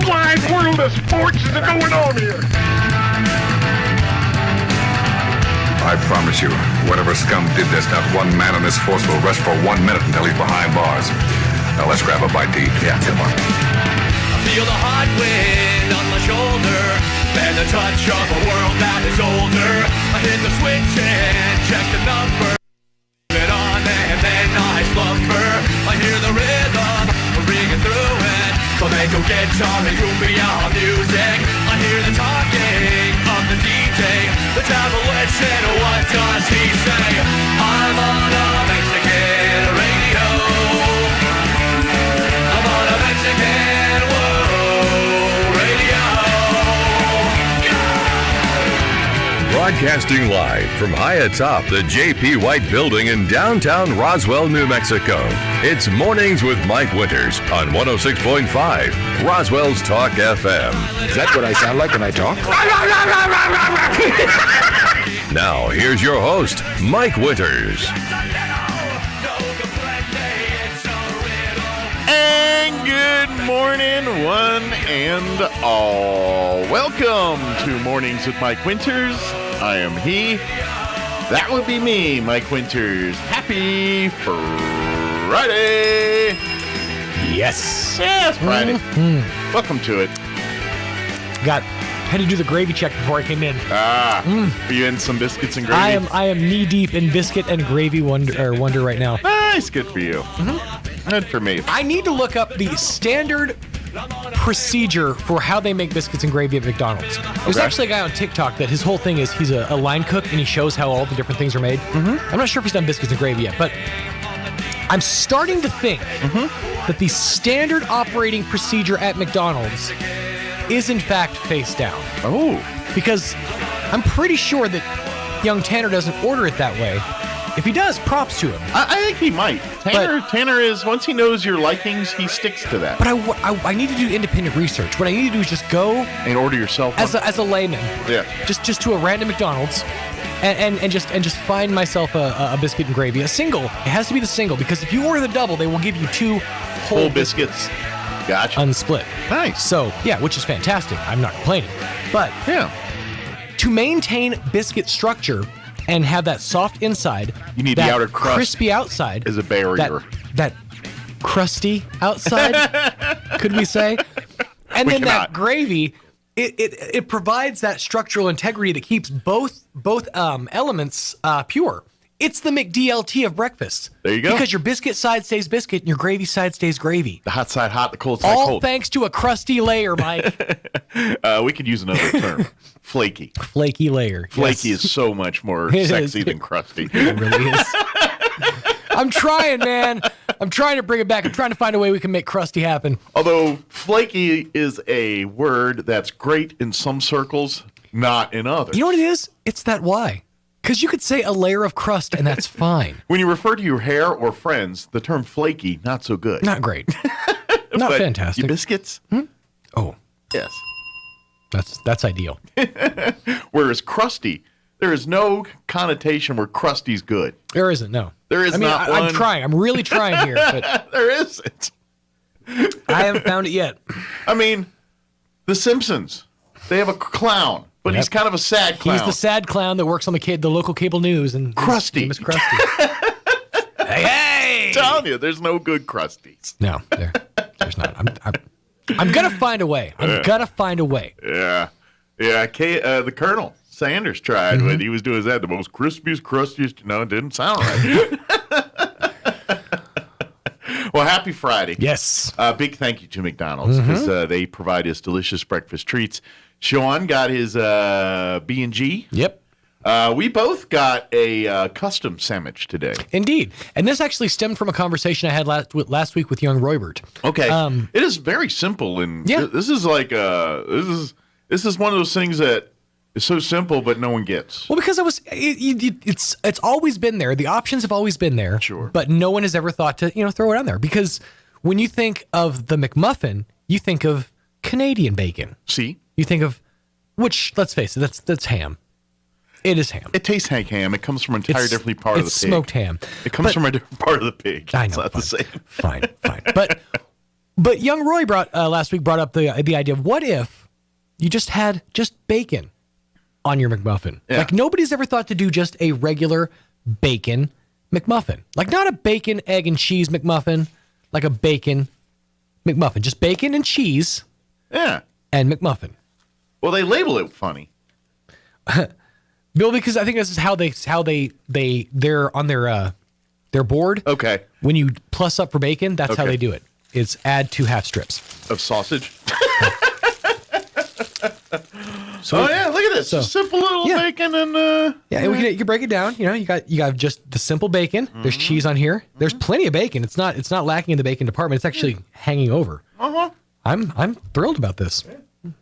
wide world of sports is going on here? I promise you, whatever scum did this, not one man on this force will rest for 1 minute until he's behind bars. Now let's grab a bite to eat. Yeah, come on. I feel the hot wind on my shoulder and the touch of a world that is older. I hit the switch and check the number. It on and then I slumber. I hear the rhythm ringing through it. Flamenco guitar and cumbia music. I hear the talking of the DJ. The devil listen, what does he say? I'm on a Mexican radio. I'm on a Mexican world radio. Broadcasting live from high atop the J.P. White Building in downtown Roswell, New Mexico. It's Mornings with Mike Winters on 106.5 Roswell's Talk FM. Is that what I sound like when I talk? Now, here's your host, Mike Winters. And good morning, one and all. Welcome to Mornings with Mike Winters. I am he. That would be me, Mike Winters. Happy Friday. Yes. Yeah, it's Friday. Mm-hmm. Welcome to it. Had to do the gravy check before I came in. Are you in some biscuits and gravy? I am knee deep in biscuit and gravy wonder right now. Nice, good for you. Mm-hmm. Good for me. I need to look up the standard procedure for how they make biscuits and gravy at McDonald's. There's actually a guy on TikTok that his whole thing is he's a line cook and he shows how all the different things are made. Mm-hmm. I'm not sure if he's done biscuits and gravy yet, but I'm starting to think that the standard operating procedure at McDonald's is in fact face down. Oh. Because I'm pretty sure that young Tanner doesn't order it that way. If he does, props to him. I think he might. Tanner is, once he knows your likings, he sticks to that. But I need to do independent research. What I need to do is just go and order yourself as a layman. Yeah. Just to a random McDonald's and just find myself a biscuit and gravy. A single. It has to be the single because if you order the double, they will give you two whole biscuits. Gotcha. Unsplit. Nice. So, yeah, which is fantastic. I'm not complaining. But yeah, to maintain biscuit structure and have that soft inside, you need the outer crust, crispy outside, is a barrier. That crusty outside, could we say? And then that gravy, it provides that structural integrity that keeps both elements pure. It's the McDLT of breakfast. There you go. Because your biscuit side stays biscuit and your gravy side stays gravy. The hot side hot, the cold side cold. All thanks to a crusty layer, Mike. We could use another term. Flaky. Flaky layer. Flaky is so much more sexy than crusty. It really is. I'm trying, man. I'm trying to bring it back. I'm trying to find a way we can make crusty happen. Although flaky is a word that's great in some circles, not in others. You know what it is? It's that why. Because you could say a layer of crust, and that's fine. When you refer to your hair or friends, the term flaky, not so good. Not great. Not fantastic. Your biscuits? Oh. Yes. That's ideal. Whereas crusty, there is no connotation where crusty's good. There isn't, no. There is not one. I'm trying. I'm really trying here. But there isn't. I haven't found it yet. I mean, The Simpsons, they have a clown. But he's kind of a sad clown. He's the sad clown that works on the local cable news. And Krusty. His name is Krusty. Hey! I'm telling you, there's no good Krusties. No, there's not. I'm going to find a way. I'm going to find a way. Yeah. Yeah, the Colonel Sanders tried when he was doing that. The most crispiest, crustiest, it didn't sound right. Well, happy Friday. Yes. Big thank you to McDonald's because they provide us delicious breakfast treats. Sean got his B&G. Yep. We both got a custom sandwich today. Indeed. And this actually stemmed from a conversation I had last week with young Roybert. Okay. It is very simple. And this is like this is one of those things that is so simple, but no one gets. Well, because it's always been there. The options have always been there. Sure. But no one has ever thought to, throw it on there. Because when you think of the McMuffin, you think of Canadian bacon. See? You think of, which, let's face it, that's ham. It is ham. It tastes like ham. It comes from an entirely different part of the pig. It's smoked ham. It comes from a different part of the pig. I know. It's not the same. Fine. But But young Roy last week brought up the idea of what if you just had bacon on your McMuffin? Yeah. Like nobody's ever thought to do just a regular bacon McMuffin. Like not a bacon, egg, and cheese McMuffin, like a bacon McMuffin. Just bacon and cheese Yeah. and McMuffin. Well, they label it funny. Bill, because I think this is how they're on their board. Okay. When you plus up for bacon, that's how Okay. they do it. It's add 2 half strips. Of sausage. So Oh yeah, look at this. So- Just simple little Yeah. bacon and yeah, and you can break it down. You know, you got just the simple bacon. There's cheese on here. There's plenty of bacon. It's not lacking in the bacon department. It's actually hanging over. uh-huh. I'm thrilled about this.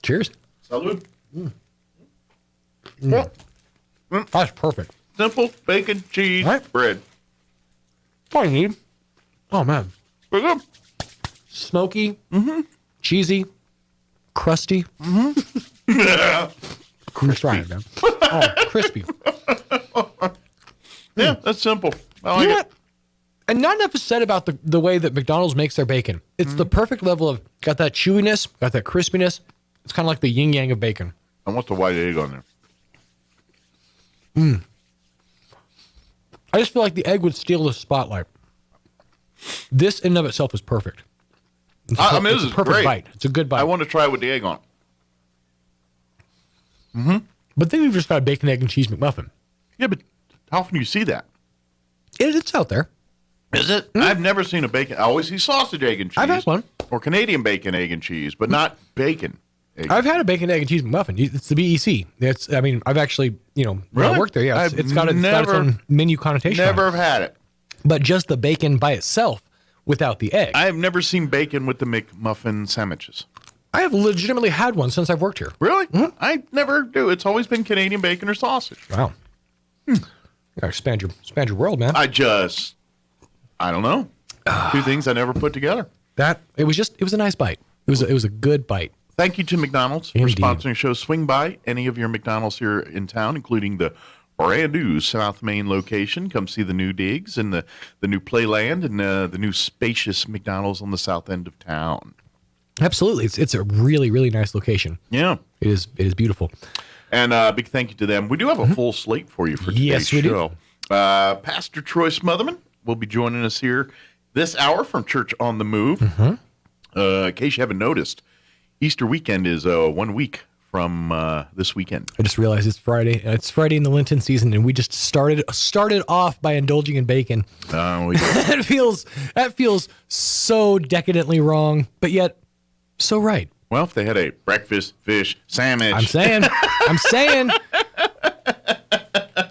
Cheers. Salud. That's perfect. Simple bacon, cheese, Right. bread. That's all you need. Oh man, Pretty good. smoky, cheesy, crusty. Crispy, man. Oh, crispy. Yeah, that's simple. I like You know it. what? And not enough is said about the way that McDonald's makes their bacon. It's the perfect level of got that chewiness, got that crispiness. It's kind of like the yin yang of bacon. I want the white egg on there. I just feel like the egg would steal the spotlight. This in and of itself is perfect. It's I mean, it's this is a perfect great. bite. It's a good bite. I want to try it with the egg on. But then you've just got a bacon, egg, and cheese McMuffin. Yeah, but how often do you see that? It's out there. Is it? I've never seen a bacon. I always see sausage, egg, and cheese. I've had one. Or Canadian bacon, egg, and cheese, but not bacon. Egg. I've had a bacon, egg, and cheese McMuffin. It's the BEC. I've actually, when Really? I worked there, yeah, I've it's got its own menu connotation. on it. Never have had it. But just the bacon by itself without the egg. I have never seen bacon with the McMuffin sandwiches. I have legitimately had one since I've worked here. Really? I never do. It's always been Canadian bacon or sausage. Wow. You gotta expand your world, man. I don't know. Two things I never put together. It was a nice bite. It was a good bite. Thank you to McDonald's for Indeed. sponsoring the show. Swing by any of your McDonald's here in town, including the brand new South Main location. Come see the new digs and the new Playland and the new spacious McDonald's on the south end of town. Absolutely. It's a really, really nice location. Yeah. It is beautiful. And big thank you to them. We do have a full slate for you for today's Yes, we do. show. Pastor Troy Smotherman will be joining us here this hour from Church on the Move. In case you haven't noticed, Easter weekend is 1 week from this weekend. I just realized it's Friday. It's Friday in the Lenten season, and we just started off by indulging in bacon. That feels so decadently wrong, but yet so right. Well, if they had a breakfast fish sandwich. I'm saying.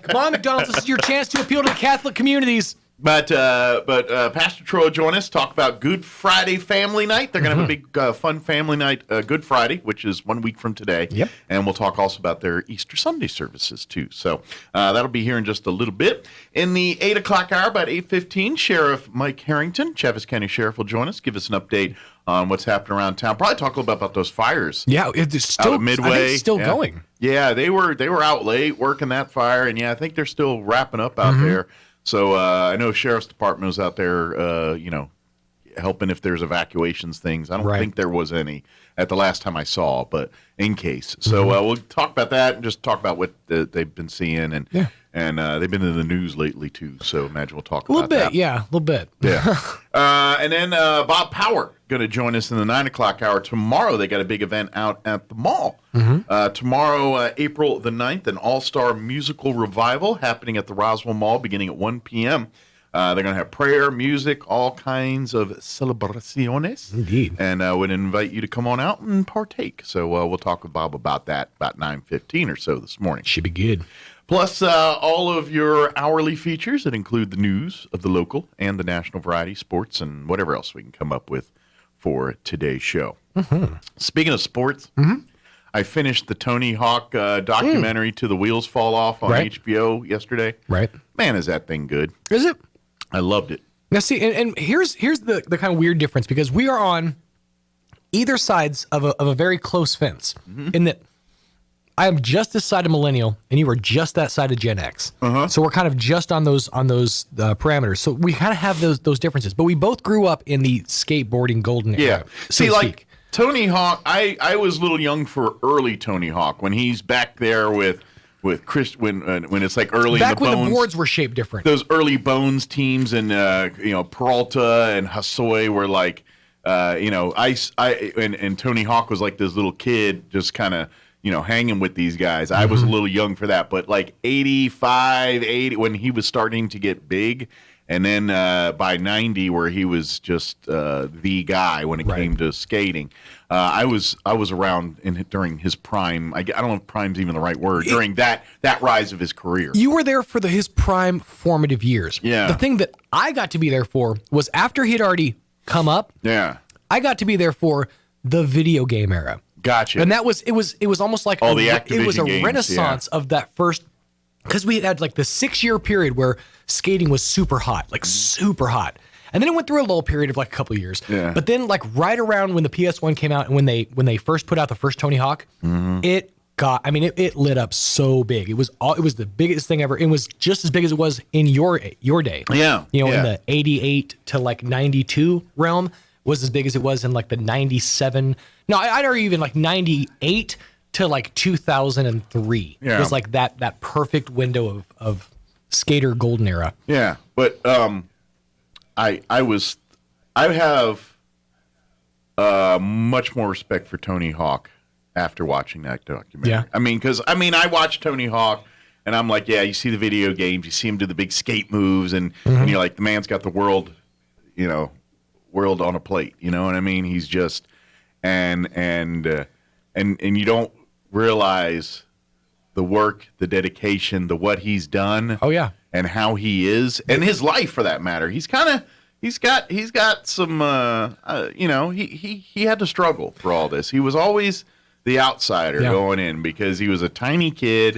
Come on, McDonald's. This is your chance to appeal to the Catholic communities. But Pastor Troy will join us, talk about Good Friday Family Night. They're going to have a big fun family night, Good Friday, which is 1 week from today. Yep. And we'll talk also about their Easter Sunday services, too. So that'll be here in just a little bit. In the 8 o'clock hour, about 8:15, Sheriff Mike Harrington, Chaffetz County Sheriff, will join us, give us an update on what's happening around town. Probably talk a little bit about those fires. Yeah, it's still Out of Midway. I think it's still Yeah. going. Yeah, they were out late working that fire, and yeah, I think they're still wrapping up out there. So I know Sheriff's Department was out there, helping if there's evacuations things. I don't Right. think there was any at the last time I saw, but in case. So we'll talk about that and just talk about what they've been seeing, and they've been in the news lately too. So imagine we'll talk A little about bit, that. yeah, a little bit. Yeah. And then Bob Power going to join us in the 9 o'clock hour. Tomorrow, they got a big event out at the mall. Tomorrow, April the 9th, an all-star musical revival happening at the Roswell Mall beginning at 1 p.m. They're going to have prayer, music, all kinds of celebraciones. Indeed. And I would invite you to come on out and partake. So we'll talk with Bob about that about 9:15 or so this morning. Should be good. Plus, all of your hourly features that include the news of the local and the national variety, sports, and whatever else we can come up with for today's show. Speaking of sports, I finished the Tony Hawk documentary To the Wheels Fall Off on Right. HBO yesterday. Right. Man, is that thing good. Is it? I loved it. Now, see, and here's the kind of weird difference, because we are on either sides of a very close fence in that I am just this side of millennial, and you are just that side of Gen X. So we're kind of just on those parameters. So we kind of have those differences. But we both grew up in the skateboarding golden era. Yeah. So See, to like speak. Tony Hawk, I was a little young for early Tony Hawk when he's back there with Chris when it's like early Back in the when Bones. the boards were shaped different. Those early Bones teams and Peralta and Hassoy were like and Tony Hawk was like this little kid just kind of hanging with these guys. I was a little young for that, but like 85, 80 when he was starting to get big, and then by 90 where he was just the guy when it came to skating. I was around during his prime. I don't know if prime's even the right word. During that rise of his career. You were there for his prime formative years. Yeah. The thing that I got to be there for was after he'd already come up. Yeah. I got to be there for the video game era. Gotcha. And it was almost like All the it was a Activision games, renaissance of that first, because we had like the 6-year period where skating was super hot, like super hot. And then it went through a lull period of like a couple of years. Yeah. But then like right around when the PS1 came out and when they first put out the first Tony Hawk, it lit up so big. It was the biggest thing ever. It was just as big as it was in your day. Yeah. In the 88 to like 92 realm was as big as it was in like the 97. No, I'd argue even like 98 to like 2003. Yeah. It was like that perfect window of skater golden era. Yeah, but I have much more respect for Tony Hawk after watching that documentary. Yeah. I watched Tony Hawk and I'm like, yeah, you see the video games, you see him do the big skate moves and you're like, the man's got the world on a plate, you know what I mean? He's just and you don't realize the work, the dedication, what he's done. Oh yeah. And how he is, and his life for that matter. He's got some he had to struggle for all this. He was always the outsider going in because he was a tiny kid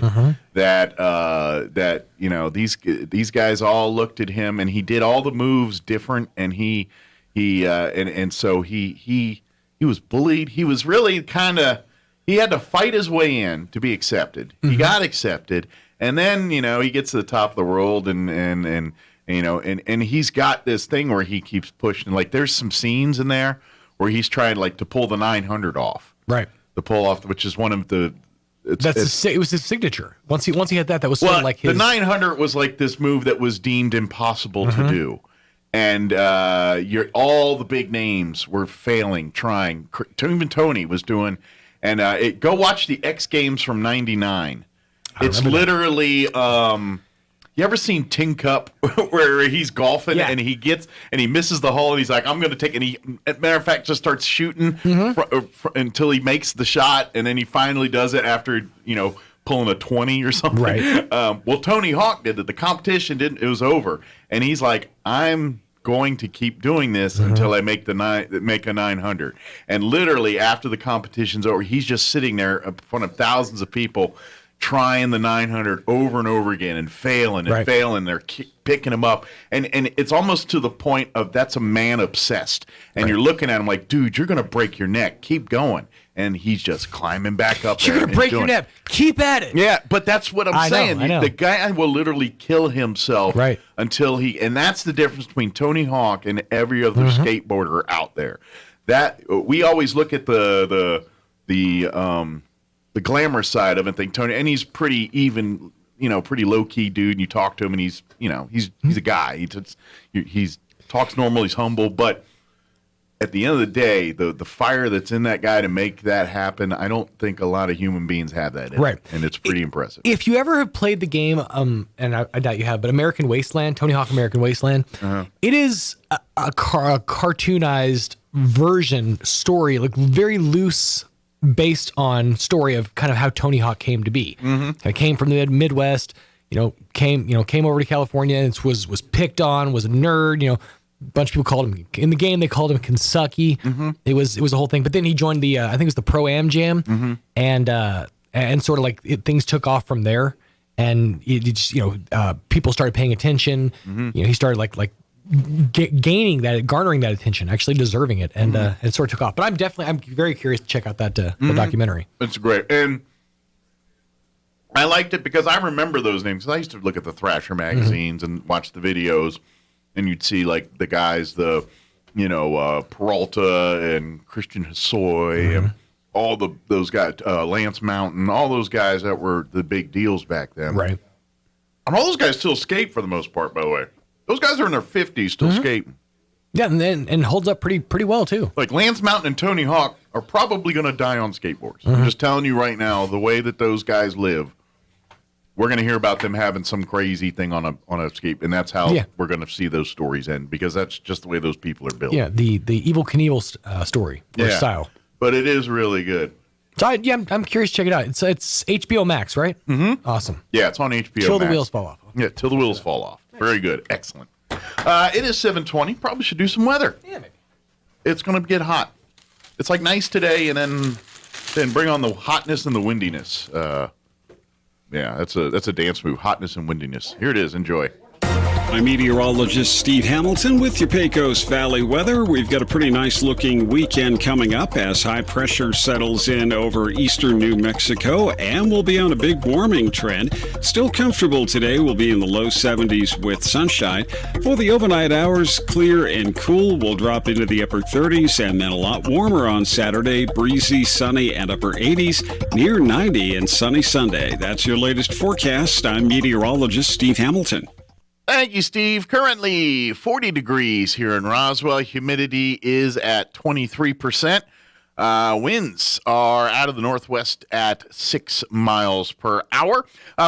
that these guys all looked at him and he did all the moves different and so he was bullied. He was really he had to fight his way in to be accepted. He got accepted. And then, he gets to the top of the world and he's got this thing where he keeps pushing. Like there's some scenes in there where he's trying like to pull the 900 off. Right. The pull off, which is one of the it was his signature. Once he had that was sort of like his. The 900 was like this move that was deemed impossible to do. And all the big names were failing, trying. Even Tony was doing. And go watch the X Games from '99. It's literally, you ever seen Tin Cup where he's golfing and he misses the hole and he's like, I'm going to take, and he, matter of fact, just starts shooting until he makes the shot and then he finally does it after, pulling a 20 or something. Right. Well, Tony Hawk did it. The competition it was over. And he's like, I'm going to keep doing this until I make a 900. And literally after the competition's over, he's just sitting there in front of thousands of people trying the 900 over and over again and failing and failing. They're picking him up. And it's almost to the point of that's a man obsessed. And you're looking at him like, dude, you're going to break your neck. Keep going. And he's just climbing back up there. You're going to break your neck. Keep at it. Yeah, but that's what I'm saying. I know. The guy will literally kill himself until and that's the difference between Tony Hawk and every other skateboarder out there. That we always look at the glamour side of it and think Tony, and he's pretty even, pretty low key dude. And you talk to him and he's a guy. He talks normal. He's humble, but at the end of the day, the fire that's in that guy to make that happen, I don't think a lot of human beings have that in it, and it's pretty impressive. If you ever have played the game, and I doubt you have, but American Wasteland, Tony Hawk American Wasteland, it is a cartoonized version story, like very loose, based on story of kind of how Tony Hawk came to be. I came from the Midwest, came over to California and was picked on, was a nerd, a bunch of people called him in the game. They called him Kentucky. It was a whole thing. But then he joined the I think it was the Pro-Am Jam, and sort of like things took off from there. And it just people started paying attention. He started like garnering that attention, actually deserving it, and it sort of took off. But I'm very curious to check out that documentary. It's great. And I liked it because I remember those names. 'Cause I used to look at the Thrasher magazines and watch the videos, and you'd see like the guys, Peralta and Christian Hosoi and all those guys, Lance Mountain, all those guys that were the big deals back then. Right. And all those guys still skate for the most part, by the way. Those guys are in their 50s still skating. Yeah, and holds up pretty well too. Like Lance Mountain and Tony Hawk are probably going to die on skateboards. I'm just telling you right now, the way that those guys live, we're going to hear about them having some crazy thing on a skate, and that's how we're going to see those stories end, because that's just the way those people are built. Yeah, the Evel Knievel story or style. But it is really good. So I'm curious to check it out. It's HBO Max, right? Mm-hmm. Awesome. Yeah, it's on HBO Till Max. the wheels fall off. Yeah, till the wheels fall off. Very good. Excellent. It is 7:20. Probably should do some weather. Yeah, maybe. It's going to get hot. It's like nice today, and then bring on the hotness and the windiness. That's a dance move. Hotness and windiness. Here it is. Enjoy. I'm meteorologist Steve Hamilton with your Pecos Valley weather. We've got a pretty nice looking weekend coming up as high pressure settles in over eastern New Mexico, and we'll be on a big warming trend. Still comfortable today. We'll be in the low 70s with sunshine. For the overnight hours, clear and cool. We'll drop into the upper 30s and then a lot warmer on Saturday. Breezy, sunny, and upper 80s, near 90 and sunny Sunday. That's your latest forecast. I'm meteorologist Steve Hamilton. Thank you, Steve. Currently 40 degrees here in Roswell. Humidity is at 23%. Winds are out of the northwest at 6 miles per hour.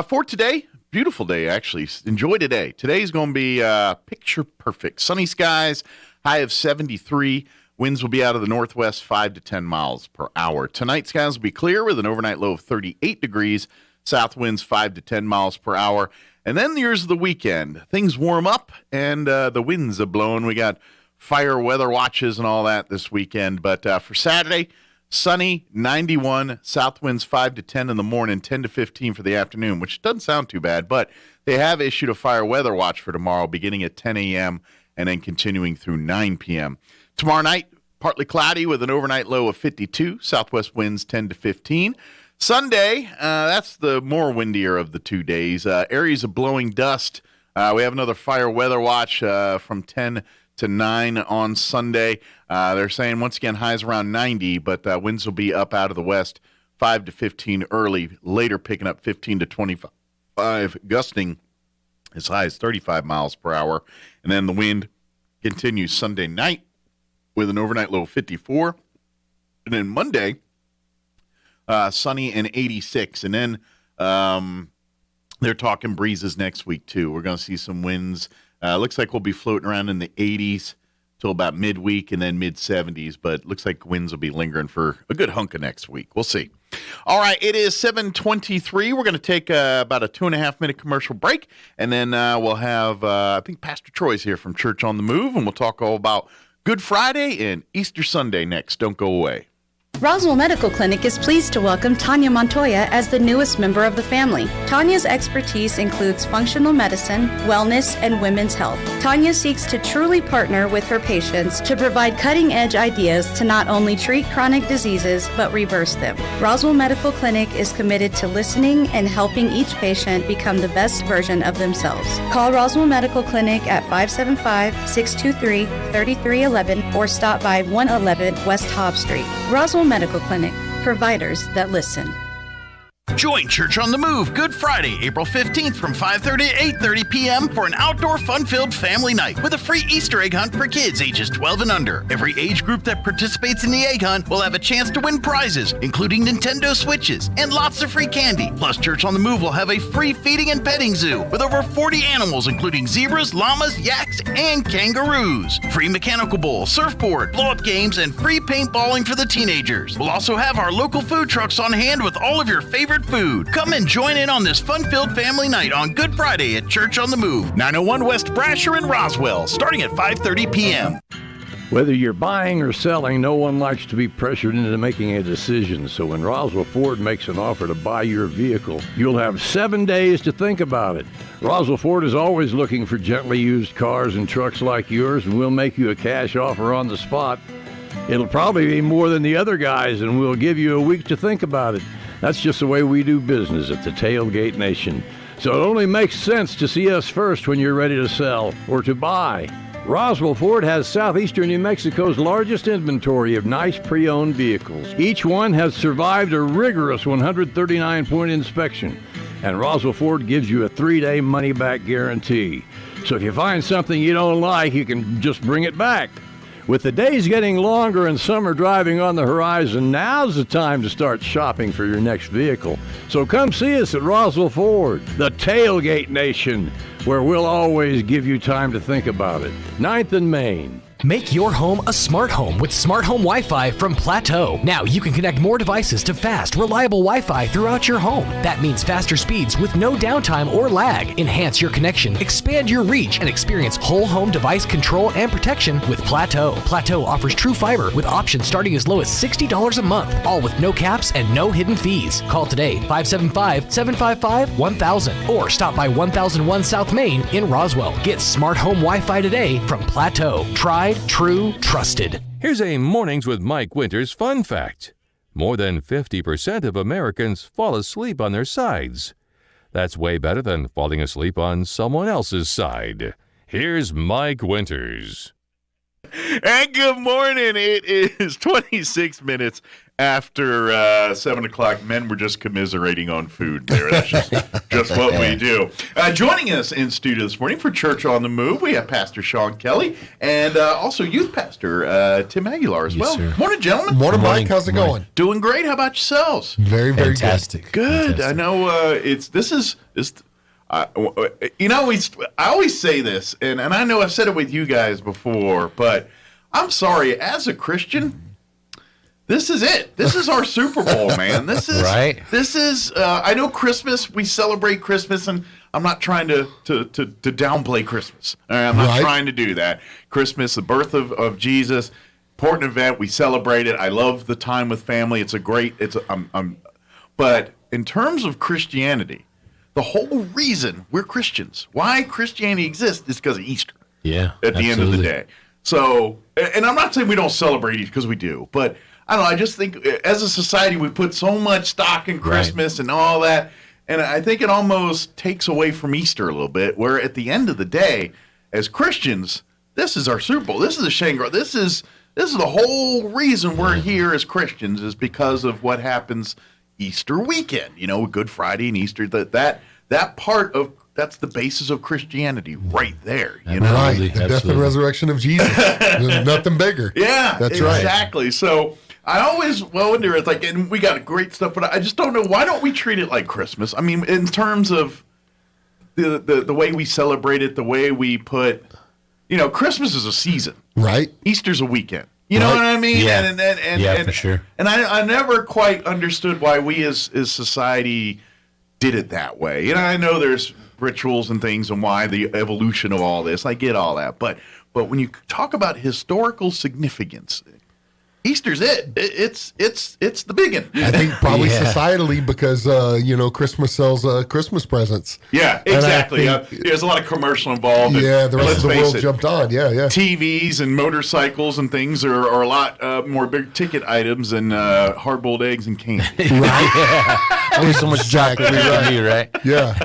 For today, beautiful day, actually. Enjoy today. Today's going to be picture perfect. Sunny skies, high of 73. Winds will be out of the northwest 5 to 10 miles per hour. Tonight, skies will be clear with an overnight low of 38 degrees. South winds 5 to 10 miles per hour. And then here's the weekend. Things warm up, and the winds are blowing. We got fire weather watches and all that this weekend. But for Saturday, sunny, 91, south winds 5 to 10 in the morning, 10 to 15 for the afternoon, which doesn't sound too bad. But they have issued a fire weather watch for tomorrow, beginning at 10 a.m. and then continuing through 9 p.m. Tomorrow night, partly cloudy with an overnight low of 52, southwest winds 10 to 15. Sunday, that's the more windier of the 2 days. Areas of blowing dust. We have another fire weather watch from 10 to 9 on Sunday. They're saying, once again, highs around 90, but winds will be up out of the west, 5 to 15 early, later picking up 15 to 25, gusting as high as 35 miles per hour. And then the wind continues Sunday night with an overnight low of 54. And then Monday, sunny and 86. And then they're talking breezes next week, too. We're going to see some winds. Looks like we'll be floating around in the 80s till about midweek and then mid-70s. But looks like winds will be lingering for a good hunk of next week. We'll see. All right, it is 7:23. We're going to take about a 2.5-minute commercial break. And then we'll have, I think, Pastor Troy's here from Church on the Move. And we'll talk all about Good Friday and Easter Sunday next. Don't go away. Roswell Medical Clinic is pleased to welcome Tanya Montoya as the newest member of the family. Tanya's expertise includes functional medicine, wellness, and women's health. Tanya seeks to truly partner with her patients to provide cutting-edge ideas to not only treat chronic diseases, but reverse them. Roswell Medical Clinic is committed to listening and helping each patient become the best version of themselves. Call Roswell Medical Clinic at 575-623-3311 or stop by 111 West Hobb Street. Roswell Medical Clinic, providers that listen. Join Church on the Move Good Friday, April 15th from 5:30 to 8:30 p.m. for an outdoor fun-filled family night with a free Easter egg hunt for kids ages 12 and under. Every age group that participates in the egg hunt will have a chance to win prizes, including Nintendo Switches and lots of free candy. Plus, Church on the Move will have a free feeding and petting zoo with over 40 animals, including zebras, llamas, yaks, and kangaroos. Free mechanical bull, surfboard, blow-up games, and free paintballing for the teenagers. We'll also have our local food trucks on hand with all of your favorite food. Come and join in on this fun-filled family night on Good Friday at Church on the Move, 901 West Brasher in Roswell, starting at 5:30 p.m. Whether you're buying or selling, no one likes to be pressured into making a decision. So when Roswell Ford makes an offer to buy your vehicle, you'll have 7 days to think about it. Roswell Ford is always looking for gently used cars and trucks like yours, and we'll make you a cash offer on the spot. It'll probably be more than the other guys, and we'll give you a week to think about it. That's just the way we do business at the Tailgate Nation. So it only makes sense to see us first when you're ready to sell or to buy. Roswell Ford has southeastern New Mexico's largest inventory of nice pre-owned vehicles. Each one has survived a rigorous 139-point inspection, and Roswell Ford gives you a 3-day money-back guarantee. So if you find something you don't like, you can just bring it back. With the days getting longer and summer driving on the horizon, now's the time to start shopping for your next vehicle. So come see us at Roswell Ford, the Tailgate Nation, where we'll always give you time to think about it. 9th and Main. Make your home a smart home with Smart Home Wi-Fi from Plateau. Now you can connect more devices to fast, reliable Wi-Fi throughout your home. That means faster speeds with no downtime or lag. Enhance your connection, expand your reach, and experience whole home device control and protection with Plateau. Plateau offers true fiber with options starting as low as $60 a month, all with no caps and no hidden fees. Call today, 575-755-1000, or stop by 1001 South Main in Roswell. Get Smart Home Wi-Fi today from Plateau. Try true, trusted. Here's a Mornings with Mike Winters fun fact. More than 50% of Americans fall asleep on their sides. That's way better than falling asleep on someone else's side. Here's Mike Winters. And good morning. It is 26 minutes after 7 o'clock. Men were just commiserating on food there. That's just what we do. Joining us in studio this morning for Church on the Move, we have Pastor Sean Kelly and also youth pastor Tim Aguilar as well. Sir. Morning, gentlemen. Morning, Mike. How's it going? Doing great. How about yourselves? Very, very Fantastic. Good. I know I always say this, and I know I've said it with you guys before, but I'm sorry, as a Christian, this is it. This is our Super Bowl, man. This is right. This is. I know Christmas. We celebrate Christmas, and I'm not trying to downplay Christmas. I'm not trying to do that. Christmas, the birth of Jesus, important event. We celebrate it. I love the time with family. It's a great. But in terms of Christianity, the whole reason we're Christians, why Christianity exists, is because of Easter. Yeah. At the end of the day. So, and I'm not saying we don't celebrate Easter, because we do, but I don't know, I just think as a society we put so much stock in Christmas and all that, and I think it almost takes away from Easter a little bit, where at the end of the day, as Christians, this is our Super Bowl. This is a Shangri-La. This is the whole reason we're here as Christians, is because of what happens Easter weekend. You know, Good Friday and Easter, that part of, that's the basis of Christianity right there. You know? Right, the death and resurrection of Jesus. There's nothing bigger. Yeah, that's right. Exactly. So I always wonder, it's like, and we got great stuff, but I just don't know, why don't we treat it like Christmas? I mean, in terms of the way we celebrate it, the way we put, Christmas is a season. Right. Easter's a weekend. You know what I mean? Yeah, and for sure. And I never quite understood why we as society did it that way. I know there's rituals and things and why the evolution of all this. I get all that. But when you talk about historical significance, Easter's it. It's the biggin. I think probably societally, because Christmas sells Christmas presents. Yeah, exactly. There's a lot of commercial involved. Yeah, the rest of the world jumped on. Yeah. TVs and motorcycles and things are a lot more big ticket items than hard-boiled eggs and candy. Right. Only so much chocolate we can do, right? Yeah.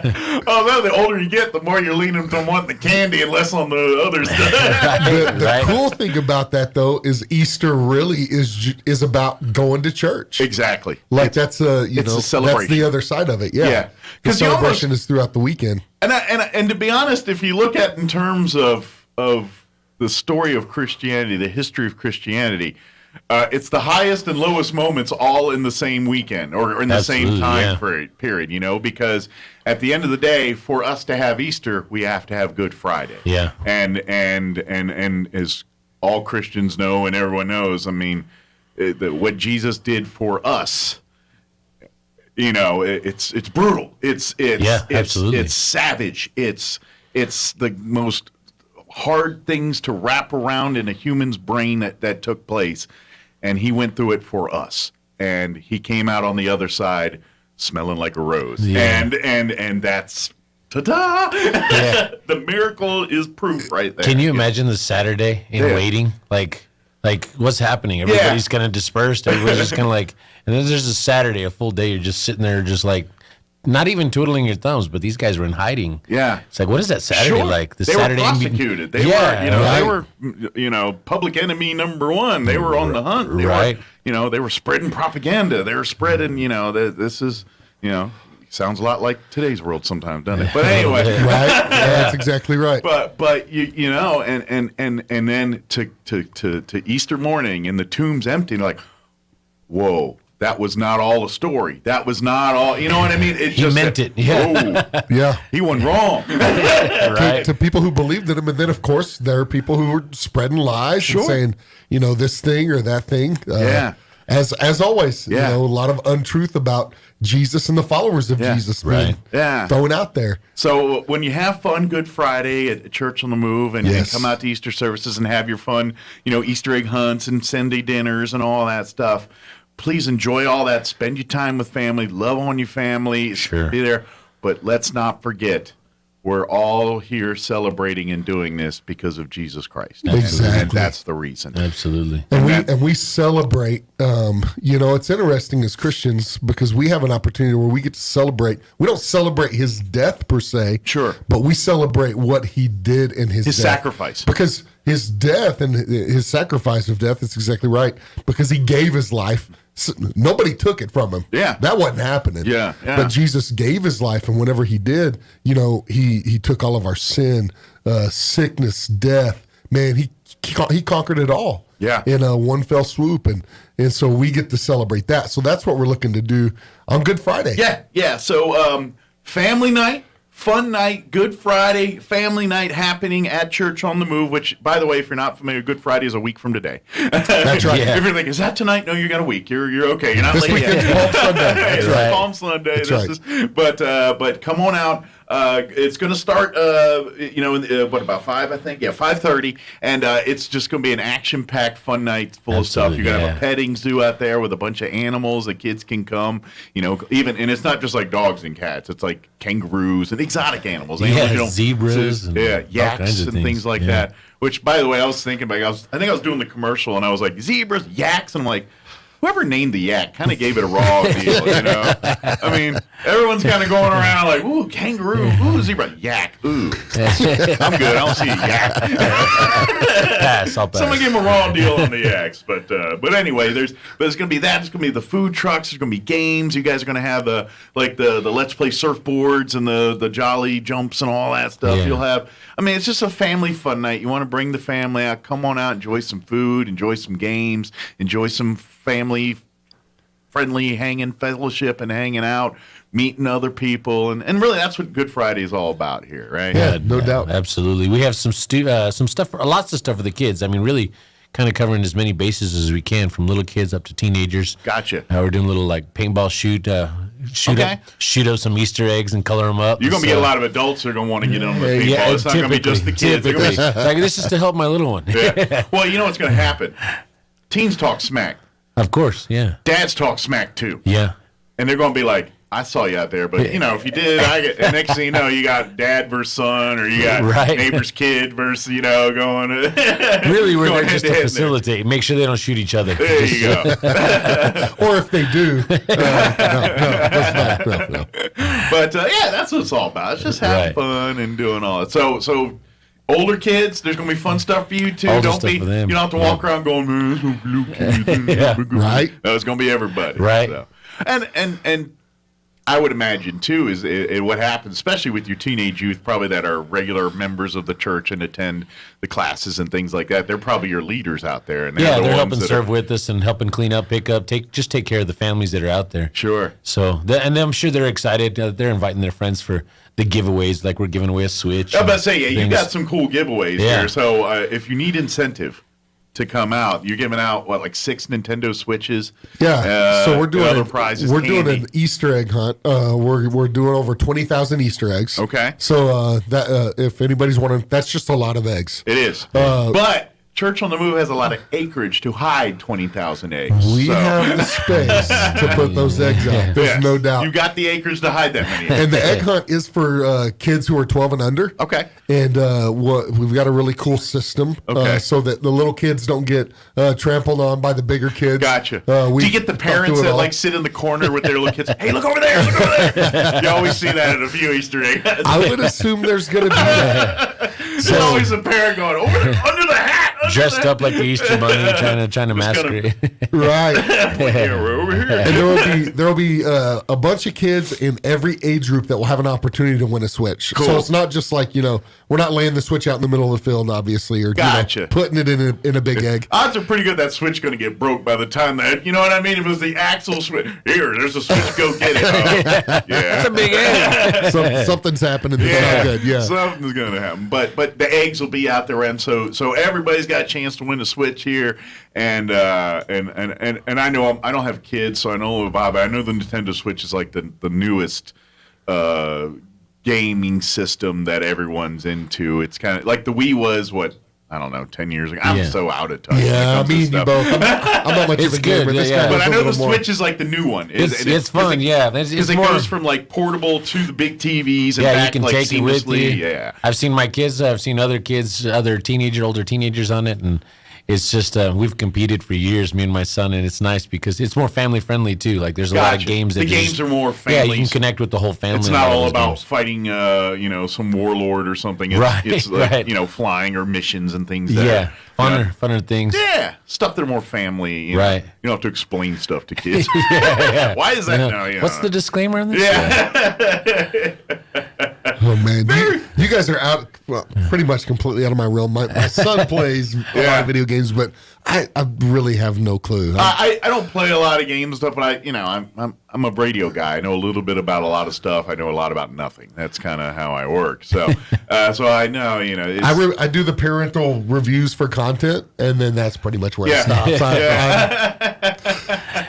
Although the older you get, the more you're leaning to want the candy and less on the other stuff. The cool thing about that, though, is Easter really is about going to church. Exactly. Like that's a celebration. That's the other side of it. Yeah. The celebration is throughout the weekend. And to be honest, if you look at in terms of the story of Christianity, the history of Christianity, it's the highest and lowest moments all in the same weekend or in the same time period, because at the end of the day, for us to have Easter, we have to have Good Friday. Yeah. And as all Christians know and everyone knows, I mean, what Jesus did for us, it's brutal. It's absolutely. It's savage. It's the most hard things to wrap around in a human's brain that took place, and he went through it for us, and he came out on the other side smelling like a rose. And that's ta-da! Yeah. The miracle is proof right there. Can you imagine the Saturday in waiting? Like Like, what's happening? Everybody's kind of dispersed. Everybody's just kind of like, and then there's a Saturday, a full day. You're just sitting there, just like, not even twiddling your thumbs, but these guys were in hiding. Yeah. It's like, what is that Saturday like? They were prosecuted. They were, public enemy number one. They were on the hunt. They were, they were spreading propaganda. They were spreading, this is, sounds a lot like today's world sometimes, doesn't it? But anyway. Right. Yeah, that's exactly right. But and then to Easter morning and the tomb's empty, and like, whoa. That was not all a story. That was not all. You know what I mean? It he meant it. Yeah. Oh, yeah. He went wrong. Right. To people who believed in him, and then of course there are people who were spreading lies and saying, this thing or that thing. As always, a lot of untruth about Jesus and the followers of Jesus being thrown out there. So when you have fun Good Friday at Church on the Move and come out to Easter services and have your fun, Easter egg hunts and Sunday dinners and all that stuff. Please enjoy all that. Spend your time with family. Love on your family. Sure. Be there. But let's not forget, we're all here celebrating and doing this because of Jesus Christ. Exactly. And that's the reason. Absolutely. And we celebrate, it's interesting as Christians because we have an opportunity where we get to celebrate. We don't celebrate his death per se. Sure. But we celebrate what he did in his death. Sacrifice. Because his death and his sacrifice of death, is exactly right. Because he gave his life. Nobody took it from him. Yeah. That wasn't happening. Yeah. But Jesus gave his life, and whenever he did, he took all of our sin, sickness, death. Man, he conquered it all. Yeah. In one fell swoop, and so we get to celebrate that. So that's what we're looking to do on Good Friday. Yeah. So family night. Fun night, Good Friday, family night happening at Church on the Move, which, by the way, if you're not familiar, Good Friday is a week from today. That's right. If you're thinking, is that tonight? No, you got a week. You're okay. You're not this late weekend's yet. Palm Sunday. That's right. Palm Sunday. That's right. But come on out. It's going to start, about 5, I think? Yeah, 5:30. And it's just going to be an action-packed, fun night full of stuff. You're going to have a petting zoo out there with a bunch of animals that kids can come, and it's not just like dogs and cats. It's like kangaroos and exotic animals. Zebras. Yaks and things like that. Which, by the way, I was thinking about, I think I was doing the commercial and I was like, zebras, yaks, and I'm like, whoever named the yak kind of gave it a raw deal, I mean, everyone's kind of going around like, ooh, kangaroo, ooh, zebra, yak, ooh. I'm good. I don't see a yak. I'll pass. Someone gave him a raw deal on the yaks. But anyway, there's going to be that. There's going to be the food trucks. There's going to be games. You guys are going to have the Let's Play surfboards and the Jolly Jumps and all that stuff. Yeah. You'll have, it's just a family fun night. You want to bring the family out. Come on out. Enjoy some food. Enjoy some games. Enjoy some family friendly fellowship and hanging out, meeting other people, and really that's what Good Friday is all about here, right? Yeah, no doubt. Absolutely. We have some stuff, lots of stuff for the kids. Really kind of covering as many bases as we can, from little kids up to teenagers. Gotcha. We're doing a little paintball shoot up some Easter eggs and color them up. You're going to get a lot of adults that are going to want to get on with paintball. It's not going to be just the kids. This is to help my little one. Yeah. Well, you know what's going to happen? Teens talk smack. Of course, yeah. Dads talk smack too. Yeah. And they're going to be like, I saw you out there, but if you did, and next thing you know, you got dad versus son, or you got neighbor's kid versus, going. Really, we're there just to facilitate, make sure they don't shoot each other. There you go. Or if they do, no. But that's what it's all about. It's just having fun and doing all that. So. Older kids, there's going to be fun stuff for you, too. You don't have to walk around going, right? No, it's going to be everybody. Right. So. And I would imagine, too, is what happens, especially with your teenage youth, probably that are regular members of the church and attend the classes and things like that. They're probably your leaders out there. And they're helping serve with us and helping clean up, pick up, take care of the families that are out there. Sure. So, and I'm sure they're excited. They're inviting their friends for the giveaways, like we're giving away a Switch. I was about to say, you got some cool giveaways here. So if you need incentive to come out, you're giving out, 6 Nintendo Switches? Yeah. So we're doing other prizes. Doing an Easter egg hunt. We're doing over 20,000 Easter eggs. Okay. So that if anybody's wondering, that's just a lot of eggs. It is. But Church on the Move has a lot of acreage to hide 20,000 eggs. We have the space to put those eggs out. There's no doubt. You got the acres to hide that many eggs. And the egg hunt is for kids who are 12 and under. Okay. And we've got a really cool system so that the little kids don't get trampled on by the bigger kids. Gotcha. Do you get the parents that like sit in the corner with their little kids? Hey, look over there! Look over there! You always see that at a few Easter eggs. I would assume there's going to be that. There's always a parent going over there, under the hat. Dressed up like the Easter Bunny, trying to masquerade. Right. We're over here. And there will be a bunch of kids in every age group that will have an opportunity to win a Switch. Cool. So it's not just like, we're not laying the Switch out in the middle of the field, obviously, or putting it in a big egg. Odds are pretty good that Switch going to get broke by the time that, you know what I mean? If it was the actual Switch, there's a Switch, go get it. Oh, yeah. That's a big egg. Something's happening. That's not good. Yeah. Something's going to happen. But the eggs will be out there, and so everybody's got a chance to win a Switch here. And I know I don't have kids, so I know about, but I know the Nintendo Switch is like the newest gaming system that everyone's into. It's kind of like the Wii was, I don't know, 10 years ago. I'm so out of touch. Yeah, I mean, you both. I'm not much of a gamer. But I know the Switch is like the new one. It's fun, Because it goes from like portable to the big TVs and back you can like take it with you. Yeah. I've seen my kids. I've seen other kids, older teenagers on it, and it's just we've competed for years, me and my son, and it's nice because it's more family friendly too. Like there's a lot of games. The games are more family. Yeah, you can connect with the whole family. It's not all about fighting, some warlord or something. It's like, flying or missions and things. Funner things. Yeah, stuff that are more family. Right. You don't have to explain stuff to kids. Why is that now? What's the disclaimer on this? Yeah. Oh man, you guys are out, pretty much completely out of my realm. My son plays a lot of video games, but I really have no clue. I don't play a lot of games and stuff, but I'm a radio guy. I know a little bit about a lot of stuff. I know a lot about nothing. That's kind of how I work. So so I know I do the parental reviews for content, and then that's pretty much where it stops.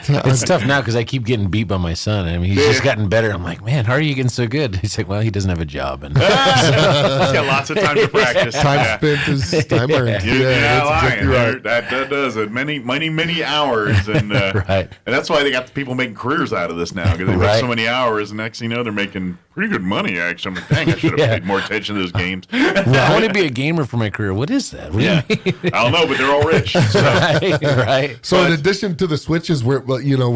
It's tough now because I keep getting beat by my son. I mean, he's just gotten better. I'm like, man, how are you getting so good? He's like, well, he doesn't have a job, and he's got lots of time to practice. Time spent is time earned. You're not lying. Right. That does it. Many hours, and right. And that's why they got the people making careers out of this now because they make so many hours, and next thing you know, they're making pretty good money. Actually, I'm like, dang, I should have paid more attention to those games. I want to be a gamer for my career. What is that? What do you mean? I don't know, but they're all rich. So. Right. So in addition to the Switches, we're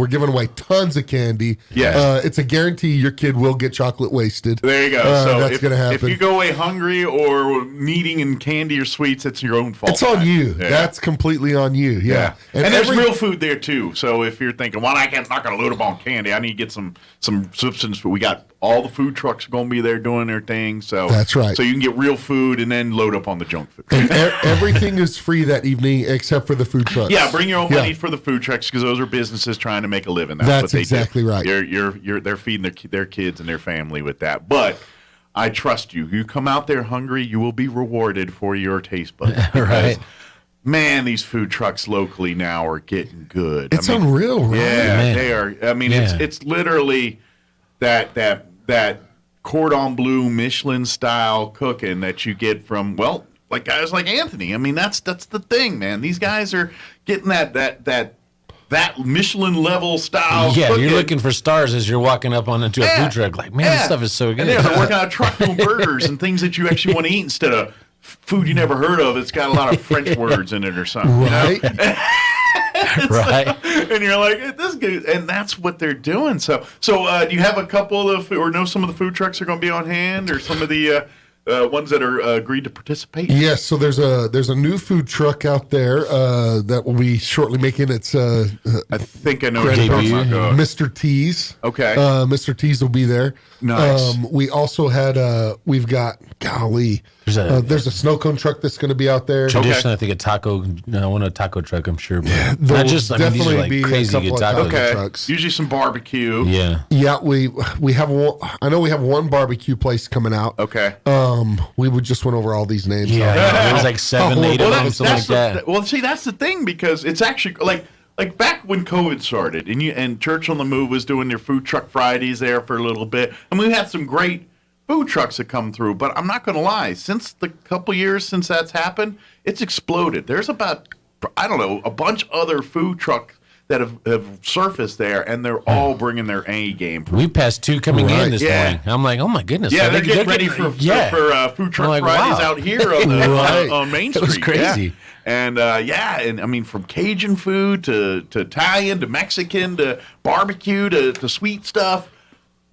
giving away tons of candy. Yes. It's a guarantee your kid will get chocolate wasted. There you go. So that's going to happen. If you go away hungry or needing in candy or sweets, it's your own fault. It's on you. Yeah. That's completely on you. Yeah. And there's real food there too. So if you're thinking, well, I'm not going to load up on candy. I need to get some substance. But we got all the food trucks are going to be there doing their thing. So that's right. So you can get real food and then load up on the junk food. And everything is free that evening except for the food trucks. Yeah, bring your own money for the food trucks because those are businesses trying to make a living. That's what they exactly do. Right. They're feeding their kids and their family with that. But I trust you. You come out there hungry, you will be rewarded for your taste buds. Right. Man, these food trucks locally now are getting good. It's unreal, right? Yeah, they are. I mean, it's literally that cordon bleu Michelin style cooking that you get from like guys like Anthony. I mean, that's the thing, man. These guys are getting that Michelin level style. Yeah, cooking. You're looking for stars as you're walking up onto a food truck. Like, man, this stuff is so good. And they're working out a truck doing burgers and things that you actually want to eat instead of food you never heard of. It's got a lot of French words in it or something. Right. Right. And you're like, this good. And that's what they're doing. So do you have a couple of, or know some of the food trucks are going to be on hand, or some of the ones that are agreed to participate? Yes. So there's a new food truck out there that will be shortly making its. I think I know what you're talking about. Mr. T's. Okay. Mr. T's will be there. Nice. We also had we've got there's a snow cone truck that's going to be out there. Traditionally, I think I want a taco truck. I'm sure, but There'll not just. I mean, these are like be crazy a couple good of tacos. trucks. Usually some barbecue. Yeah. Yeah, we have one. I know we have one barbecue place coming out. Okay. We just went over all these names. Yeah, there was like 7, 8 of them, something like that. Well, see, that's the thing, because it's actually like back when COVID started, and Church on the Move was doing their food truck Fridays there for a little bit, and we had some great food trucks that come through. But I'm not going to lie. Since the couple years since that's happened, it's exploded. There's about, I don't know, a bunch of other food trucks that have surfaced there, and they're all bringing their A game. We passed 2 coming in this morning. I'm like, oh my goodness. Yeah, they're getting ready for food truck Fridays out here on Main Street. It was crazy. Yeah. And and I mean, from Cajun food to Italian to Mexican to barbecue to sweet stuff.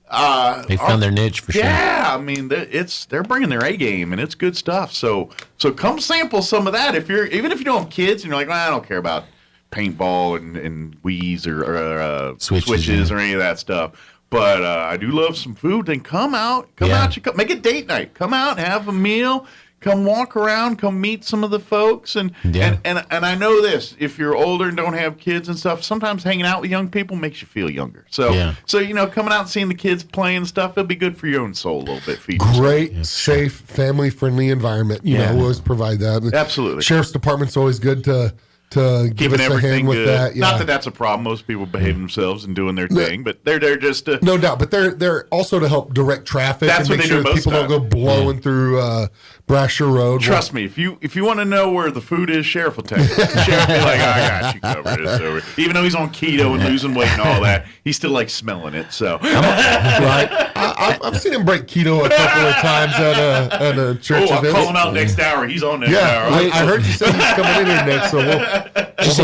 They found their niche for sure. Yeah, I mean, they're bringing their A game, and it's good stuff. So come sample some of that. Even if you don't have kids, and you're like, well, I don't care about paintball and Wii's or switches or any of that stuff. But I do love some food. Then come out, make it date night. Come out, have a meal. Come walk around, come meet some of the folks, and I know this. If you're older and don't have kids and stuff, sometimes hanging out with young people makes you feel younger. So coming out and seeing the kids playing and stuff, it'll be good for your own soul a little bit. Great, safe, family-friendly environment. You know, we always provide that. Absolutely. Sheriff's Department's always good to give us a hand with that. Yeah. Not that that's a problem. Most people behave themselves and doing their thing, but they're there just to... No doubt, but they're also to help direct traffic that's and make sure that people don't go blowing through Brasher Road. Trust me, if you want to know where the food is, Sheriff will tell you. Sheriff will be like, I got you covered. It's over. Even though he's on keto and losing weight and all that, he still likes smelling it. So right, I've seen him break keto a couple of times at a church event. I'll call him out next hour. He's on next hour. I heard you said he's coming in here next, so we'll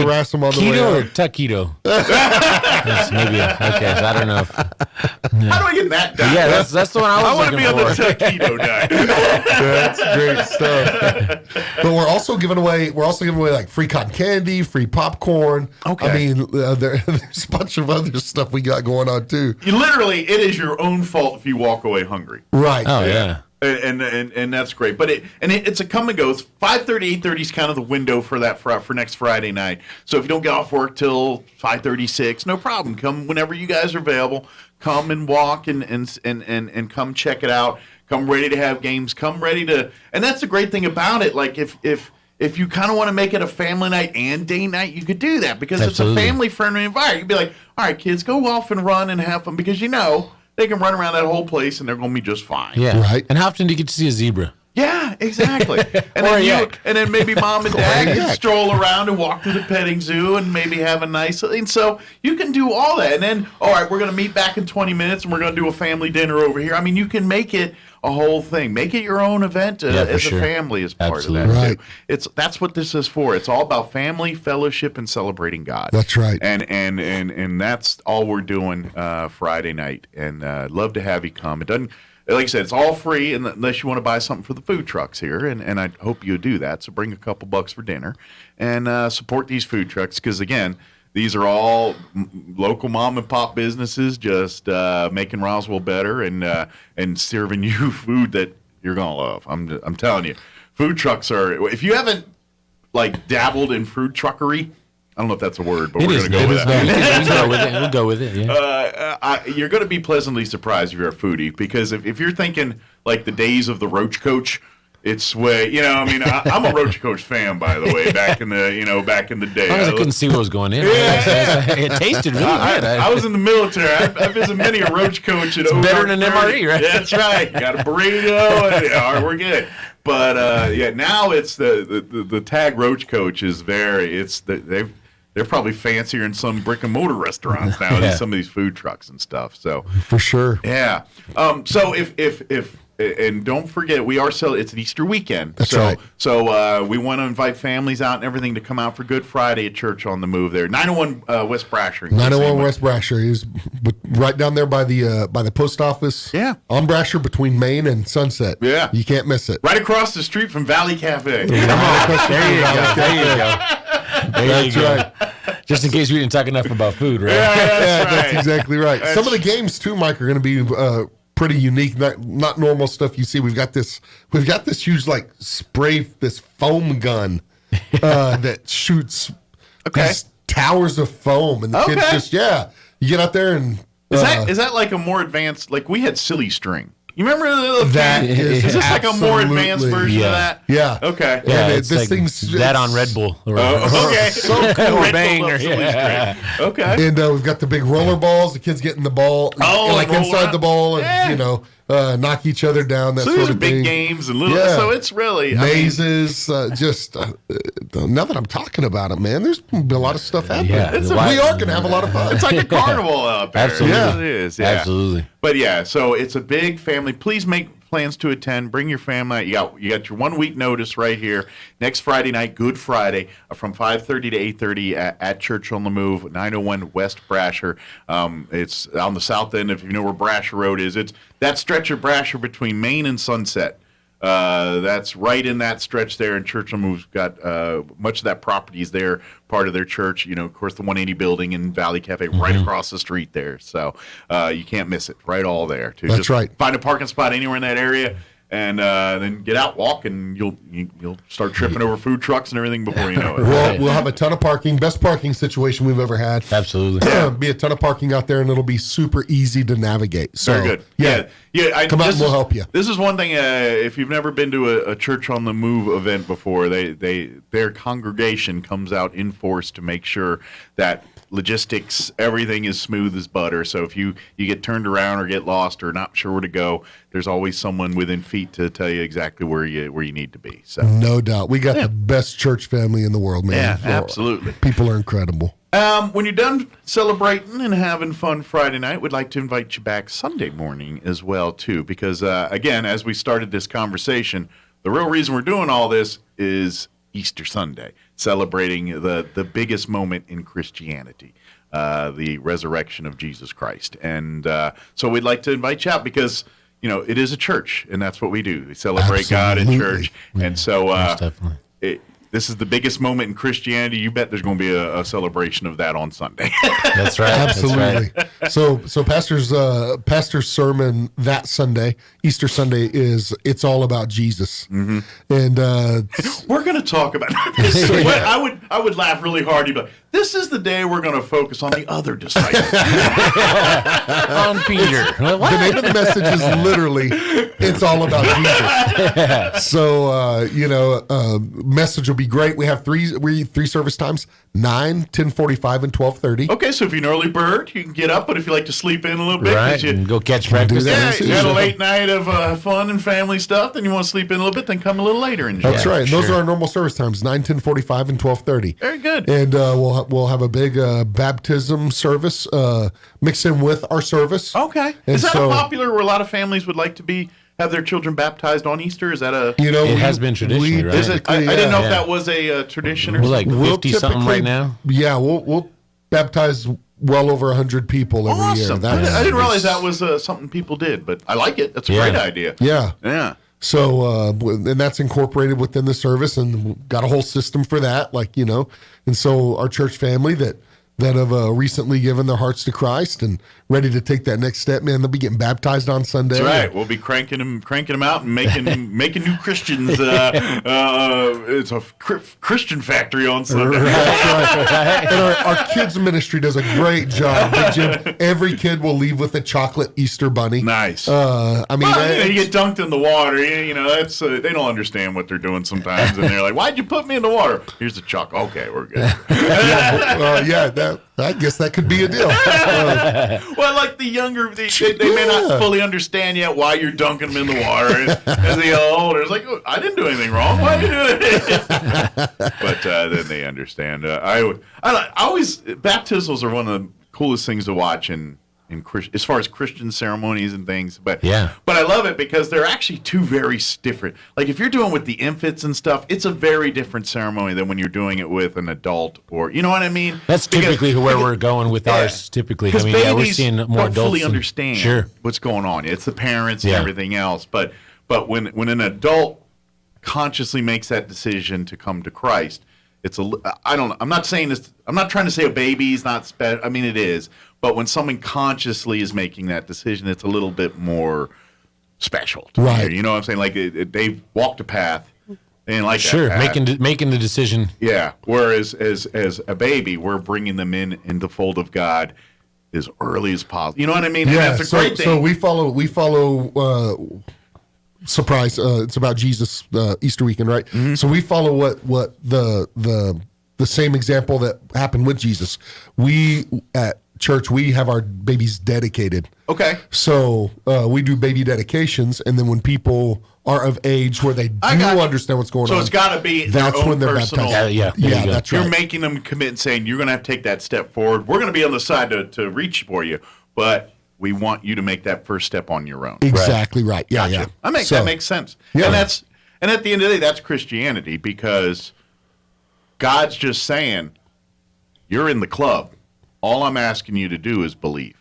harass him on the way Keto out. or taquito? Maybe. Okay, so I don't know. How do I get that done? Yeah, that's the one I was looking for. I want to be on the taquito diet. That's great stuff. But we're also giving away like free cotton candy, free popcorn. Okay. I mean, there's a bunch of other stuff we got going on too. Literally, it is your own fault if you walk away hungry. Right. Oh yeah. And that's great, but it's a come and go. 5:30, 8:30 is kind of the window for that for next Friday night. So if you don't get off work till 5:36, no problem. Come whenever you guys are available. Come and walk and come check it out. Come ready to have games. Come ready to, and that's the great thing about it. Like if you kind of want to make it a family night and day night, you could do that because it's a family friendly environment. You'd be like, all right, kids, go off and run and have fun because they can run around that whole place and they're going to be just fine. Yeah. Right. And how often do you get to see a zebra? Yeah, exactly. And then maybe mom and dad can stroll around and walk to the petting zoo and maybe have a nice. And so you can do all that. And then, all right, we're going to meet back in 20 minutes and we're going to do a family dinner over here. I mean, you can make it a whole thing. Make it your own event as a family as part of that right. too. That's what this is for. It's all about family, fellowship, and celebrating God. That's right. And that's all we're doing Friday night. And I'd love to have you come. It doesn't. Like I said, it's all free unless you want to buy something for the food trucks here, and I hope you do that. So bring a couple bucks for dinner and support these food trucks because, again, these are all local mom and pop businesses just making Roswell better and serving you food that you're going to love. I'm telling you, food trucks are – if you haven't, like, dabbled in food truckery – I don't know if that's a word, but we're going to go with that. We'll go with it. Yeah. You're going to be pleasantly surprised if you're a foodie because if you're thinking like the days of the Roach Coach, it's way I'm a Roach Coach fan, by the way. Back in the day, I couldn't see what was going in. It tasted really good. I was in the military. I visited many a Roach Coach. It's better than an MRE, right? That's right. Got a burrito. All right, we're good. But now it's the tag Roach Coach is they're probably fancier in some brick and mortar restaurants now than some of these food trucks and stuff. So for sure, yeah. So if and don't forget, it's an Easter weekend. That's right. So we want to invite families out and everything to come out for Good Friday at Church on the Move there. 901 West Brasher. 901 West Brasher. He's right down there by the post office. Yeah. On Brasher between Main and Sunset. Yeah. You can't miss it. Right across the street from Valley Cafe. There you go. That's right. Just in case we didn't talk enough about food, right? Yeah, that's exactly right. Some of the games too, Mike, are going to be pretty unique. Not normal stuff you see. We've got this huge this foam gun that shoots these towers of foam, and the kids just you get out there and is that like a more advanced? Like we had silly string. You remember that? Is this like a more advanced version of that? Yeah. Okay. Yeah, and it's like thing's that on Red Bull. Okay. So cool. Red Bang. Bull Okay. And we've got the big roller balls. The kids getting the ball inside the ball, and knock each other down, that so sort these are of big thing. games and little. Yeah. So it's really mazes. Now that I'm talking about it, man, there's been a lot of stuff happening. Yeah, we are going to have a lot of fun. It's like a carnival out there. Absolutely. Yeah. It is. Yeah. Absolutely. But yeah, so it's a big family. Please make plans to attend. Bring your family. You got your 1 week notice right here. Next Friday night, Good Friday, from 5:30 to 8:30 at Church on the Move, 901 West Brasher. It's on the south end. If you know where Brasher Road is, it's that stretch of Brasher between Main and Sunset. That's right in that stretch there, and Church on the Move's got much of that property is there, part of their church. You know, of course, the 180 building and Valley Cafe right across the street there. So you can't miss it. Right all there, too. That's Just right. Find a parking spot anywhere in that area, and then get out, walk, and you'll start tripping over food trucks and everything before you know it. We'll have a ton of parking. Best parking situation we've ever had. Absolutely. Be a ton of parking out there, and it'll be super easy to navigate. So, Very good. Yeah. Come out and we'll help you. This is one thing. If you've never been to a Church on the Move event before, their congregation comes out in force to make sure that logistics, everything is smooth as butter. So if you get turned around or get lost or not sure where to go, there's always someone within feet to tell you exactly where you need to be. So no doubt, we got the best church family in the world, man. Yeah, So, absolutely. People are incredible. When you're done celebrating and having fun Friday night, we'd like to invite you back Sunday morning as well, too, because, again, as we started this conversation, the real reason we're doing all this is Easter Sunday, celebrating the biggest moment in Christianity, the resurrection of Jesus Christ. And so we'd like to invite you out because, you know, it is a church, and that's what we do. We celebrate God in church. And so Most definitely. this is the biggest moment in Christianity. You bet there's going to be a celebration of that on Sunday. That's right. Absolutely. So pastor's sermon that Sunday, Easter Sunday, is it's all about Jesus. Mm-hmm. And we're going to talk about this. I would laugh really hard. You'd be like, this is the day we're going to focus on the other disciples. On Peter. The name of the message is literally it's all about Jesus. So message will be great. We have three service times: 9, 10:45, and 12:30. Okay, so if you're an early bird, you can get up, but if you like to sleep in a little bit, Right, and go catch breakfast. You had a late night of fun and family stuff, then you want to sleep in a little bit, then come a little later. And That's right. And those are our normal service times: 9, 10:45, and 12:30. Very good. And we'll have a big baptism service mixed in with our service. Okay. And is that so, popular where a lot of families would like to have their children baptized on Easter? Is that a... it has been traditionally, right? Is it, I didn't know if that was a tradition or We're like something. 50-something right now. Yeah, we'll baptize well over 100 people every year. Awesome. I didn't realize that was something people did, but I like it. That's a great idea. Yeah. Yeah. So, and that's incorporated within the service, and we've got a whole system for that, and so our church family that have recently given their hearts to Christ and ready to take that next step, man, they'll be getting baptized on Sunday. That's right. We'll be cranking them out and making new Christians. It's a Christian factory on Sunday. Right. And our kids ministry does a great job. Big Jim, every kid will leave with a chocolate Easter bunny. Nice. You get dunked in the water. That's they don't understand what they're doing sometimes, and they're like, "Why'd you put me in the water?" Here's the chocolate. Okay, we're good. I guess that could be a deal. Well, like the younger, they may not fully understand yet why you're dunking them in the water. As they get older, it's like, oh, I didn't do anything wrong. Why are you doing it? But then they understand. I always baptismals are one of the coolest things to watch as far as Christian ceremonies and things, but I love it because they're actually two very different. Like if you're doing with the infants and stuff, it's a very different ceremony than when you're doing it with an adult, or you know what I mean. That's typically where we're going with ours. Typically, we're seeing more don't adults fully understand what's going on. It's the parents and everything else, but when an adult consciously makes that decision to come to Christ, I'm not saying this. I'm not trying to say a baby's not special. I mean, it is. But when someone consciously is making that decision, it's a little bit more special. Right. You know what I'm saying? Like they've walked a path. They didn't like sure, that path. making the decision. Yeah. Whereas as a baby, we're bringing them in the fold of God as early as possible. You know what I mean? Yeah. And that's a great thing. So we follow. Surprise! It's about Jesus Easter weekend, right? Mm-hmm. So we follow what the same example that happened with Jesus. We at church, we have our babies dedicated. Okay. So we do baby dedications, and then when people are of age where they do understand what's going on. So it's got to be that's their own when they're personal. baptized. Yeah, that's right. You're making them commit and saying you're going to have to take that step forward. We're going to be on the side to reach for you, but we want you to make that first step on your own. Exactly right. Yeah, gotcha. yeah. That makes sense. Yeah. And at the end of the day, that's Christianity, because God's just saying, you're in the club. All I'm asking you to do is believe.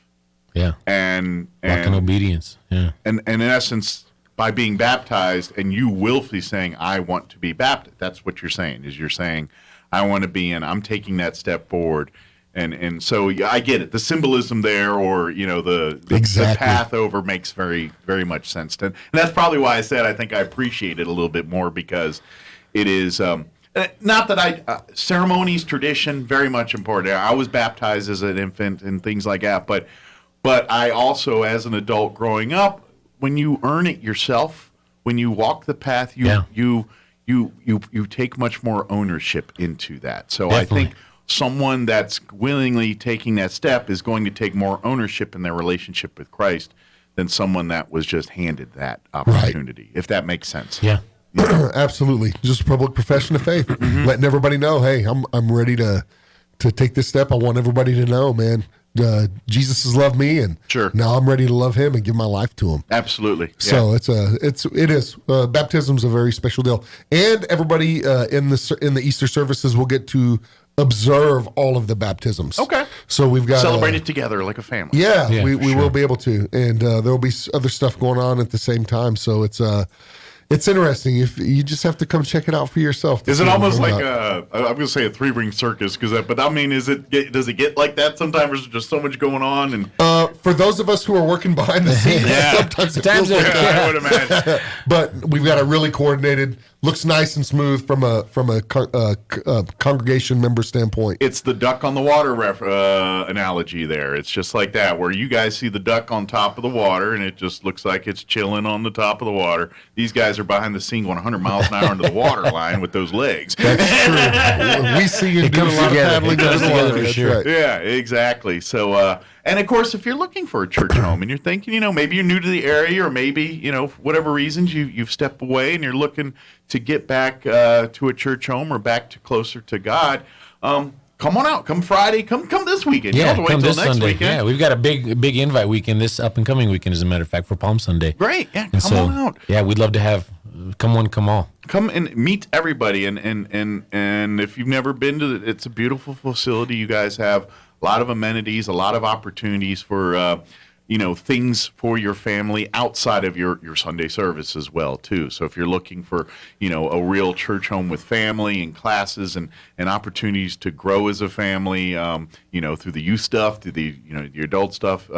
Yeah. And walk in obedience. Yeah. And in essence, by being baptized and you willfully saying, I want to be baptized, that's what you're saying, is you're saying, I want to be in, I'm taking that step forward. And so I get it. The symbolism there, or, the path over makes very, very much sense. And that's probably why I said I think I appreciate it a little bit more, because it is, not that ceremonies, tradition, very much important. I was baptized as an infant and things like that, but I also, as an adult growing up, when you earn it yourself, when you walk the path, you take much more ownership into that. So Definitely. I think someone that's willingly taking that step is going to take more ownership in their relationship with Christ than someone that was just handed that opportunity, if that makes sense. Yeah. Absolutely. Just a public profession of faith. Letting everybody know, hey, I'm ready to take this step. I want everybody to know, man, Jesus has loved me, and now I'm ready to love him and give my life to him. Absolutely. So it is baptism's a very special deal, and everybody in the Easter services will get to observe all of the baptisms. Okay. So we've got celebrate it together like a family. Yeah, we will be able to, and there'll be other stuff going on at the same time. So it's interesting. If you just have to come check it out for yourself. Is it almost like I'm going to say a 3-ring circus? But I mean, does it get like that sometimes? There's just so much going on, and for those of us who are working behind the scenes, sometimes it feels like that. I would imagine. But we've got a really coordinated. Looks nice and smooth from a congregation member standpoint. It's the duck on the water analogy there. It's just like that, where you guys see the duck on top of the water, and it just looks like it's chilling on the top of the water. These guys are behind the scene going 100 miles an hour into the water line with those legs. That's true. We see you do a lot of paddling together for sure. Right. Yeah, exactly. So, and of course, if you're looking for a church home and you're thinking, maybe you're new to the area, or maybe, for whatever reasons you've stepped away and you're looking to get back to a church home or back to closer to God, come on out. Come Friday. Come this weekend. Yeah, you don't have to wait this till next Sunday. weekend. Yeah, we've got a big invite weekend this up and coming weekend, as a matter of fact, for Palm Sunday. Great. Yeah, come on out. Yeah, we'd love to have come one, come all. Come and meet everybody, and if you've never been to it's a beautiful facility. You guys have a lot of amenities, a lot of opportunities for things for your family outside of your Sunday service as well too. So if you're looking for a real church home with family and classes and opportunities to grow as a family, through the youth stuff, through the the adult stuff,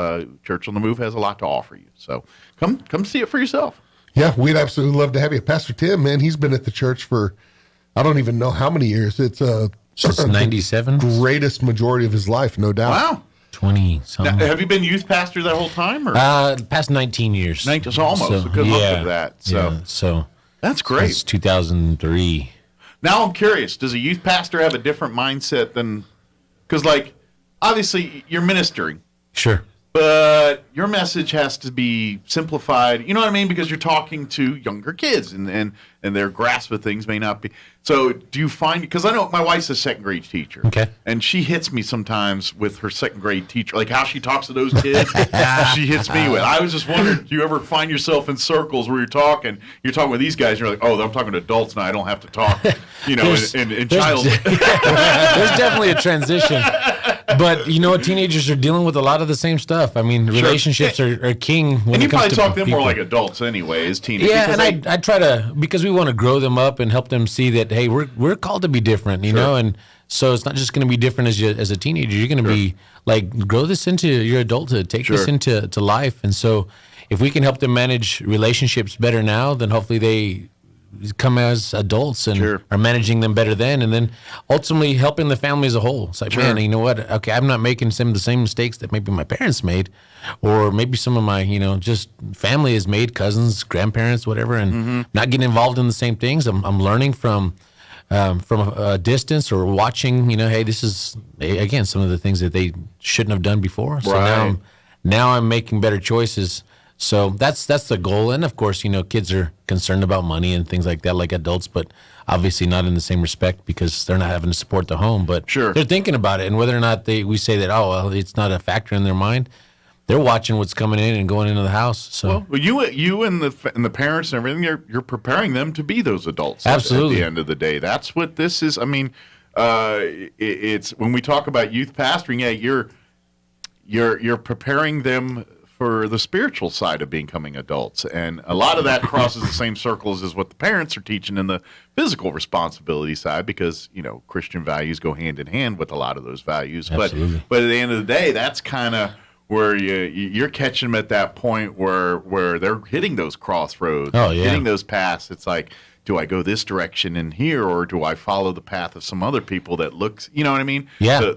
Church on the Move has a lot to offer you. So come see it for yourself. Yeah, we'd absolutely love to have you. Pastor Tim, man, he's been at the church for I don't even know how many years. It's since 97, greatest majority of his life, no doubt. Wow. 20-something. Now, have you been youth pastor that whole time? Or? Past 19 years. So almost. So, good luck with that. So that's great. It's 2003. Now I'm curious, does a youth pastor have a different mindset than... Because, obviously, you're ministering. Sure. But your message has to be simplified. You know what I mean? Because you're talking to younger kids, and their grasp of things may not be. So do you find, because I know my wife's a second grade teacher. Okay. And she hits me sometimes with her second grade teacher, like how she talks to those kids. She hits me with. I was just wondering, do you ever find yourself in circles where you're talking with these guys, and you're like, oh, I'm talking to adults now, I don't have to talk, in child. There's definitely a transition. But teenagers are dealing with a lot of the same stuff. I mean, relationships are king when it comes to and you probably talk to them people. more like adults anyway, as teenagers. Yeah, and I try to, because we want to grow them up and help them see that, hey, we're called to be different, you know, and so it's not just going to be different as a teenager. You're going to be grow this into your adulthood, take this into life, and so if we can help them manage relationships better now, then hopefully they come as adults and are managing them better then, and then ultimately helping the family as a whole. It's like, man, you know what? Okay, I'm not making some of the same mistakes that maybe my parents made, or maybe some of my, just family has made, cousins, grandparents, whatever, and not getting involved in the same things. I'm learning from from a distance or watching, hey, this is, again, some of the things that they shouldn't have done before. So now I'm making better choices. So that's the goal. And of course, kids are concerned about money and things like that, like adults, but obviously not in the same respect because they're not having to support the home. But they're thinking about it. And whether or not we say that, it's not a factor in their mind, they're watching what's coming in and going into the house. So you and the parents and everything, you're preparing them to be those adults. Absolutely. At the end of the day, that's what this is. I mean, it's when we talk about youth pastoring, you're preparing them for the spiritual side of becoming adults, and a lot of that crosses the same circles as what the parents are teaching in the physical responsibility side, because Christian values go hand in hand with a lot of those values. Absolutely. But at the end of the day, that's kind of where you're catching them at that point where they're hitting those crossroads, hitting those paths. It's like, do I go this direction in here, or do I follow the path of some other people that looks, you know what I mean? Yeah.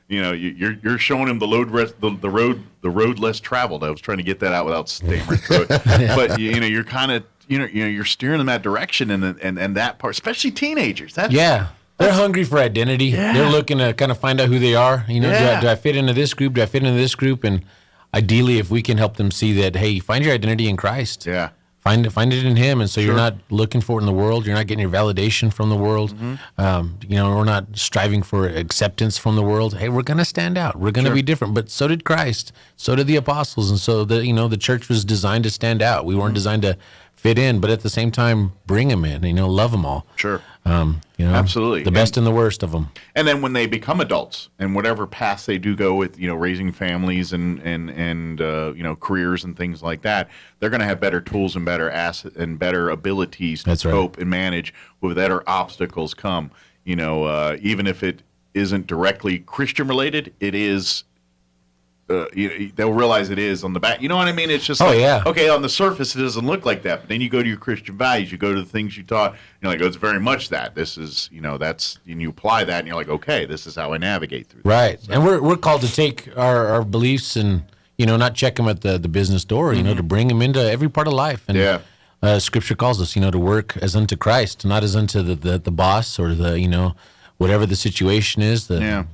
You're showing them the road less traveled. I was trying to get that out without stammering through it. But you're kind of you're steering them that direction, and that part, especially teenagers. They're hungry for identity. Yeah. They're looking to kind of find out who they are. Do I fit into this group? Do I fit into this group? And ideally, if we can help them see that, hey, find your identity in Christ. Yeah. Find it in Him, and so you're not looking for it in the world. You're not getting your validation from the world. We're not striving for acceptance from the world. Hey, we're going to stand out. We're going to be different. But so did Christ. So did the apostles, and so the church was designed to stand out. We weren't designed to fit in, but at the same time, bring them in. Love them all. Sure. Absolutely. The best and the worst of them. And then when they become adults, and whatever paths they do go with, raising families and careers and things like that, they're going to have better tools and better assets and better abilities to cope and manage with whatever obstacles come. Even if it isn't directly Christian related, it is. They'll realize it is on the back. You know what I mean? It's just okay, on the surface it doesn't look like that, but then you go to your Christian values, you go to the things you taught, you're like, it's very much that. This is, that's, and you apply that, and you're like, okay, this is how I navigate through this. Right. So. And we're called to take our beliefs and, not check them at the business door, to bring them into every part of life. And Scripture calls us, to work as unto Christ, not as unto the boss or the, whatever the situation is, the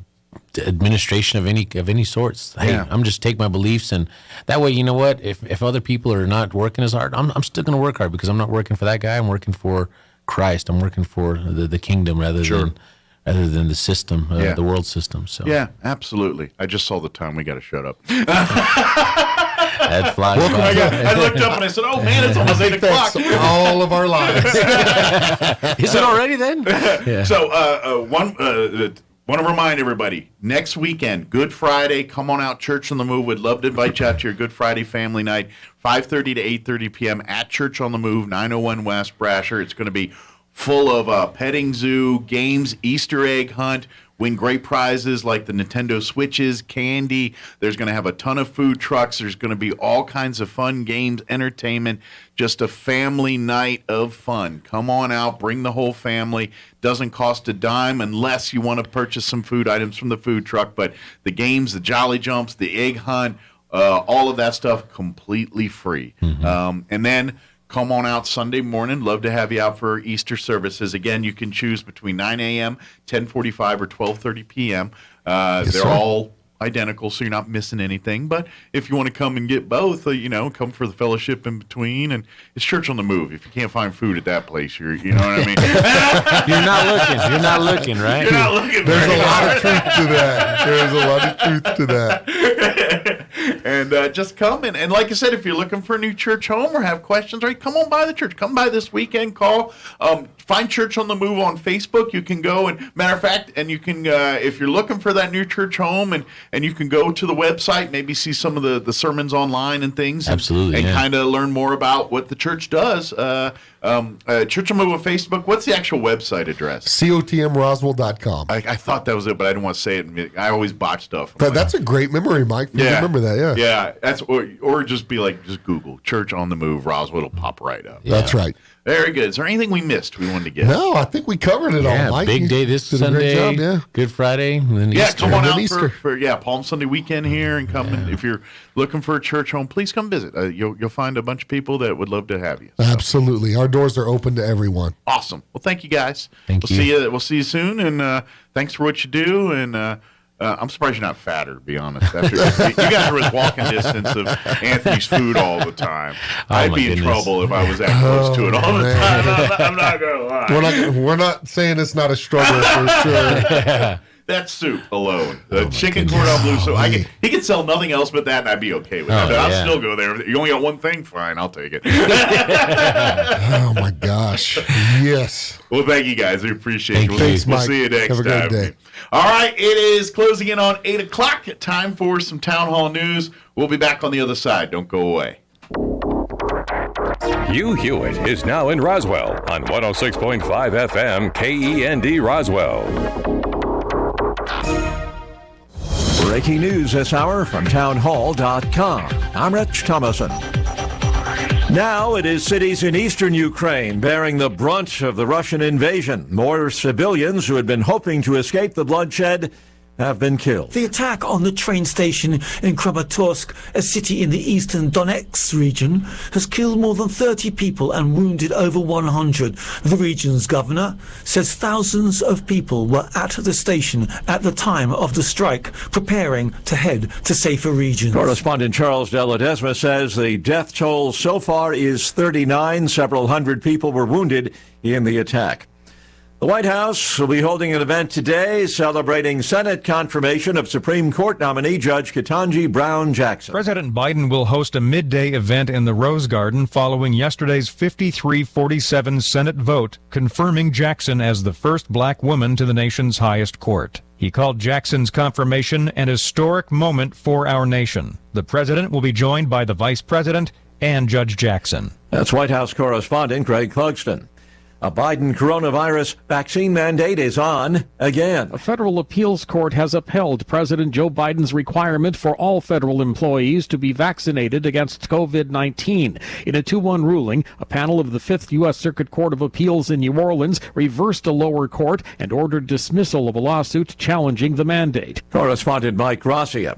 administration of any sorts. Hey, I'm just take my beliefs, and that way, if other people are not working as hard, I'm still going to work hard, because I'm not working for that guy. I'm working for Christ. I'm working for the kingdom rather than the system, the world system. So absolutely. I just saw the time. We got to shut up. That flies by. I looked up and I said, "Oh man, it's almost 8 o'clock." All of our lives. Is it already then? So want to remind everybody, next weekend, Good Friday, come on out, Church on the Move. We'd love to invite you out to your Good Friday family night, 5:30 to 8:30 p.m. at Church on the Move, 901 West Brasher. It's going to be full of petting zoo, games, Easter egg hunt, win great prizes like the Nintendo Switches, candy. There's going to have a ton of food trucks. There's going to be all kinds of fun games, entertainment, just a family night of fun. Come on out, bring the whole family. Doesn't cost a dime unless you want to purchase some food items from the food truck, but the games, the Jolly Jumps, the egg hunt, all of that stuff completely free. And then come on out Sunday morning. Love to have you out for Easter services. Again, you can choose between 9 a.m., 10:45, or 12:30 p.m. They're all identical, so you're not missing anything. But if you want to come and get both, come for the fellowship in between. And it's Church on the Move. If you can't find food at that place, you know what I mean? You're not looking, right? You're not looking. There's a lot of truth to that. There's a lot of truth to that. And just come in. And like I said, if you're looking for a new church home or have questions, right, come on by the church. Come by this weekend. Call. Find Church on the Move on Facebook. You can go, and matter of fact, and you can, if you're looking for that new church home, and you can go to the website, maybe see some of the sermons online and things. Absolutely. And kind of learn more about what the church does. Church on the Move on Facebook. What's the actual website address? COTMRoswell.com. I thought that was it, but I didn't want to say it. I always botch stuff. That's a great memory, Mike. You remember that, Yeah, that's or just be like, just Google Church on the Move Roswell. It'll pop right up. That's right. Very good. Is there anything we missed we wanted to get? No, I think we covered it all, Mike. Big day this Sunday. Good Friday. And then Easter. Come on out for Palm Sunday weekend here and come. If you're looking for a church home, please come visit. You'll find a bunch of people that would love to have you. Absolutely. Our doors are open to everyone. Awesome. Well, thank you guys. We'll see you. We'll see you soon. And thanks for what you do. And I'm surprised you're not fatter, to be honest. After, you guys are within walking distance of Anthony's food all the time. I'd be in trouble if I was that close to it all the time. I'm not going to lie. We're not saying it's not a struggle for sure. That soup alone, the chicken cordon bleu soup. He could sell nothing else but that, and I'd be okay with that. I'll still go there. You only got one thing, fine, I'll take it. Oh my gosh, yes. Well, thank you guys. We appreciate it. Thanks, we'll Mike. see you next Have a time. good day. All right, it is closing in on 8 o'clock. Time for some Town Hall news. We'll be back on the other side. Don't go away. Hugh Hewitt is now in Roswell on 106.5 FM KEND Roswell. Breaking news this hour from townhall.com. I'm Rich Thomason. Now it is cities in eastern Ukraine bearing the brunt of the Russian invasion. More civilians who had been hoping to escape the bloodshed have been killed. The attack on the train station in Kramatorsk, a city in the eastern Donetsk region, has killed more than 30 people and wounded over 100. The region's governor says thousands of people were at the station at the time of the strike, preparing to head to safer regions. Correspondent Charles De Ledesma says the death toll so far is 39. Several hundred people were wounded in the attack. The White House will be holding an event today celebrating Senate confirmation of Supreme Court nominee Judge Ketanji Brown Jackson. President Biden will host a midday event in the Rose Garden following yesterday's 53-47 Senate vote confirming Jackson as the first black woman to the nation's highest court. He called Jackson's confirmation an historic moment for our nation. The president will be joined by the vice president and Judge Jackson. That's White House correspondent Greg Clugston. A Biden coronavirus vaccine mandate is on again. A federal appeals court has upheld President Joe Biden's requirement for all federal employees to be vaccinated against COVID-19. In a 2-1 ruling, a panel of the 5th U.S. Circuit Court of Appeals in New Orleans reversed a lower court and ordered dismissal of a lawsuit challenging the mandate. Correspondent Mike Gracia.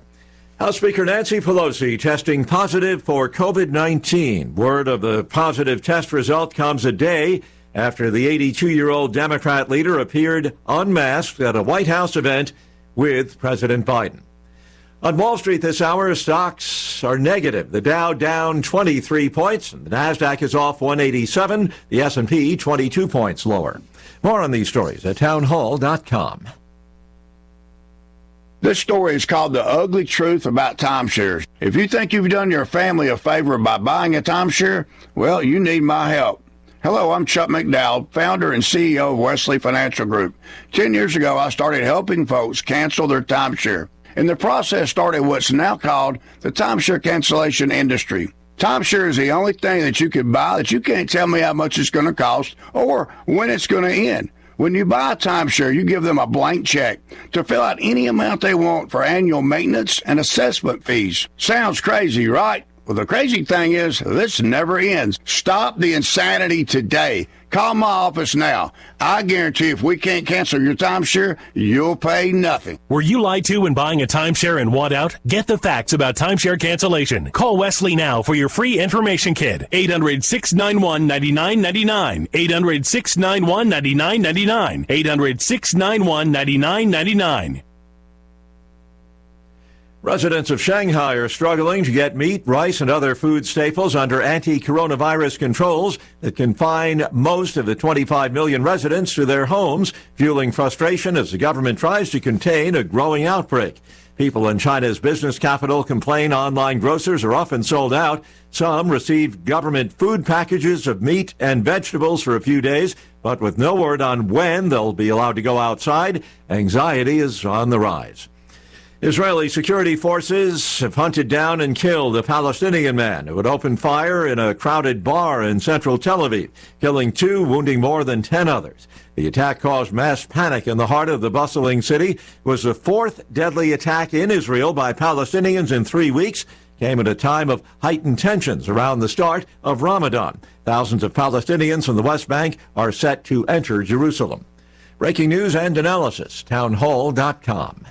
House Speaker Nancy Pelosi testing positive for COVID-19. Word of the positive test result comes a day after the 82-year-old Democrat leader appeared unmasked at a White House event with President Biden. On Wall Street this hour, stocks are negative. The Dow down 23 points, and the Nasdaq is off 187, the S&P 22 points lower. More on these stories at townhall.com. This story is called The Ugly Truth About Timeshares. If you think you've done your family a favor by buying a timeshare, well, you need my help. Hello, I'm Chuck McDowell, founder and CEO of Wesley Financial Group. 10 years ago, I started helping folks cancel their timeshare. And the process started what's now called the timeshare cancellation industry. Timeshare is the only thing that you can buy that you can't tell me how much it's going to cost or when it's going to end. When you buy a timeshare, you give them a blank check to fill out any amount they want for annual maintenance and assessment fees. Sounds crazy, right? Well, the crazy thing is, this never ends. Stop the insanity today. Call my office now. I guarantee if we can't cancel your timeshare, you'll pay nothing. Were you lied to when buying a timeshare and want out? Get the facts about timeshare cancellation. Call Wesley now for your free information kit. 800-691-9999. 800-691-9999. 800-691-9999. Residents of Shanghai are struggling to get meat, rice, and other food staples under anti-coronavirus controls that confine most of the 25 million residents to their homes, fueling frustration as the government tries to contain a growing outbreak. People in China's business capital complain online grocers are often sold out. Some received government food packages of meat and vegetables for a few days, but with no word on when they'll be allowed to go outside, anxiety is on the rise. Israeli security forces have hunted down and killed a Palestinian man who had opened fire in a crowded bar in central Tel Aviv, killing 2, wounding more than 10 others. The attack caused mass panic in the heart of the bustling city. It was the 4th deadly attack in Israel by Palestinians in 3 weeks, came at a time of heightened tensions around the start of Ramadan. Thousands of Palestinians from the West Bank are set to enter Jerusalem. Breaking news and analysis, townhall.com.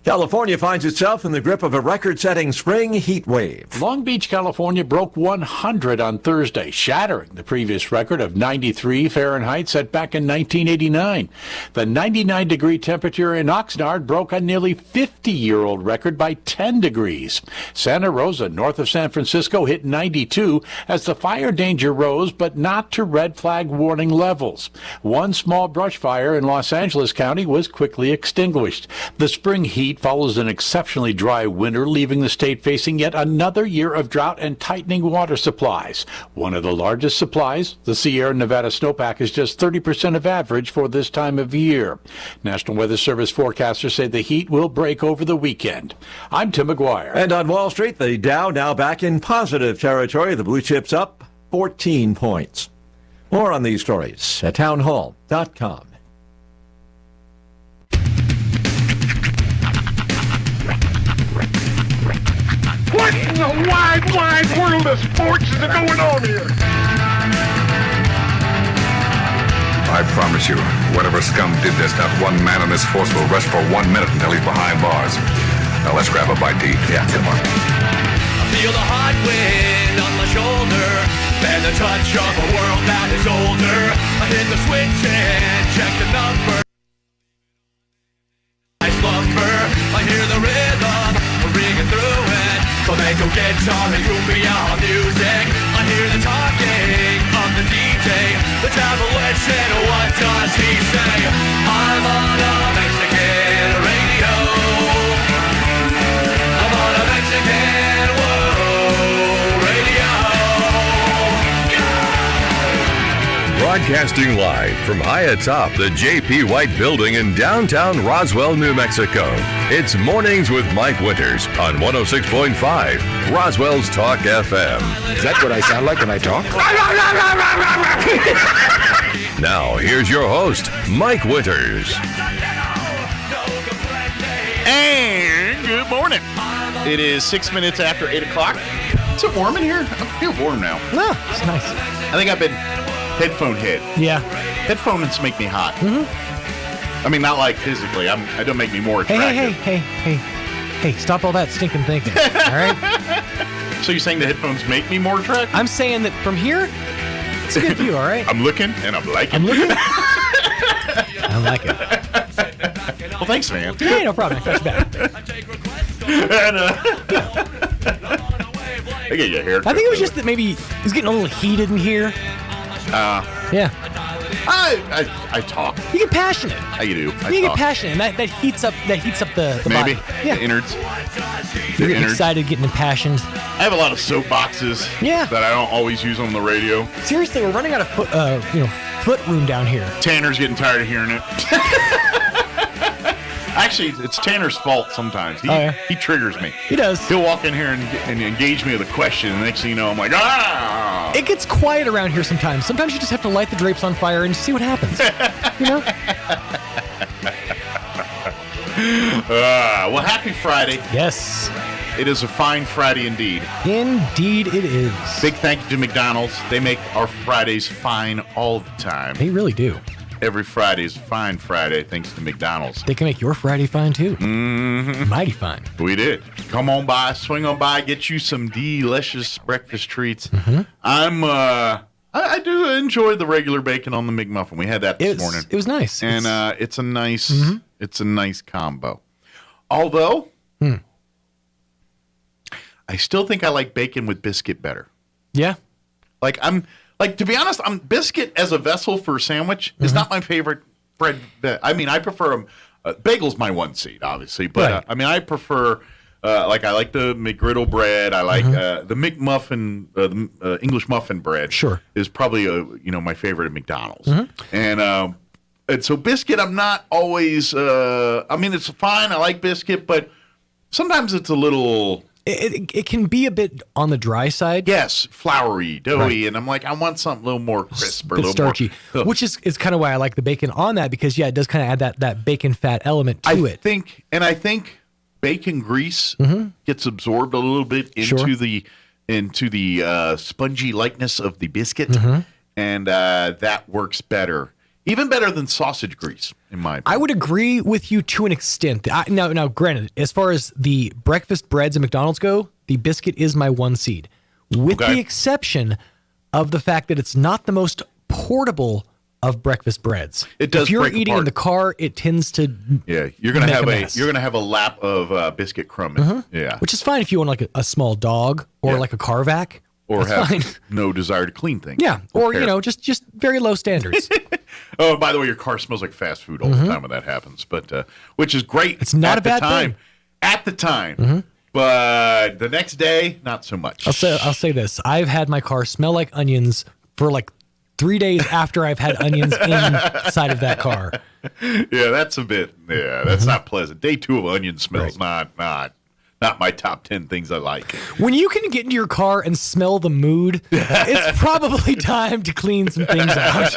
California finds itself in the grip of a record-setting spring heat wave. Long Beach, California broke 100 on Thursday, shattering the previous record of 93 Fahrenheit set back in 1989. The 99-degree temperature in Oxnard broke a nearly 50-year-old record by 10 degrees. Santa Rosa, north of San Francisco, hit 92 as the fire danger rose, but not to red flag warning levels. One small brush fire in Los Angeles County was quickly extinguished. The spring heat follows an exceptionally dry winter, leaving the state facing yet another year of drought and tightening water supplies. One of the largest supplies, the Sierra Nevada snowpack, is just 30% of average for this time of year. National Weather Service forecasters say the heat will break over the weekend. I'm Tim McGuire. And on Wall Street, the Dow now back in positive territory. The blue chips up 14 points. More on these stories at townhall.com. What in the wide, wide world of sports is going on here? I promise you, whatever scum did this, not one man in this force will rest for 1 minute until he's behind bars. Now let's grab a bite to eat. Yeah, come on. I feel the hot wind on my shoulder and the touch of a world that is older. I hit the switch and check the number. I slumber, I hear the rhythm ringing through it. Flamenco guitar and cumbia music. I hear the talking of the DJ. The travel said, what does he say? I'm on a Mexican radio. I'm on a Mexican radio. Broadcasting live from high atop the J.P. White Building in downtown Roswell, New Mexico. It's Mornings with Mike Winters on 106.5 Roswell's Talk FM. Is that what I sound like when I talk? Now, here's your host, Mike Winters. And good morning. It is 6 minutes after 8 o'clock. Is it warm in here? I feel warm now. No, it's nice. I think I've been headphone head. Yeah. Headphones make me hot. I mean, not like physically. I don't make me more attractive. Hey, stop all that stinking thinking, all right? So you're saying the headphones make me more attractive? I'm saying that from here, it's a good view, all right? I'm looking, and I'm liking. I'm looking. I like it. Well, thanks, man. Hey, no problem. I got you back. And, I get your haircut. I think it was just that maybe it was getting a little heated in here. Yeah. I talk. You get passionate. I do. You get passionate, and that heats up the maybe body. Yeah. the innards. You're getting excited, getting impassioned. I have a lot of soapboxes. Yeah. That I don't always use on the radio. Seriously, we're running out of foot room down here. Tanner's getting tired of hearing it. Actually, it's Tanner's fault sometimes. He triggers me. He does. He'll walk in here and engage me with a question, and the next thing you know, I'm like, ah! It gets quiet around here sometimes. Sometimes you just have to light the drapes on fire and see what happens. You know? Well, happy Friday. Yes. It is a fine Friday indeed. Indeed it is. Big thank you to McDonald's. They make our Fridays fine all the time. They really do. Every Friday is a fine Friday thanks to McDonald's. They can make your Friday fine too. Mm-hmm. Mighty fine. We did. Come on by, swing on by, get you some delicious breakfast treats. Mm-hmm. I do enjoy the regular bacon on the McMuffin. We had that this morning. It was nice. And it's a nice combo. Although I still think I like bacon with biscuit better. Yeah. To be honest, biscuit as a vessel for a sandwich is not my favorite bread. I mean, I prefer them. Bagel's my one seed, obviously, but right. I prefer. I like the McGriddle bread. I like the McMuffin, the English muffin bread. Sure, is probably my favorite at McDonald's. And so biscuit, I'm not always. It's fine. I like biscuit, but sometimes it's a little. It can be a bit on the dry side. Yes, floury, doughy, and I'm like, I want something a little more crisp or a little starchy, more, which is kind of why I like the bacon on that, because it does kind of add that bacon fat element to it. I think bacon grease gets absorbed a little bit into the spongy likeness of the biscuit, and that works better. Even better than sausage grease, in my opinion. I would agree with you to an extent. Now, granted, as far as the breakfast breads at McDonald's go, the biscuit is my one seed, with the exception of the fact that it's not the most portable of breakfast breads. It does. If you're break eating apart. in the car, it tends to you're gonna have a lap of biscuit crumb. Yeah, which is fine if you want like a small dog or like a car vac. Or That's have fine. no desire to clean things. Yeah, or just very low standards. Oh, by the way, your car smells like fast food all the time when that happens, but which is great. It's not at a bad the time. thing. At the time, but the next day, not so much. I'll say this: I've had my car smell like onions for like 3 days after I've had onions inside of that car. Yeah, that's a bit. Yeah, that's not pleasant. Day 2 of onion smells not my top 10 things I like. When you can get into your car and smell the mood, it's probably time to clean some things out.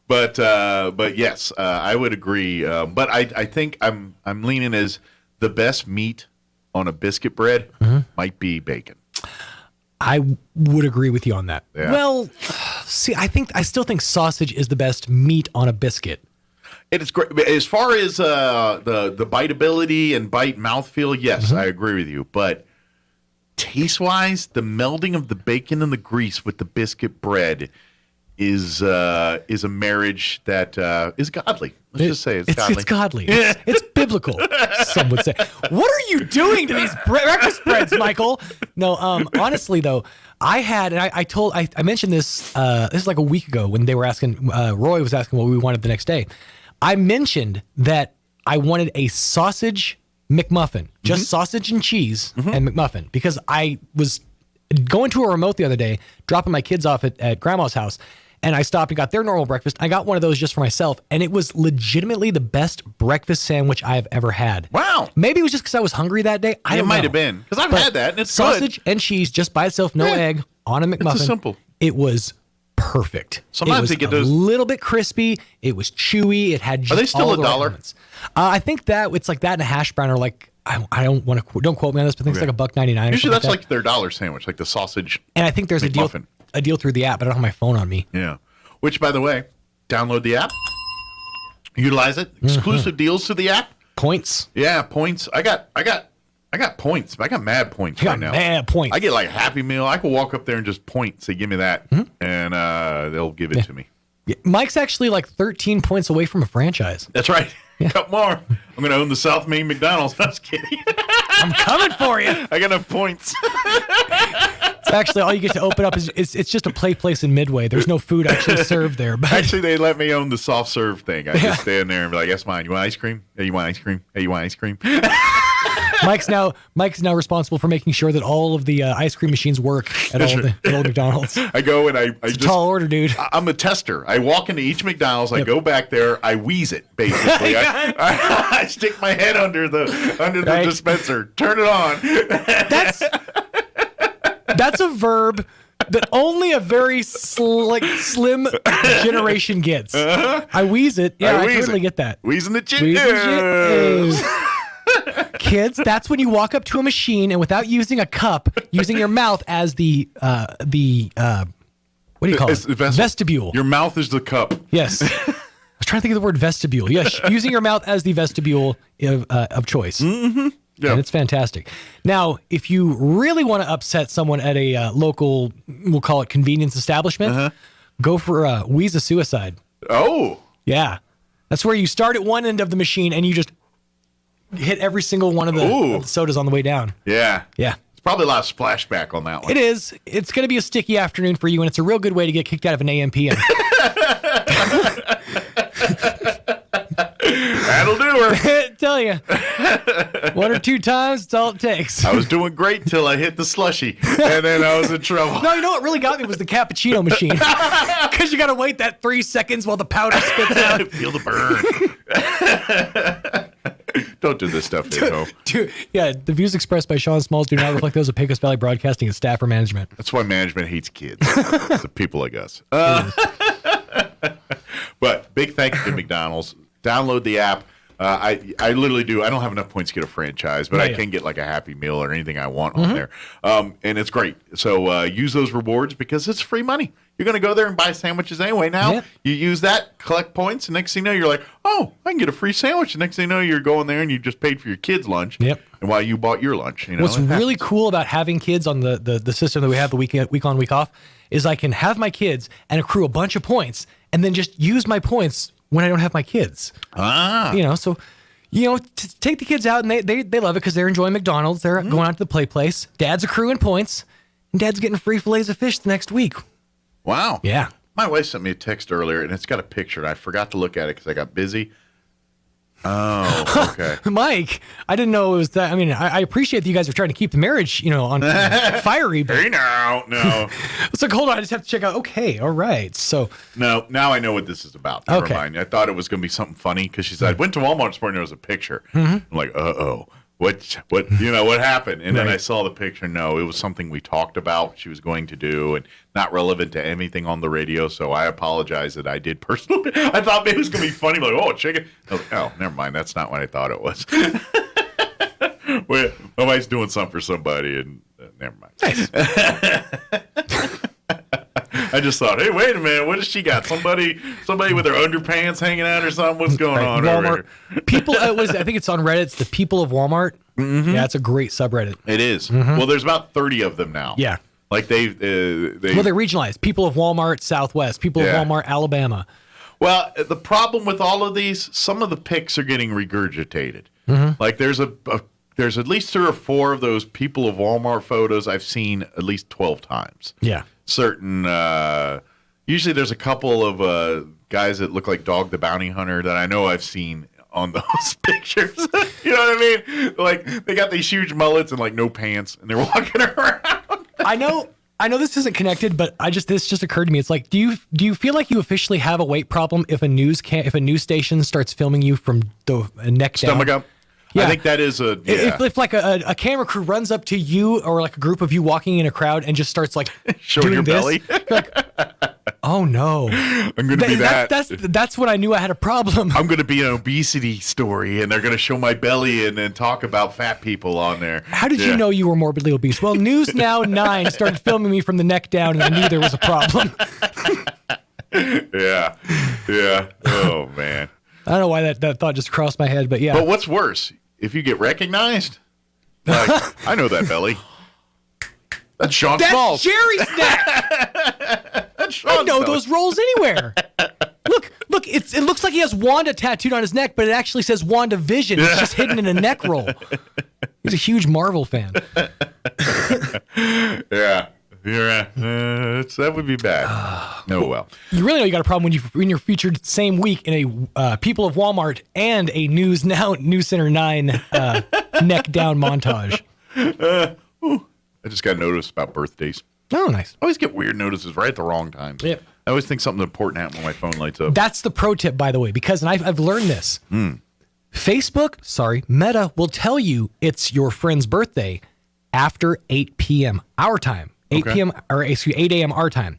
But yes, I would agree. But I think I'm leaning as the best meat on a biscuit bread might be bacon. I would agree with you on that. Yeah. Well, see, I still think sausage is the best meat on a biscuit. It is great. As far as the biteability and bite mouthfeel, yes, I agree with you. But taste-wise, the melding of the bacon and the grease with the biscuit bread is a marriage that is godly. Let's just say it's godly. It's godly. It's biblical, some would say. What are you doing to these breakfast breads, Michael? No, honestly, though, I mentioned this, this is like a week ago when they were asking, Roy was asking what we wanted the next day. I mentioned that I wanted a sausage McMuffin, just sausage and cheese and McMuffin, because I was going to a remote the other day, dropping my kids off at grandma's house, and I stopped and got their normal breakfast. I got one of those just for myself, and it was legitimately the best breakfast sandwich I have ever had. Wow. Maybe it was just because I was hungry that day. I don't know. It might have been, because I've had that, and it's sausage good. and cheese just by itself, no egg, on a McMuffin. It's simple. It was perfect. Sometimes it was they get those a little bit crispy. It was chewy. It had just Are they still all the right $1? elements. I think that it's like that and a hash brown are like, I don't quote me on this, but I think it's like $1.99. Usually that's like their dollar sandwich, like the sausage. And I think there's McMuffin. a deal through the app. I don't have my phone on me. Yeah. Which, by the way, download the app, utilize it. Exclusive deals to the app. Points. Yeah, points. I got points. I got mad points right now. Mad points. I get like Happy Meal. I can walk up there and just point, say, give me that, and they'll give it to me. Yeah. Mike's actually like 13 points away from a franchise. That's right. A couple more. I'm going to own the South Main McDonald's. I was kidding. I'm coming for you. I got enough points. It's actually all you get to open up is it's just a play place in Midway. There's no food actually served there. But actually, they let me own the soft serve thing. I just stand there and be like, "That's mine. You want ice cream? Hey, you want ice cream? Hey, you want ice cream?" Mike's now responsible for making sure that all of the ice cream machines work at all the McDonald's. I go and I it's just a tall order, dude. I'm a tester. I walk into each McDonald's. I go back there. I wheeze it basically. I stick my head under the dispenser. Turn it on. That's a verb that only a very slim generation gets. I wheeze it. Yeah, I totally get that. Wheezing the chicken. Kids, that's when you walk up to a machine and without using a cup, using your mouth as the what do you call it? Vestibule. Your mouth is the cup. Yes. I was trying to think of the word vestibule. Yes, using your mouth as the vestibule of choice. Mm-hmm. Yeah. And it's fantastic. Now, if you really want to upset someone at a local, we'll call it convenience establishment, go for Wheeze a Suicide. Oh. Yeah. That's where you start at one end of the machine and you just hit every single one of the sodas on the way down. Yeah. Yeah. It's probably a lot of splashback on that one. It is. It's going to be a sticky afternoon for you, and it's a real good way to get kicked out of an AM/PM. That'll do her. Tell you. 1 or 2 times, that's all it takes. I was doing great till I hit the slushy, and then I was in trouble. No, you know what really got me was the cappuccino machine. Because you got to wait that 3 seconds while the powder spits out. Feel the burn. Don't do this stuff at home. Yeah, the views expressed by Sean Smalls do not reflect those of Pecos Valley Broadcasting and staff or management. That's why management hates kids. It's the people like us. But big thank you to McDonald's. Download the app. I literally do. I don't have enough points to get a franchise, but I can get like a Happy Meal or anything I want on there. And it's great. So use those rewards because it's free money. You're going to go there and buy sandwiches anyway. Now you use that, collect points, and next thing you know, you're like, oh, I can get a free sandwich. And next thing you know, you're going there and you just paid for your kids' lunch. Yep. And while you bought your lunch. You know, what's really cool about having kids on the system that we have the week on, week off is I can have my kids and accrue a bunch of points and then just use my points when I don't have my kids. So, take the kids out and they love it because they're enjoying McDonald's. They're going out to the play place. Dad's accruing points, and Dad's getting free fillets of fish the next week. Wow. Yeah. My wife sent me a text earlier, and it's got a picture. I forgot to look at it because I got busy. Oh, okay. Mike, I didn't know it was that. I mean, I appreciate that you guys are trying to keep the marriage, on fiery. But hey, no. It's like, hold on, I just have to check out. Okay, all right. So no, now I know what this is about. Never mind. I thought it was going to be something funny because she said, I went to Walmart this morning, there was a picture. I'm like, what happened? And then I saw the picture. No, it was something we talked about she was going to do and not relevant to anything on the radio. So I apologize that I did personally. I thought maybe it was going to be funny. Like, oh, chicken. I was like, oh, never mind. That's not what I thought it was. Well, somebody's doing something for somebody and never mind. Nice. I just thought, hey, wait a minute. What has she got? Somebody with their underpants hanging out or something? What's going on Walmart. over here? People, I think it's on Reddit. It's the People of Walmart. Yeah, it's a great subreddit. It is. Well, there's about 30 of them now. Yeah. Like they regionalized. People of Walmart Southwest. People of Walmart Alabama. Well, the problem with all of these, some of the pics are getting regurgitated. Like there's at least 3 or 4 of those People of Walmart photos I've seen at least 12 times. Yeah. Certain usually there's a couple of guys that look like Dog the Bounty Hunter that I know I've seen on those pictures. You know what I mean? Like they got these huge mullets and like no pants and they're walking around. I know this isn't connected, but this just occurred to me. It's like, do you feel like you officially have a weight problem if a news station starts filming you from the neck down? Stomach up? Yeah. I think that is a... Yeah. If like a camera crew runs up to you or like a group of you walking in a crowd and just starts like showing your this, belly. Like, oh no. I'm going to be that. That's when I knew I had a problem. I'm going to be an obesity story and they're going to show my belly and talk about fat people on there. How did you know you were morbidly obese? Well, News Now 9 started filming me from the neck down and I knew there was a problem. Yeah. Oh, man. I don't know why that thought just crossed my head, but yeah. But what's worse? If you get recognized, like, I know that belly. That's Sean Smalls. That's Jerry's neck. I know those rolls anywhere. Look, it looks like he has Wanda tattooed on his neck, but it actually says WandaVision. It's just hidden in a neck roll. He's a huge Marvel fan. Yeah. That would be bad. Oh, well. You really know you got a problem when you're featured same week in a People of Walmart and a News Center 9 neck down montage. I just got notice about birthdays. Oh, nice. I always get weird notices right at the wrong times. Yeah. I always think something important happened when my phone lights up. That's the pro tip, by the way, because I've learned this. Meta will tell you it's your friend's birthday after 8 p.m. our time. 8 p.m. or 8 a.m. our time.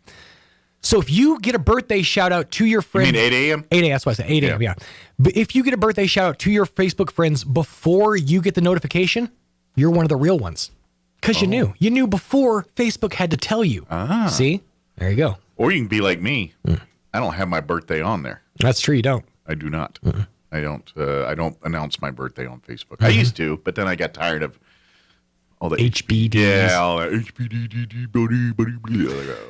So if you get a birthday shout out to your friend, you mean 8 a.m.? 8 a.m. That's what I said. 8 a.m. Yeah. But if you get a birthday shout out to your Facebook friends before you get the notification, you're one of the real ones because you knew before Facebook had to tell you. See, there you go. Or you can be like me. I don't have my birthday on there. That's true. You don't. I do not. I don't. I don't announce my birthday on Facebook. I used to, but then I got tired of. All the HBDs. Yeah, all that HBD,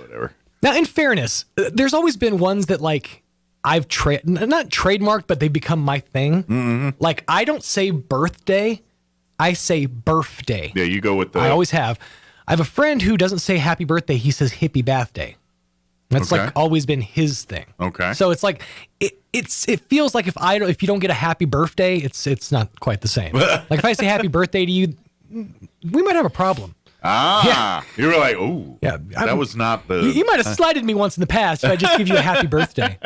whatever. Now, in fairness, there's always been ones that like I've not trademarked, but they become my thing. Like I don't say birthday, I say birthday. Yeah, you go with the. I always have. I have a friend who doesn't say happy birthday; he says hippie birthday. That's like always been his thing. Okay. So it's like it feels like if you don't get a happy birthday, it's not quite the same. Like if I say happy birthday to you. We might have a problem. You were like, oh, yeah, that was not the. You might have slighted me once in the past if I just give you a happy birthday.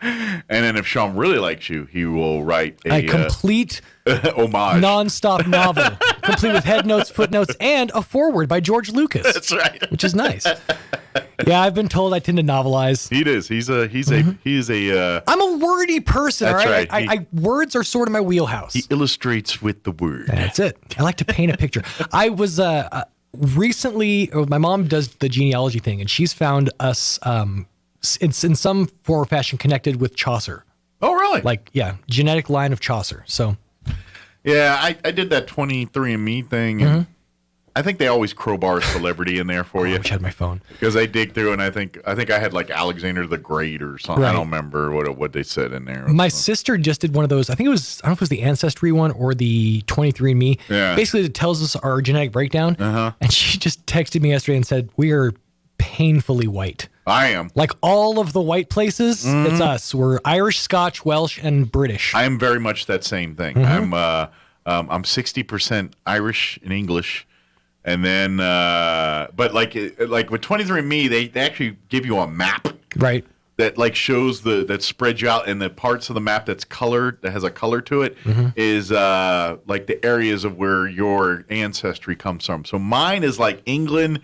And then if Sean really likes you, he will write a complete homage, nonstop novel, complete with head notes, footnotes, and a foreword by George Lucas. That's right. Which is nice. Yeah, I've been told I tend to novelize. He is. He's a. I'm a wordy person. That's all right. right. Words are sort of my wheelhouse. He illustrates with the word. That's it. I like to paint a picture. I was recently. My mom does the genealogy thing, and she's found us in some form or fashion connected with Chaucer. Oh, really? Like, yeah, genetic line of Chaucer. So. Yeah, I did that 23andMe thing. And I think they always crowbar celebrity in there for you. I wish I had my phone. Because they dig through, and I think I had like Alexander the Great or something. Right. I don't remember what they said in there. My sister just did one of those. I don't know if it was the Ancestry one or the 23andMe. Yeah. Basically, it tells us our genetic breakdown. And she just texted me yesterday and said, we are painfully white. I am. Like all of the white places, it's us. We're Irish, Scotch, Welsh, and British. I am very much that same thing. I'm 60% Irish and English, and then but like with 23andMe, they actually give you a map, right? That like shows that spreads you out, and the parts of the map that's colored, that has a color to it, is like the areas of where your ancestry comes from. So mine is like England,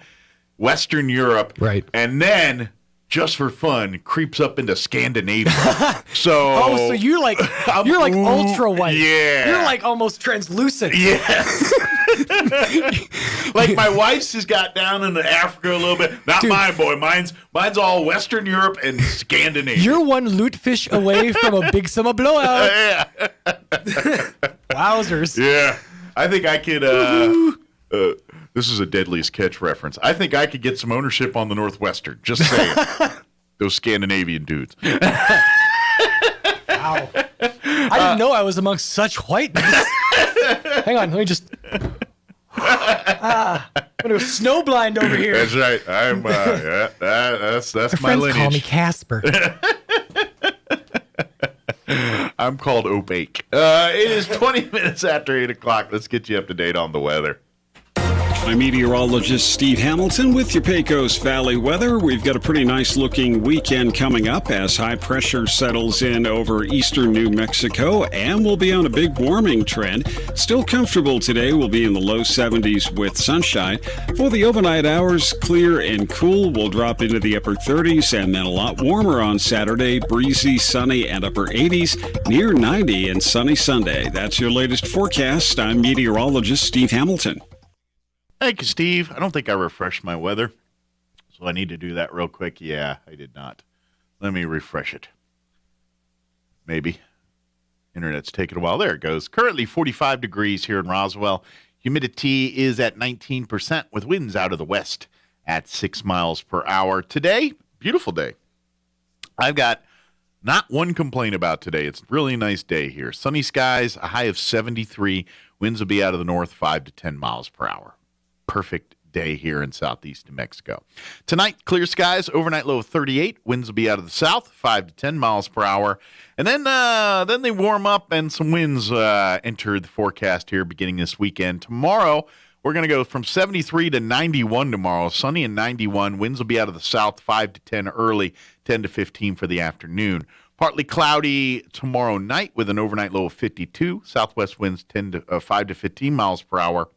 Western Europe, right, and then, just for fun, creeps up into Scandinavia. So you're like ultra white. Yeah, you're like almost translucent. Yes. Like my wife's has got down into Africa a little bit. Not mine, boy. Mine's all Western Europe and Scandinavia. You're one lutefish away from a big summer blowout. Yeah. Wowzers. Yeah, I think I could. This is a Deadliest Catch reference. I think I could get some ownership on the Northwestern. Just saying. Those Scandinavian dudes. Wow. I didn't know I was amongst such whiteness. Hang on, let me just. I'm gonna go snowblind over here. That's right. I'm. That's My my friends lineage. call me Casper. I'm called opaque. It is 20 minutes after 8 o'clock. Let's get you up to date on the weather. I'm meteorologist Steve Hamilton with your Pecos Valley weather. We've got a pretty nice looking weekend coming up as high pressure settles in over eastern New Mexico, and we'll be on a big warming trend. Still comfortable today. We'll be in the low 70s with sunshine. For the overnight hours, clear and cool. We'll drop into the upper 30s and then a lot warmer on Saturday. Breezy, sunny, and upper 80s, near 90 and sunny Sunday. That's your latest forecast. I'm meteorologist Steve Hamilton. Thank you, Steve. I don't think I refreshed my weather, so I need to do that real quick. Yeah, I did not. Let me refresh it. Maybe. Internet's taking a while. There it goes. Currently 45 degrees here in Roswell. Humidity is at 19% with winds out of the west at 6 miles per hour. Today, beautiful day. I've got not one complaint about today. It's really a nice day here. Sunny skies, a high of 73. Winds will be out of the north 5 to 10 miles per hour. Perfect day here in southeast New Mexico. Tonight, clear skies, overnight low of 38. Winds will be out of the south, 5 to 10 miles per hour. And then they warm up and some winds enter the forecast here beginning this weekend. Tomorrow, we're going to go from 73 to 91 tomorrow. Sunny and 91. Winds will be out of the south, 5 to 10 early, 10 to 15 for the afternoon. Partly cloudy tomorrow night with an overnight low of 52. Southwest winds 5 to 15 miles per hour.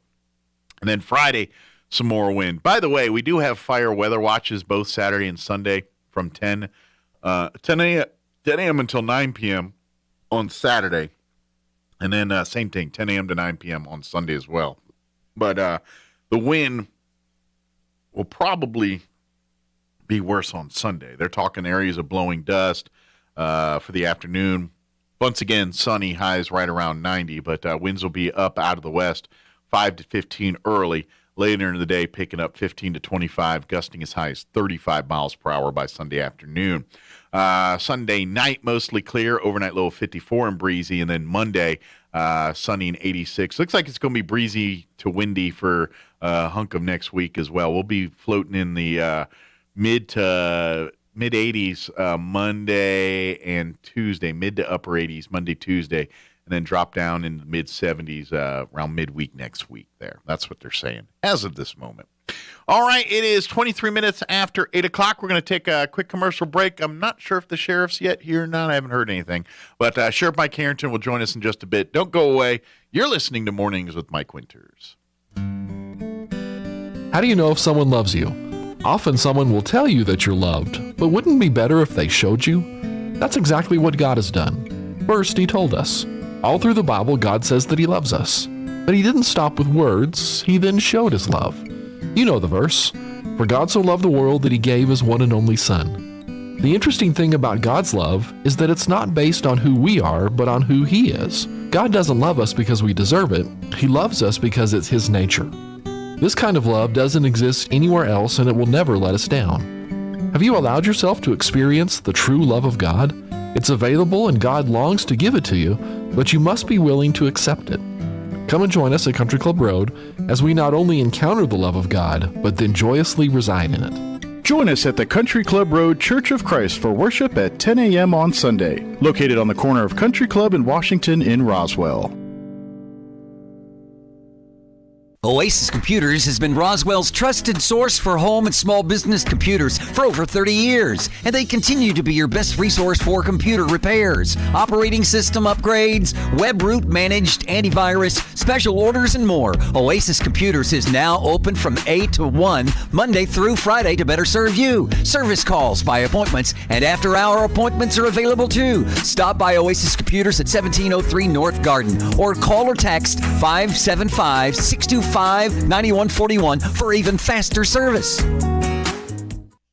And then Friday, some more wind. By the way, we do have fire weather watches both Saturday and Sunday from 10 a.m. until 9 p.m. on Saturday. And then same thing, 10 a.m. to 9 p.m. on Sunday as well. But the wind will probably be worse on Sunday. They're talking areas of blowing dust for the afternoon. Once again, sunny, highs right around 90, but winds will be up out of the west. 5 to 15 early. Later in the day, picking up 15 to 25, gusting as high as 35 miles per hour by Sunday afternoon. Sunday night, mostly clear, overnight low of 54 and breezy. And then Monday, sunny and 86. Looks like it's going to be breezy to windy for a hunk of next week as well. We'll be floating in the mid 80s Monday and Tuesday, mid to upper 80s Monday, Tuesday. And then drop down in the mid-70s around midweek next week there. That's what they're saying as of this moment. All right, it is 23 minutes after 8 o'clock. We're going to take a quick commercial break. I'm not sure if the sheriff's yet here or not. I haven't heard anything. But Sheriff Mike Harrington will join us in just a bit. Don't go away. You're listening to Mornings with Mike Winters. How do you know if someone loves you? Often someone will tell you that you're loved, but wouldn't it be better if they showed you? That's exactly what God has done. First, He told us. All through the Bible, God says that He loves us. But He didn't stop with words. He then showed His love. You know the verse. For God so loved the world that He gave His one and only Son. The interesting thing about God's love is that it's not based on who we are, but on who He is. God doesn't love us because we deserve it. He loves us because it's His nature. This kind of love doesn't exist anywhere else, and it will never let us down. Have you allowed yourself to experience the true love of God? It's available and God longs to give it to you, but you must be willing to accept it. Come and join us at Country Club Road as we not only encounter the love of God, but then joyously reside in it. Join us at the Country Club Road Church of Christ for worship at 10 a.m. on Sunday, located on the corner of Country Club and Washington in Roswell. Oasis Computers has been Roswell's trusted source for home and small business computers for over 30 years, and they continue to be your best resource for computer repairs, operating system upgrades, web root managed antivirus, special orders, and more. Oasis Computers is now open from 8 to 1, Monday through Friday to better serve you. Service calls by appointments and after-hour appointments are available too. Stop by Oasis Computers at 1703 North Garden or call or text 575-625-9141 for even faster service.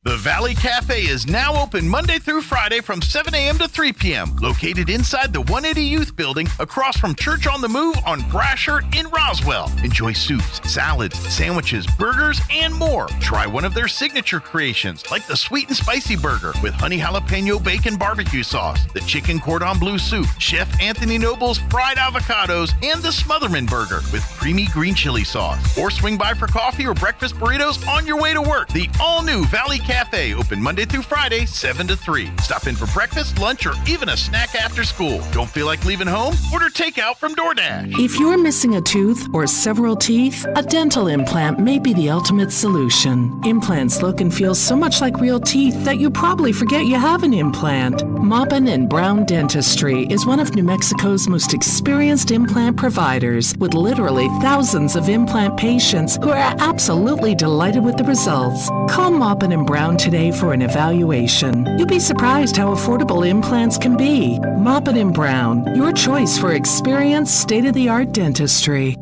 The Valley Cafe is now open Monday through Friday from 7 a.m. to 3 p.m. Located inside the 180 Youth Building across from Church on the Move on Brasher in Roswell. Enjoy soups, salads, sandwiches, burgers, and more. Try one of their signature creations like the Sweet and Spicy Burger with honey jalapeno bacon barbecue sauce, the chicken cordon bleu soup, Chef Anthony Noble's fried avocados, and the Smotherman Burger with creamy green chili sauce. Or swing by for coffee or breakfast burritos on your way to work. The all-new Valley Cafe, open Monday through Friday, 7 to 3. Stop in for breakfast, lunch, or even a snack after school. Don't feel like leaving home? Order takeout from DoorDash. If you're missing a tooth or several teeth, a dental implant may be the ultimate solution. Implants look and feel so much like real teeth that you probably forget you have an implant. Maupin and Brown Dentistry is one of New Mexico's most experienced implant providers, with literally thousands of implant patients who are absolutely delighted with the results. Call Maupin and Brown today for an evaluation. You'll be surprised how affordable implants can be. Maupin and Brown, your choice for experienced, state-of-the-art dentistry.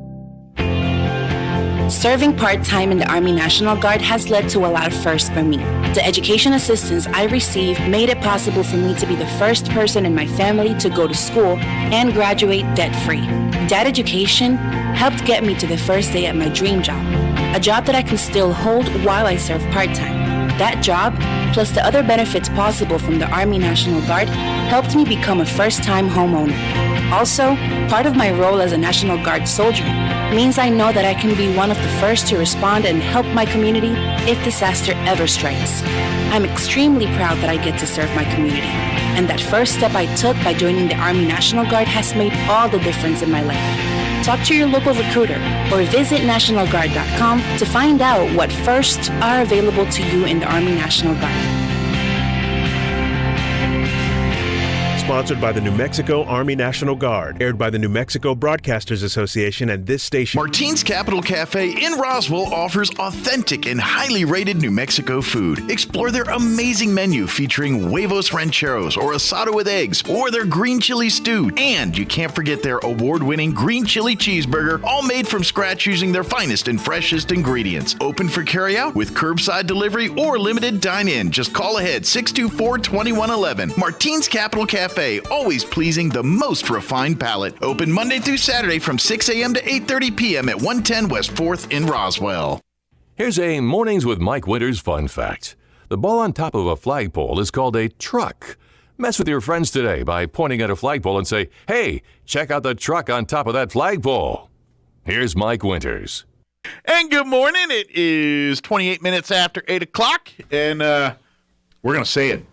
Serving part-time in the Army National Guard has led to a lot of firsts for me. The education assistance I received made it possible for me to be the first person in my family to go to school and graduate debt-free. That education helped get me to the first day at my dream job, a job that I can still hold while I serve part-time. That job, plus the other benefits possible from the Army National Guard, helped me become a first-time homeowner. Also, part of my role as a National Guard soldier means I know that I can be one of the first to respond and help my community if disaster ever strikes. I'm extremely proud that I get to serve my community, and that first step I took by joining the Army National Guard has made all the difference in my life. Talk to your local recruiter or visit NationalGuard.com to find out what firsts are available to you in the Army National Guard. Sponsored by the New Mexico Army National Guard. Aired by the New Mexico Broadcasters Association and this station. Martine's Capital Cafe in Roswell offers authentic and highly rated New Mexico food. Explore their amazing menu featuring huevos rancheros or asado with eggs or their green chili stew. And you can't forget their award-winning green chili cheeseburger, all made from scratch using their finest and freshest ingredients. Open for carryout with curbside delivery or limited dine-in. Just call ahead 624-2111. Martine's Capital Cafe, always pleasing the most refined palate. Open Monday through Saturday from 6 a.m. to 8:30 p.m. at 110 West 4th in Roswell. Here's a Mornings with Mike Winters fun fact. The ball on top of a flagpole is called a truck. Mess with your friends today by pointing at a flagpole and say, "Hey, check out the truck on top of that flagpole." Here's Mike Winters. And good morning. It is 28 minutes after 8 o'clock, and we're going to say it.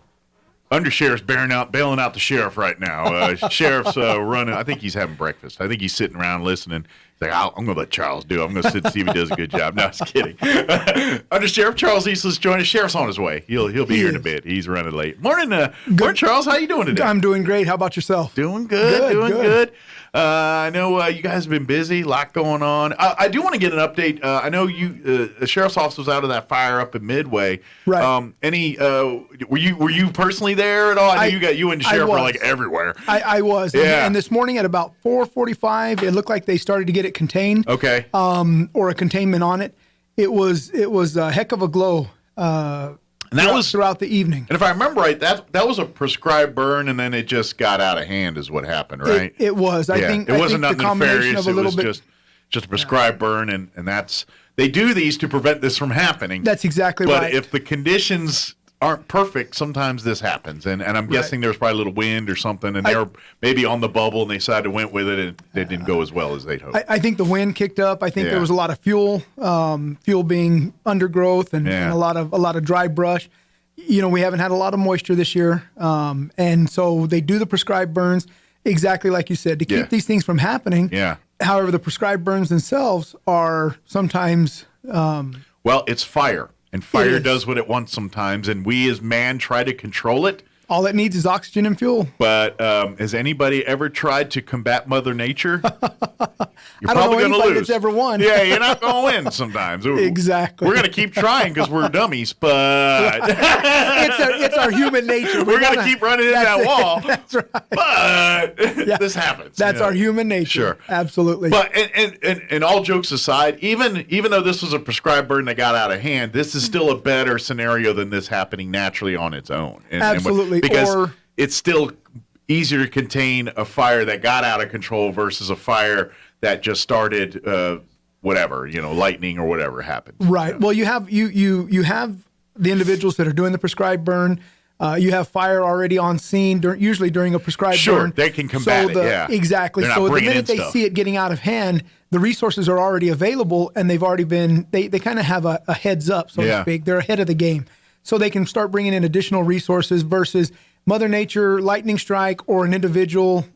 Undersheriff's bailing out the sheriff right now. Sheriff's running. I think he's having breakfast. I think he's sitting around listening. Like, I'm going to let Charles do it. I'm going to sit and see if he does a good job. No, just kidding. Under Sheriff Charles Eastland's joining us. Sheriff's on his way. He'll be here in a bit. He's running late. Morning, morning, Charles. How you doing today? I'm doing great. How about yourself? Doing good. Doing good. I know you guys have been busy. A lot going on. I do want to get an update. I know the sheriff's office was out of that fire up in Midway. Right. Were you personally there at all? I know you and the sheriff were like everywhere. I was. Yeah. And this morning at about 4:45, it looked like they started to get it contained. Okay. Or a containment on it. It was a heck of a glow. And that was throughout the evening. And if I remember right, that was a prescribed burn, and then it just got out of hand, is what happened, right? It was. I think it wasn't the nothing nefarious. Of a It was just a prescribed burn, and that's they do these to prevent this from happening. That's exactly right. But if the conditions aren't perfect, sometimes this happens, and I'm guessing there was probably a little wind or something, and they were maybe on the bubble, and they decided to went with it, and it didn't go as well as they'd hoped. I think the wind kicked up. I think there was a lot of fuel being undergrowth, and a lot of dry brush. We haven't had a lot of moisture this year, and so they do the prescribed burns exactly like you said to keep these things from happening. Yeah. However, the prescribed burns themselves are sometimes well, it's fire. And fire does what it wants sometimes, and we as man try to control it. All it needs is oxygen and fuel. But has anybody ever tried to combat Mother Nature? You're I don't probably know going to anybody lose. that's ever won. Yeah, you're not going to win sometimes. Exactly. We're going to keep trying because we're dummies, but it's our human nature. We're going to keep running into that wall. That's right. But this happens. That's our human nature. Sure. Absolutely. But and all jokes aside, even though this was a prescribed burn that got out of hand, this is still a better scenario than this happening naturally on its own. Absolutely. Because it's still easier to contain a fire that got out of control versus a fire that just started lightning or whatever happened. Right. Well, you have you have the individuals that are doing the prescribed burn. You have fire already on scene, usually during a prescribed burn. Sure, they can combat it, Exactly. So the minute they see it getting out of hand, the resources are already available, and they've already been, they kind of have a heads up, so to speak. They're ahead of the game. So they can start bringing in additional resources versus Mother Nature, lightning strike, or an individual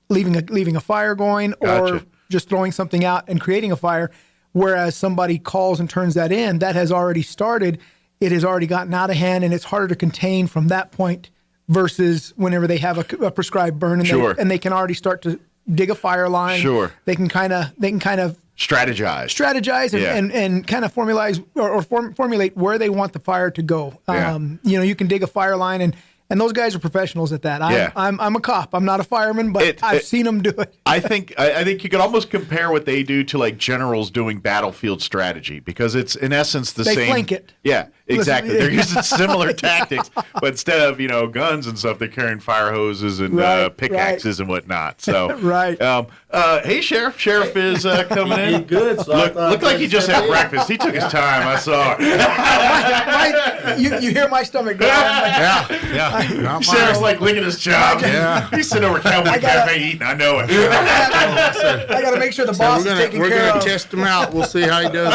leaving a fire going, or just throwing something out and creating a fire. Whereas somebody calls and turns that in, that has already started. It has already gotten out of hand, and it's harder to contain from that point versus whenever they have a prescribed burn, and they can already start to dig a fire line. Sure. They can kind of strategize and kind of formulate where they want the fire to go. You can dig a fire line, and those guys are professionals at that. I'm a cop. I'm not a fireman, but I've seen them do it. I think you could almost compare what they do to like generals doing battlefield strategy, because it's in essence the same. They flank it. Yeah, exactly. They're using similar tactics, but instead of guns and stuff, they're carrying fire hoses and pickaxes and whatnot. So hey, Sheriff. Sheriff is coming in. Good. So look like he just had breakfast. He took his time. I saw it. You hear my stomach growling. Yeah. Sheriff's like licking his chops. Yeah. He's sitting over Cowboy Cafe eating. I know it. I got to make sure the boss is taking care of. We're going to test him out. We'll see how he does.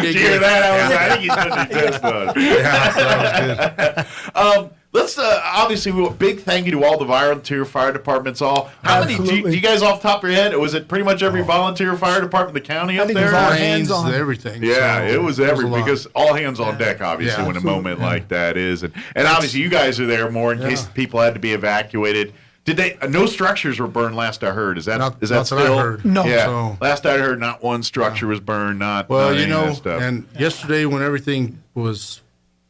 Did you hear that? I think he's going to test on. Yeah, that was good. Let's obviously, big thank you to all the volunteer fire departments. How many do you guys off the top of your head? Was it pretty much every volunteer fire department in the county up there? It was all hands on everything. Yeah, so it was because all hands on deck, obviously, when a moment like that is, and obviously you guys are there more in case people had to be evacuated. Did they? No structures were burned. Last I heard, is that still? What I heard. No. Yeah. So, last I heard, not one structure was burned. Not any of that stuff. And yesterday when everything was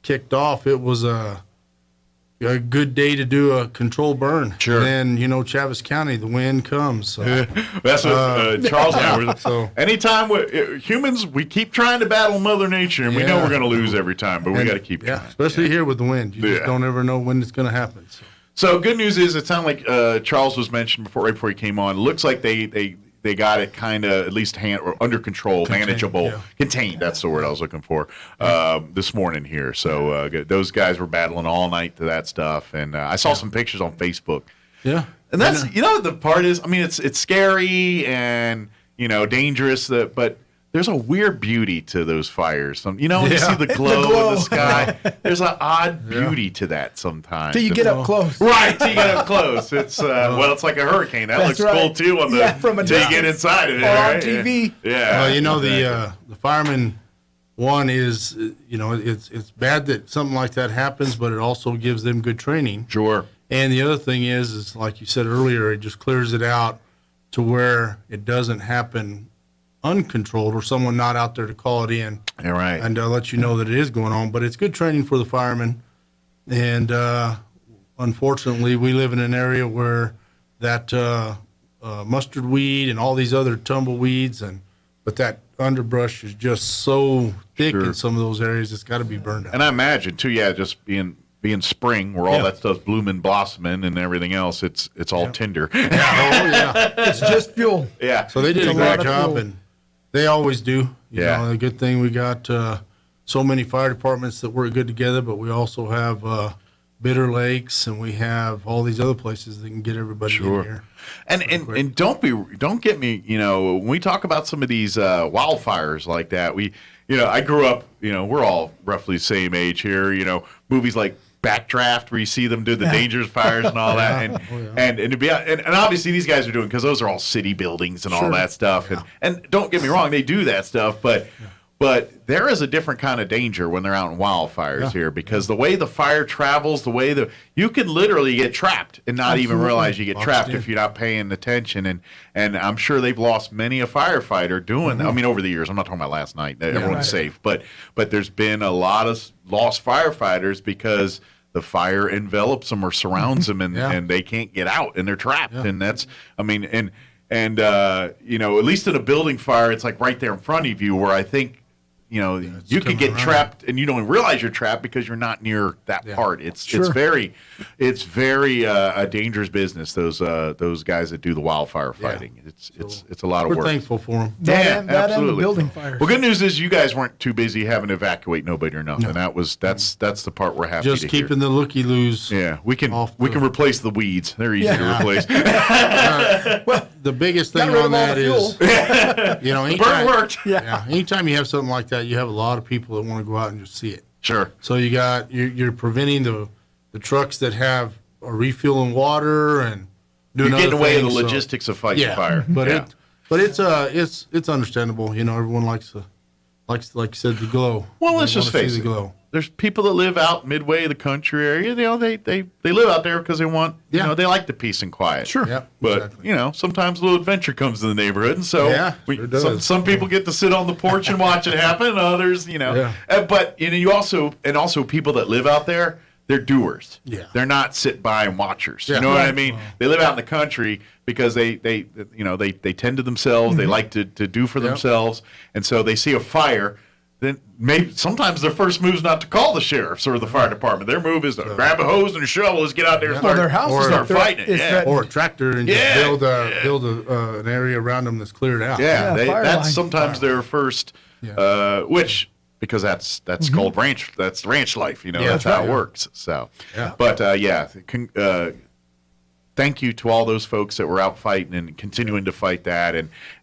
kicked off, it was a good day to do a control burn. Sure. And then, Travis County, the wind comes. So. That's what Charles and I were. So anytime humans, we keep trying to battle Mother Nature, and we know we're going to lose every time, but we got to keep trying. Especially here with the wind. You just don't ever know when it's going to happen. So good news is it sounded like Charles was mentioned right before he came on. It looks like they got it kind of at least under control, manageable, contained. That's the word I was looking for this morning here. So those guys were battling all night to that stuff, and I saw some pictures on Facebook. Yeah, and that's the part is, I mean, it's scary and dangerous, but there's a weird beauty to those fires. When you see the glow in the sky, there's an odd beauty to that sometimes. Till you get up close. Right, till you get up close. It's it's like a hurricane. That looks cool too from a distance. You get inside of it. Or on TV. Yeah. Well, the fireman one is, it's bad that something like that happens, but it also gives them good training. Sure. And the other thing is like you said earlier, it just clears it out to where it doesn't happen uncontrolled or someone not out there to call it in. All right. And let you know that it is going on. But it's good training for the firemen. And unfortunately, we live in an area where that mustard weed and all these other tumbleweeds, but that underbrush is just so thick in some of those areas, it's got to be burned out. And I imagine, too, just being spring where all that stuff's blooming, blooming, and everything else, it's all tinder. It's just fuel. Yeah. So they did a great job, and they always do. You know, the good thing we got so many fire departments that work good together, but we also have Bitter Lakes, and we have all these other places that can get everybody in here. And don't get me, when we talk about some of these wildfires like that, I grew up, we're all roughly the same age here, movies like Backdraft where you see them do the dangerous fires and all that, and to be and obviously these guys are doing, because those are all city buildings and all that stuff, and don't get me wrong, they do that stuff, but there is a different kind of danger when they're out in wildfires here, because the way the fire travels, you can literally get trapped and not even realize you get trapped if you're not paying attention. And I'm sure they've lost many a firefighter doing that. I mean, over the years, I'm not talking about last night. Everyone's safe, but there's been a lot of lost firefighters because the fire envelops them or surrounds them, and they can't get out, and they're trapped. And that's, at least in a building fire, it's like right there in front of you, where I think, you could get trapped and you don't even realize you're trapped because you're not near that part. It's very a dangerous business. Those guys that do the wildfire fighting. It's a lot of work. We're thankful for them. That and the building fires. Well, good news is you guys weren't too busy having to evacuate nobody or nothing. No. That's the part we're happy just to keeping hear. the looky-loos. Yeah, we can replace the weeds. They're easy to replace. Well, the biggest thing on that is, the burn worked. Anytime you have something like that, you have a lot of people that want to go out and just see it. Sure. So you're preventing the trucks that are refueling water and doing you're getting away with the logistics of fighting fire. But it's understandable. Everyone likes like you said, the glow. Well, let's just face it. Glow. There's people that live out midway the country area. They live out there because they want, they like the peace and quiet. Sure. Yep, but, sometimes a little adventure comes in the neighborhood. And so some people get to sit on the porch and watch it happen. And others, but, also people that live out there, they're doers. Yeah. They're not sit by and watchers. You know what I mean? They live out in the country because they tend to themselves. They like to do for themselves. And so they see a fire. Then maybe sometimes their first move is not to call the sheriffs or the fire department. Their move is to grab a hose and a shovel, let's get out there and start fighting it. Or a tractor and just build an area around them that's cleared out. That's sometimes their first, which because that's called ranch. That's ranch life. That's how it works. So, but thank you to all those folks that were out fighting and continuing to fight that,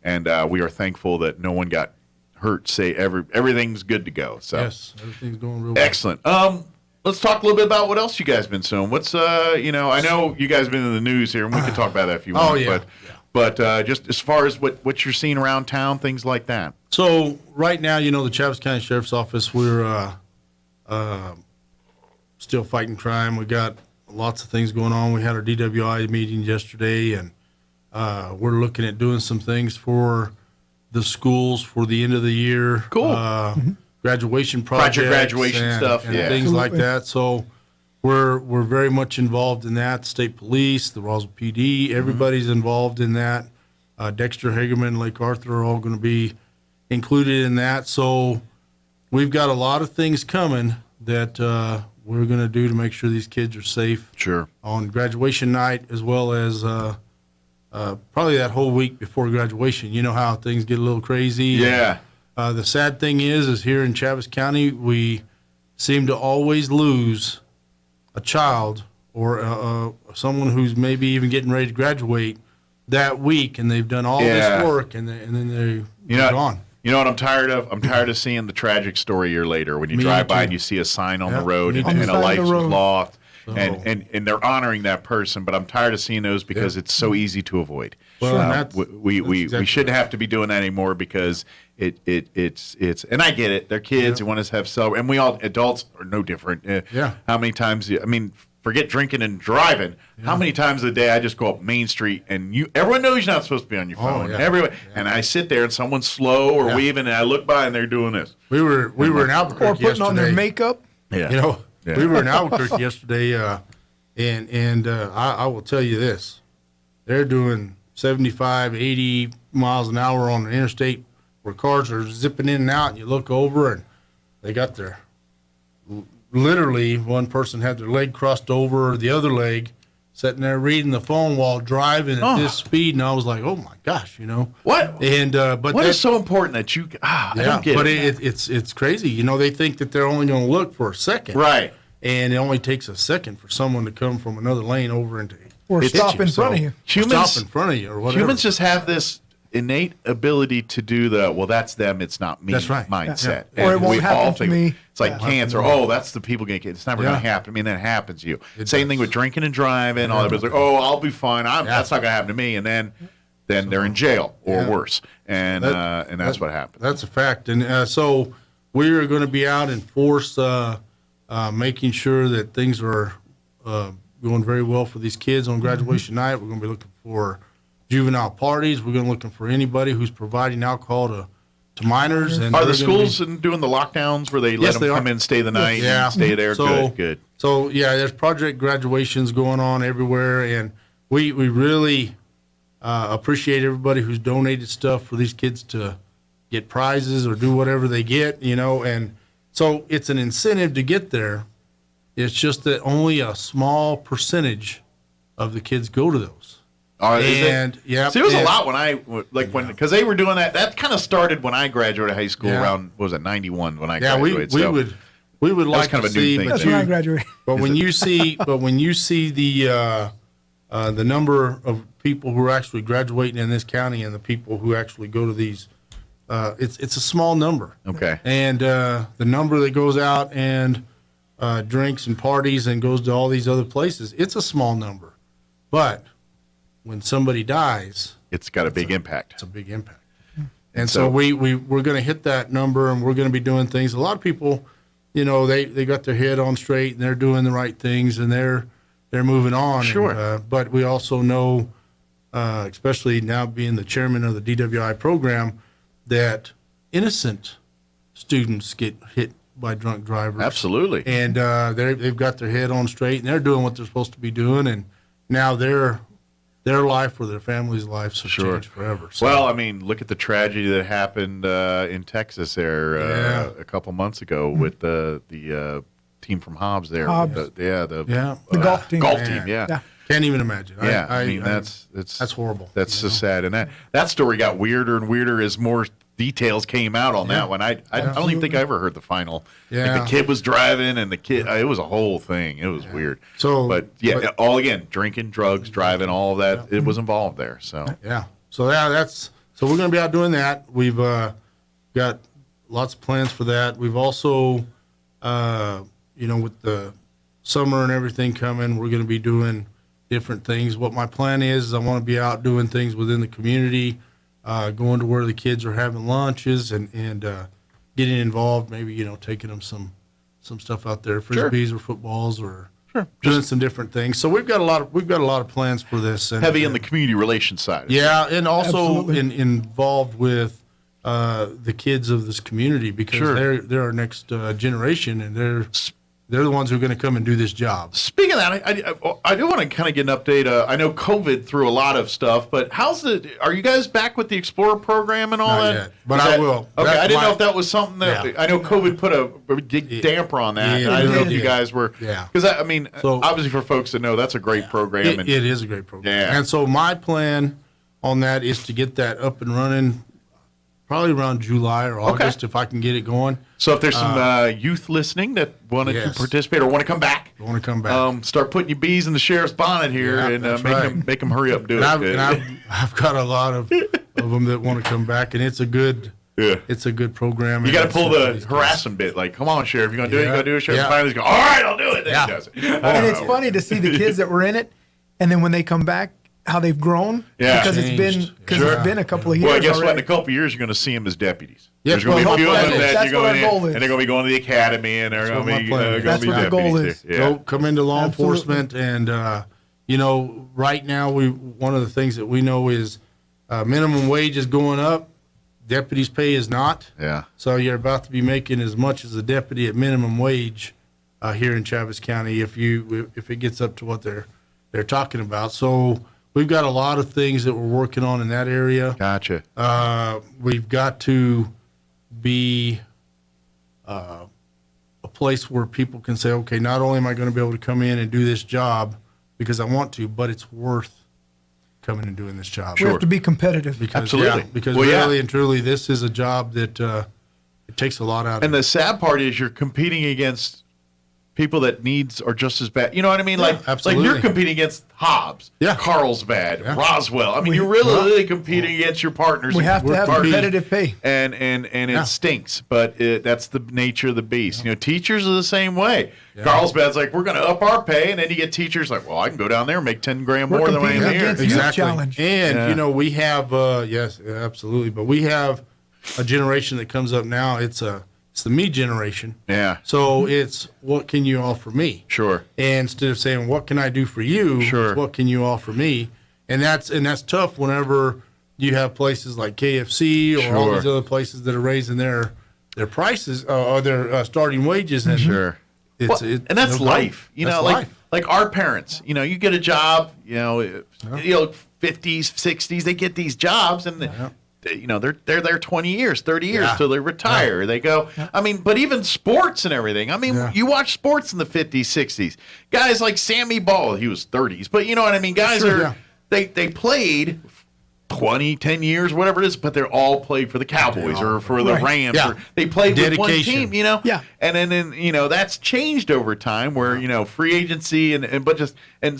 and we are thankful that no one got hurt. Say everything's good to go. So yes, everything's going real well. Excellent. Let's talk a little bit about what else you guys been doing. What's I know you guys been in the news here, and we can talk about that if you want. But just as far as what you're seeing around town, things like that. So right now, the Chaves County Sheriff's Office, we're still fighting crime. We got lots of things going on. We had our DWI meeting yesterday, and we're looking at doing some things for the schools for the end of the year. Cool. Graduation projects. Graduation stuff. And things like that. So we're very much involved in that. State Police, the Roswell PD, everybody's involved in that. Dexter, Hagerman, Lake Arthur are all going to be included in that. So we've got a lot of things coming that we're going to do to make sure these kids are safe. Sure. On graduation night, as well as probably that whole week before graduation. You know how things get a little crazy. Yeah. The sad thing is here in Chaves County, we seem to always lose a child or someone who's maybe even getting ready to graduate that week, and they've done all this work, and then they're gone. You know what I'm tired of? I'm tired of seeing the tragic story a year later when you drive by and you see a sign on the road and a life's lost. And they're honoring that person, but I'm tired of seeing those because it's so easy to avoid. Well, we shouldn't have to be doing that anymore because it's and I get it. They're kids. They want to have and we all adults are no different. How many times? I mean, forget drinking and driving. How many times a day I just go up Main Street and everyone knows you're not supposed to be on your phone. Everyone, and I sit there and someone's slow or weaving, and I look by and they're doing this. We were in Albuquerque or putting yesterday. on their makeup. You know. Yeah. We were in Albuquerque yesterday, and I will tell you this. They're doing 75, 80 miles an hour on the interstate where cars are zipping in and out, and you look over, and they got their – literally one person had their leg crossed over the other leg, sitting there reading the phone while driving at this speed, and I was like, oh, my gosh, you know. What? And but what is so important that you I don't get it. It's crazy. You know, they think that they're only going to look for a second. Right. And it only takes a second for someone to come from another lane over into or stop in front of you. Stop in front of you or whatever. Humans just have this innate ability to do that's them, it's not me mindset. Yeah. Or it won't happen to me. It's like cancer. Oh, that's the people getting cancer. It's never going to happen. I mean, that happens to you. Same thing with drinking and driving. All that. It's like, I'll be fine. That's not going to happen to me. And then they're in jail or worse. And that's what happens. That's a fact. And so we are going to be out in force making sure that things are going very well for these kids on graduation night. We're going to be looking for juvenile parties. We're going to be looking for anybody who's providing alcohol to minors. And are the schools doing the lockdowns where they let them come in, stay the night, and stay there? Good. So, there's project graduations going on everywhere, and we really appreciate everybody who's donated stuff for these kids to get prizes or do whatever they get, you know, and so it's an incentive to get there. It's just that only a small percentage of the kids go to those. See, it was a lot because they were doing that. That kind of started when I graduated high school around 91 when I graduated. We would like kind to of a new see. thing. That's when I graduated. But when you see the number of people who are actually graduating in this county and the people who actually go to these, it's a small number. Okay. And the number that goes out and drinks and parties and goes to all these other places, it's a small number. But when somebody dies, it's got a big impact. It's a big impact. And so we're going to hit that number, and we're going to be doing things. A lot of people, you know, they got their head on straight, and they're doing the right things, and they're moving on. Sure. And, but we also know, especially now being the chairman of the DWI program, that innocent students get hit by drunk drivers. Absolutely. And they've got their head on straight, and they're doing what they're supposed to be doing, and now their life or their family's lives have changed forever. So. Well, I mean, look at the tragedy that happened in Texas there a couple months ago with the team from Hobbs there. The golf team. Golf team, yeah. Can't even imagine. Yeah, I mean, that's horrible. That's so sad. And that story got weirder and weirder as more details came out on that one. I don't even think I ever heard the final. Yeah. Like the kid was driving and the kid, it was a whole thing. It was weird. But all again, drinking, drugs, driving, all of that, it was involved there. So so we're going to be out doing that. We've got lots of plans for that. We've also, with the summer and everything coming, we're going to be doing different things. What my plan is I want to be out doing things within the community, going to where the kids are having lunches and getting involved, maybe, taking them some stuff out there, frisbees or footballs or doing some different things. So we've got a lot of plans for this. And, heavy in the community relations side. Yeah, and also involved with the kids of this community because they're our next generation, and they're the ones who are going to come and do this job. Speaking of that, I do want to kind of get an update. I know COVID threw a lot of stuff, but are you guys back with the Explorer program and all Not that? Yet, but I will. Okay, I didn't know if that was something that I know COVID put a big damper on that. I didn't know if you guys were. Yeah. Because obviously for folks to know, that's a great program. It is a great program. Yeah. And so my plan on that is to get that up and running probably around July or August if I can get it going. So if there's some youth listening that wanted to participate or want to come back, start putting your bees in the sheriff's bonnet here and make them hurry up and do it. And I've got a lot of them that want to come back, and it's a good it's a good program. You got to pull the harassment bit. Like, come on, Sheriff, you're going to do it, you're going to do it. Sheriff finally goes, all right, I'll do it. Then he does it. And it's funny to see the kids that were in it, and then when they come back, how they've grown. Because it's been a couple of years. Well, guess already. what? In a couple of years, you're going to see them as deputies. Yes, There's going to be a few of them that that's you're what going our goal to, is. and they're going to be going to the academy, and they're going to be That's what the goal is. Yeah. Come into law enforcement, and right now one of the things that we know is minimum wage is going up. Deputies' pay is not. Yeah. So you're about to be making as much as a deputy at minimum wage here in Travis County if it gets up to what they're talking about. So we've got a lot of things that we're working on in that area. Gotcha. We've got to be a place where people can say, okay, not only am I going to be able to come in and do this job because I want to, but it's worth coming and doing this job. We have to be competitive. Absolutely. Because really and truly, this is a job that it takes a lot out of. And the sad part is you're competing against people that needs are just as bad. You know what I mean? Like you're competing against Hobbs, Carlsbad, Roswell. I mean, you're really competing against your partners. We have to have competitive pay. And it stinks, but that's the nature of the beast. Teachers are the same way. Carlsbad's like, we're going to up our pay, and then you get teachers like, well, I can go down there and make 10 grand more than I am here. Exactly. And we have yes, absolutely, but we have a generation that comes up now. It's the me generation. Yeah. So it's what can you offer me? Sure. And instead of saying what can I do for you? Sure. It's what can you offer me? And that's tough whenever you have places like KFC or all these other places that are raising their prices or their starting wages. And and that's life. Like our parents. You get a job. 50s, 60s, they get these jobs and. They're there 20 years, 30 years till they retire. They go, but even sports and everything. You watch sports in the 50s, 60s. Guys like Sammy Ball, he was 30s, but you know what I mean? Guys they played 20, 10 years, whatever it is, but they're all played for the Cowboys or for the Rams. Or they played with one team, And then that's changed over time where, free agency and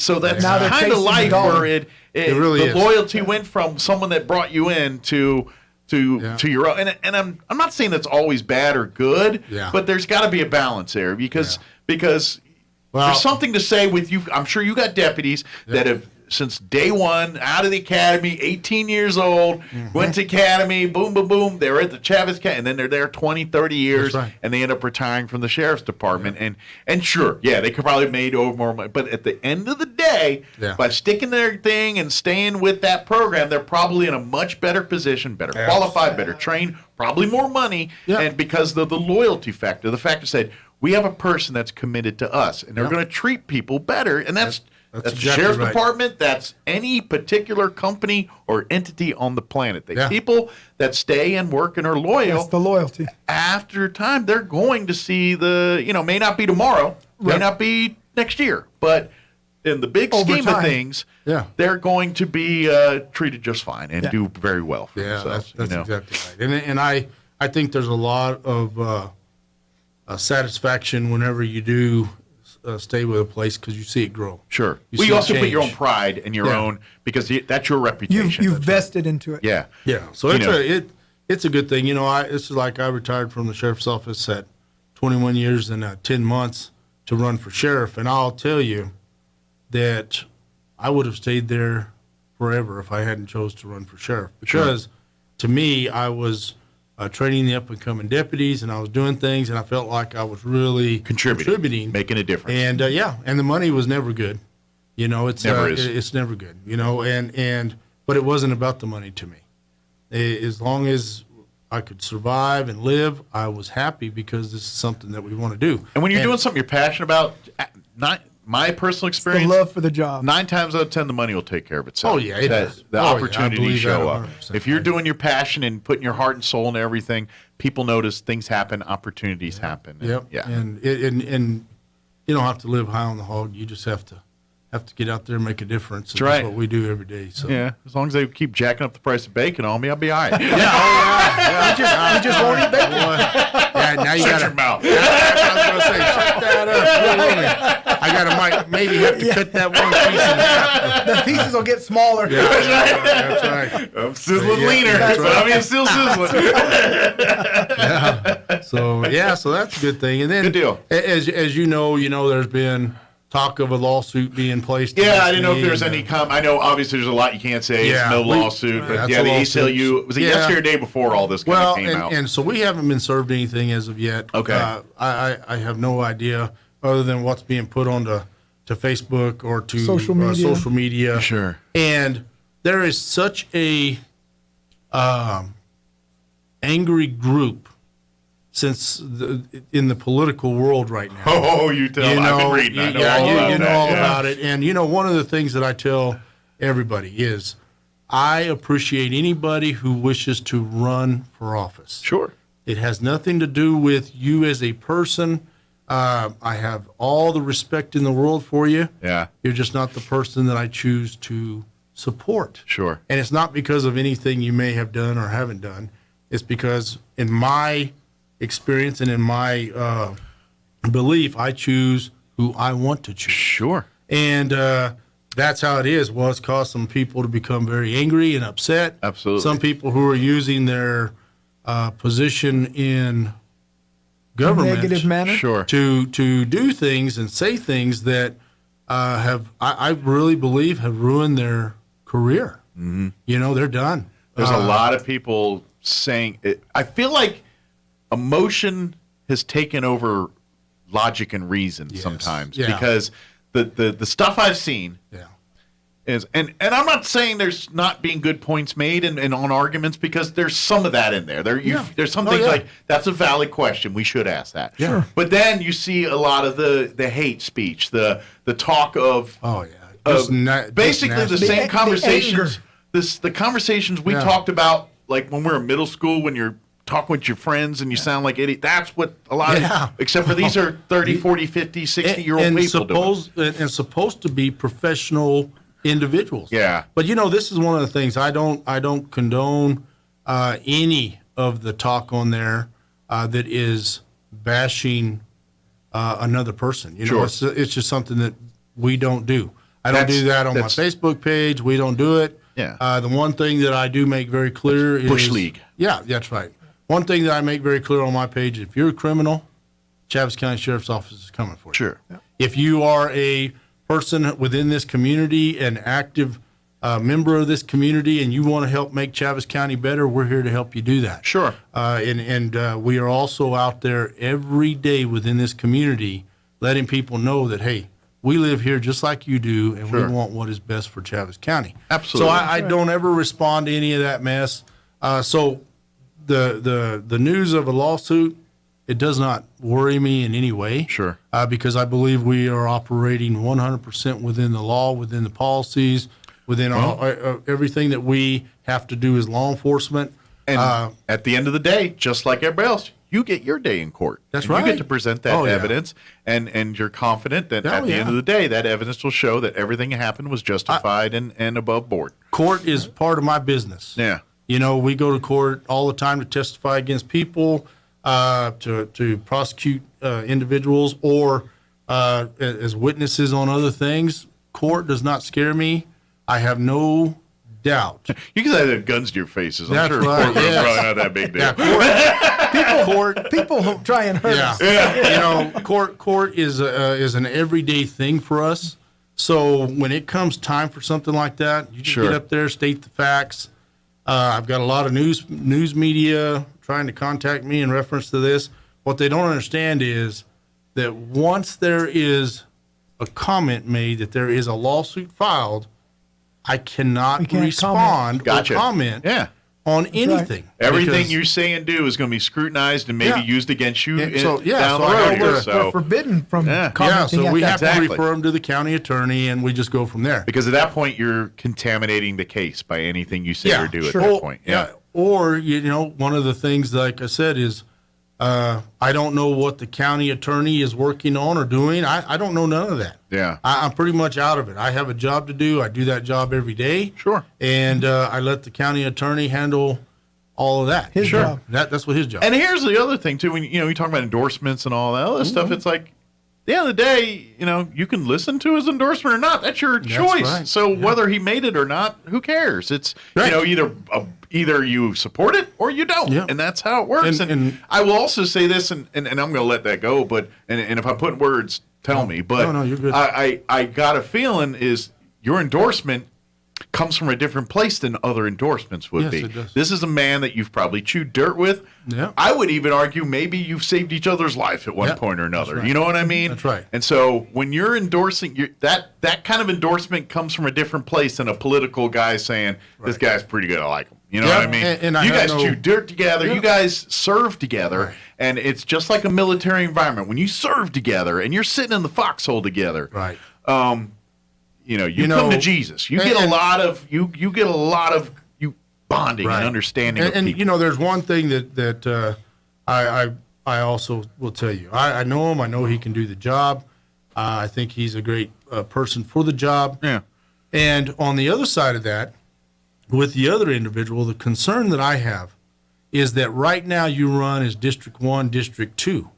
so that's kind of life where it really the loyalty went from someone that brought you in to your own. And I'm not saying that's always bad or good, but there's got to be a balance there because there's something to say with you. I'm sure you got deputies that have since day one out of the academy, 18 years old, went to academy, boom, boom, boom. They were at the Travis County, and then they're there 20, 30 years, and they end up retiring from the sheriff's department. And sure, they could probably have made over more money. But at the end of the day, by sticking their thing and staying with that program, they're probably in a much better position, better qualified, better trained, probably more money. And because of the loyalty factor, the fact that said, we have a person that's committed to us, and they're going to treat people better. And that's the exactly sheriff's department. That's any particular company or entity on the planet. People that stay and work and are loyal. That's the loyalty. After time, they're going to see may not be tomorrow, may not be next year, but in the big scheme of things, they're going to be treated just fine and do very well for themselves. That's exactly right. And I think there's a lot of satisfaction whenever you do stay with a place because you see it grow. Sure. You also put your own pride and your own because that's your reputation. You've vested into it. Yeah. So it's a good thing. It's like I retired from the sheriff's office at 21 years and 10 months to run for sheriff, and I'll tell you that I would have stayed there forever if I hadn't chose to run for sheriff because to me I was training the up-and-coming deputies, and I was doing things, and I felt like I was really contributing, making a difference. And and the money was never good. It's never is. It's never good. But it wasn't about the money to me. As long as I could survive and live, I was happy because this is something that we want to do. And when you're doing something you're passionate about, not my personal experience, the love for the job. 9 times out of 10, the money will take care of itself. Oh yeah, it does. The opportunity show up. If you're doing your passion and putting your heart and soul into everything, people notice, things happen, opportunities happen. And you don't have to live high on the hog. You just have to have to get out there and make a difference. That's right. That's what we do every day. So Yeah, as long as they keep jacking up the price of bacon on me, I'll be all right. You just won't eat bacon. Yeah, now you Shut got your mouth. I was going to say, shut that up. I got to maybe have to cut that one piece in half. The pieces will get smaller. Yeah, that's right. I'm sizzling leaner. That's right. I mean, still sizzling. So that's a good thing. And then, Good deal. As you know, there's been talk of a lawsuit being placed. Yeah, I didn't know if there was any I know obviously there's a lot you can't say. Yeah, It's no lawsuit. But that's yeah, a the lawsuit. ACLU, was it yesterday or day before all this kind of came out? And so we haven't been served anything as of yet. Okay. I have no idea other than what's being put onto to Facebook or to Social media. Sure. And there is such a angry group in the political world right now. Oh, you tell me. I've been reading. I know all about it. And one of the things that I tell everybody is I appreciate anybody who wishes to run for office. Sure. It has nothing to do with you as a person. I have all the respect in the world for you. Yeah. You're just not the person that I choose to support. Sure. And it's not because of anything you may have done or haven't done. It's because in my experience and in my belief, I choose who I want to choose. Sure. And that's how it is. Well, it's caused some people to become very angry and upset. Absolutely. Some people who are using their position in government negative manner. Sure. to do things and say things that I really believe have ruined their career. Mm-hmm. They're done. There's a lot of people saying it. I feel like emotion has taken over logic and reason sometimes because the stuff I've seen is and I'm not saying there's not being good points made and on arguments because there's some of that in there. There's some things like that's a valid question. We should ask that. Sure. But then you see a lot of the hate speech, the talk of basically the same conversations. The conversations we talked about like when we were in middle school when you're talking with your friends and you sound like idiot. That's what a lot of, except for these are 30, 40, 50, 60-year-old people doing. And supposed to be professional individuals. Yeah. But this is one of the things I don't condone any of the talk on there that is bashing another person. It's just something that we don't do. I don't do that on my Facebook page. We don't do it. Yeah. The one thing that I do make very clear is Bush League. Yeah, that's right. One thing that I make very clear on my page: if you're a criminal, Chaves County Sheriff's Office is coming for you. Sure. Yeah. If you are a person within this community, an active member of this community, and you want to help make Chaves County better, we're here to help you do that. Sure. And we are also out there every day within this community, letting people know that hey, we live here just like you do, and we want what is best for Chaves County. Absolutely. So I don't ever respond to any of that mess. So the news of a lawsuit, it does not worry me in any way. Sure. Because I believe we are operating 100% within the law, within the policies, within everything that we have to do as law enforcement. And at the end of the day, just like everybody else, you get your day in court. That's and right. You get to present that evidence, and you're confident that at the end of the day, that evidence will show that everything that happened was justified and above board. Court is part of my business. Yeah. We go to court all the time to testify against people, to prosecute individuals, or as witnesses on other things. Court does not scare me. I have no doubt. You can say that guns to your faces. I'm That's sure right. courtroom's probably not that big deal. People try and hurt us. Court is an everyday thing for us. So when it comes time for something like that, you just get up there, state the facts. I've got a lot of news media trying to contact me in reference to this. What they don't understand is that once there is a comment made that there is a lawsuit filed, I cannot respond or comment on anything. Right. Everything you say and do is going to be scrutinized and maybe used against you down the road. We're forbidden from commenting. So we have to refer them to the county attorney, and we just go from there. Because at that point, you're contaminating the case by anything you say or do at that point. Or, one of the things, like I said, is I don't know what the county attorney is working on or doing. I don't know none of that. Yeah. I'm pretty much out of it. I have a job to do. I do that job every day. Sure. And I let the county attorney handle all of that. His job. That's what his job. And here's the other thing too. When you talk about endorsements and all that other stuff, it's like, at the end of the day, you can listen to his endorsement or not. That's your choice. Right. So whether he made it or not, who cares? It's either you support it or you don't, and that's how it works. And I will also say this, and I'm going to let that go. But and if I put words, tell me. But no, you're good. I got a feeling is your endorsement comes from a different place than other endorsements would be. It does. This is a man that you've probably chewed dirt with. Yeah. I would even argue maybe you've saved each other's life at one point or another. Right. You know what I mean? That's right. And so when you're endorsing, that kind of endorsement comes from a different place than a political guy saying, this guy's pretty good, I like him. You know what I mean? And you guys chew dirt together. You guys serve together. Right. And it's just like a military environment. When you serve together and you're sitting in the foxhole together, right. You come to Jesus. You get a lot of bonding Right. and understanding. of And people. there's one thing that I also will tell you. I know him. I know he can do the job. I think he's a great person for the job. Yeah. And on the other side of that, with the other individual, the concern that I have is that right now you run as District 1, District 2.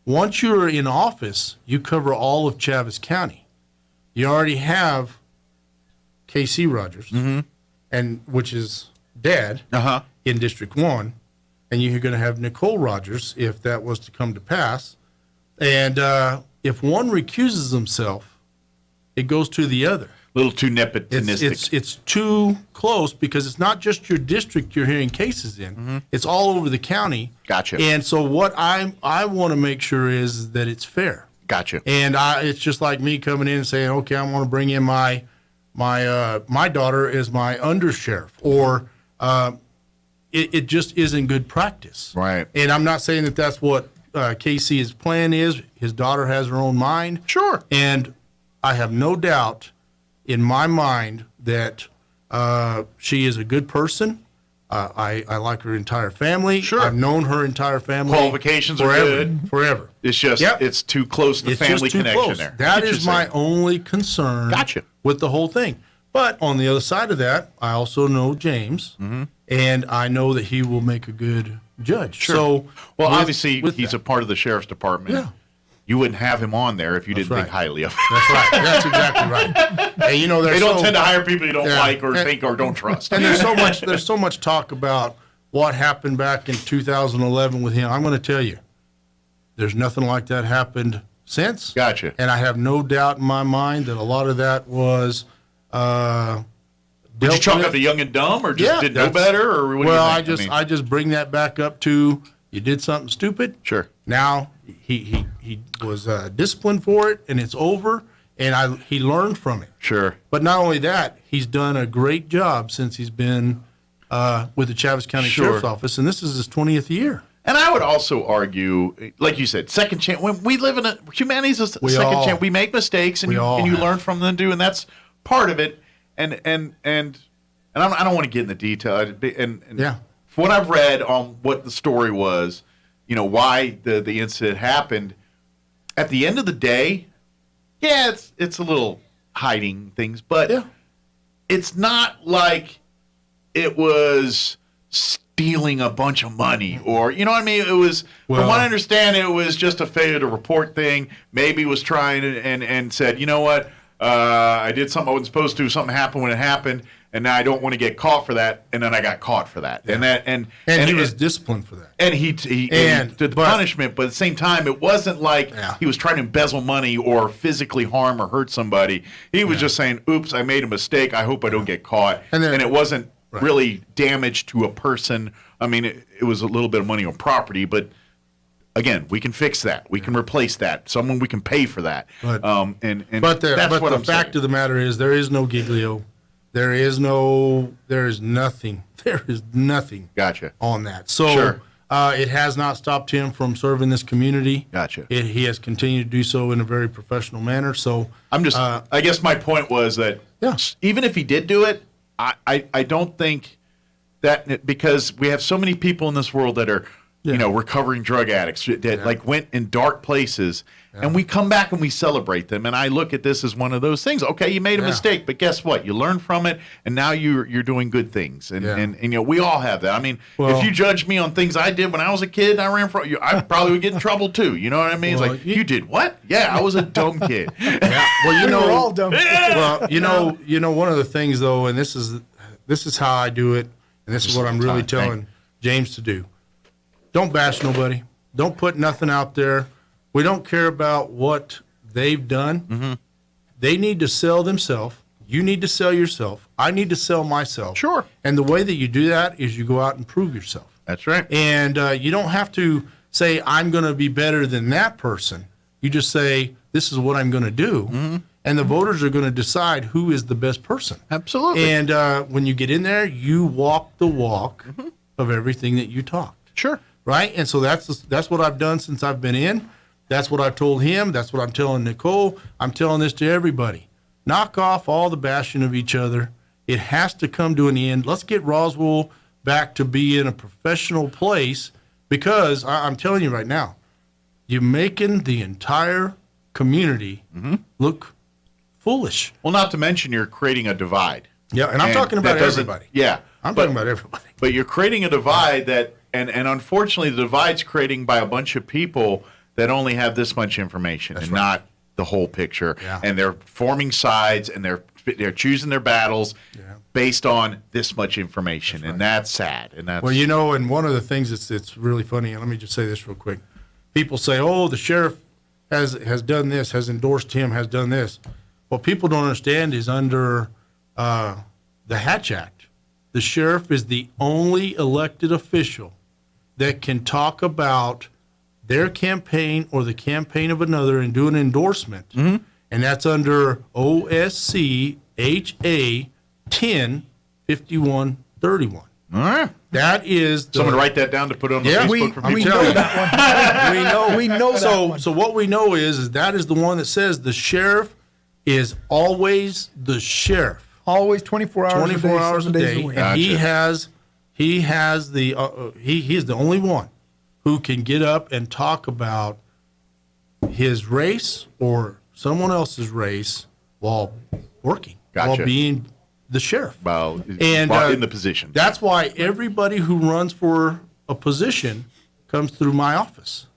Once you're in office, you cover all of Chaves County. You already have K.C. Rogers, and which is Dad in District 1, and you're going to have Nicole Rogers if that was to come to pass. And if one recuses himself, it goes to the other. A little too nepotistic. It's too close because it's not just your district you're hearing cases in. It's all over the county. Gotcha. And so what I want to make sure is that it's fair. Gotcha. And it's just like me coming in and saying, okay, I want to bring in my daughter as my undersheriff, or it just isn't good practice. Right. And I'm not saying that that's what KC's plan is. His daughter has her own mind. Sure. And I have no doubt in my mind that she is a good person. I like her entire family. Sure. I've known her entire family. Qualifications forever, are good. Forever. It's just it's too close to It's family just too connection close. there. That Get is you my saying. only concern with the whole thing. But on the other side of that, I also know James, and I know that he will make a good judge. Sure. So, obviously, he's a part of the sheriff's department. Yeah. You wouldn't have him on there if you didn't think highly of him. That's right. That's exactly right. And they don't tend to hire people you don't like or think or don't trust. And there's so much talk about what happened back in 2011 with him. I'm going to tell you, there's nothing like that happened since. Gotcha. And I have no doubt in my mind that a lot of that was. Did you chalk up the young and dumb, or just didn't know better, or what do you think? I just bring that back up to you did something stupid. Sure. Now he was disciplined for it, and it's over, and he learned from it. Sure. But not only that, he's done a great job since he's been with the Chaves County Sheriff's Office, and this is his 20th year. And I would also argue, like you said, second chance. When we live in humanity's a second chance. We make mistakes, and you learn from them too, and that's part of it. And I don't want to get in the detail. And from what I've read on what the story was, why the incident happened. At the end of the day, it's a little hiding things, but it's not like it was stealing a bunch of money, or you know what I mean. It was, from what I understand, it was just a failure to report thing. Maybe was trying and said, you know what, I did something I wasn't supposed to. Something happened when it happened, and now I don't want to get caught for that. And then I got caught for that, and he was disciplined for that. And he did the punishment, but at the same time, it wasn't like he was trying to embezzle money or physically harm or hurt somebody. He was just saying, "Oops, I made a mistake. I hope I don't get caught." And it wasn't really damage to a person. I mean, it was a little bit of money on property, but again, we can fix that. We can replace that. Someone we can pay for that. But that's what the I'm fact of the matter is, there is no Giglio. There is nothing. There is nothing. Gotcha. On that. So it has not stopped him from serving this community. Gotcha. He has continued to do so in a very professional manner. So I'm just. I guess my point was that even if he did do it, I don't think that, because we have so many people in this world that are recovering drug addicts that like went in dark places, and we come back and we celebrate them. And I look at this as one of those things. Okay, you made a mistake, but guess what? You learn from it, and now you're doing good things. And we all have that. I mean, if you judge me on things I did when I was a kid, I ran from you. I probably would get in trouble too. You know what I mean? It's like, you did what? Yeah, I was a dumb kid. Well, we're all dumb. Well, one of the things though, and this is how I do it, and this is what I'm really telling James to do. Don't bash nobody. Don't put nothing out there. We don't care about what they've done. Mm-hmm. They need to sell themselves. You need to sell yourself. I need to sell myself. Sure. And the way that you do that is you go out and prove yourself. That's right. And you don't have to say, I'm going to be better than that person. You just say, this is what I'm going to do. Mm-hmm. And the voters are going to decide who is the best person. Absolutely. And when you get in there, you walk the walk of everything that you talked. Sure. Right? And so that's what I've done since I've been in. That's what I've told him. That's what I'm telling Nicole. I'm telling this to everybody. Knock off all the bashing of each other. It has to come to an end. Let's get Roswell back to being a professional place, because I'm telling you right now, you're making the entire community look foolish. Well, not to mention you're creating a divide. Yeah, and I'm talking about everybody. Yeah. I'm talking about everybody. But you're creating a divide that, and unfortunately, the divide's creating by a bunch of people that only have this much information not the whole picture. Yeah. And they're forming sides, and they're choosing their battles based on this much information, and that's sad. And that's and one of the things that's really funny, and let me just say this real quick. People say, "Oh, the sheriff has done this, has endorsed him, has done this." What people don't understand is under the Hatch Act, the sheriff is the only elected official that can talk about their campaign or the campaign of another and do an endorsement. Mm-hmm. And that's under OSC HA 105131. All right. That is someone write that down to put it on the Facebook for people. We know that one. We know that one. So what we know is that is the one that says the sheriff is always the sheriff. Always 24 hours 24 hours a day. a week. And he is the only one who can get up and talk about his race or someone else's race while working, while being the sheriff. While in the position. That's why everybody who runs for a position comes through my office.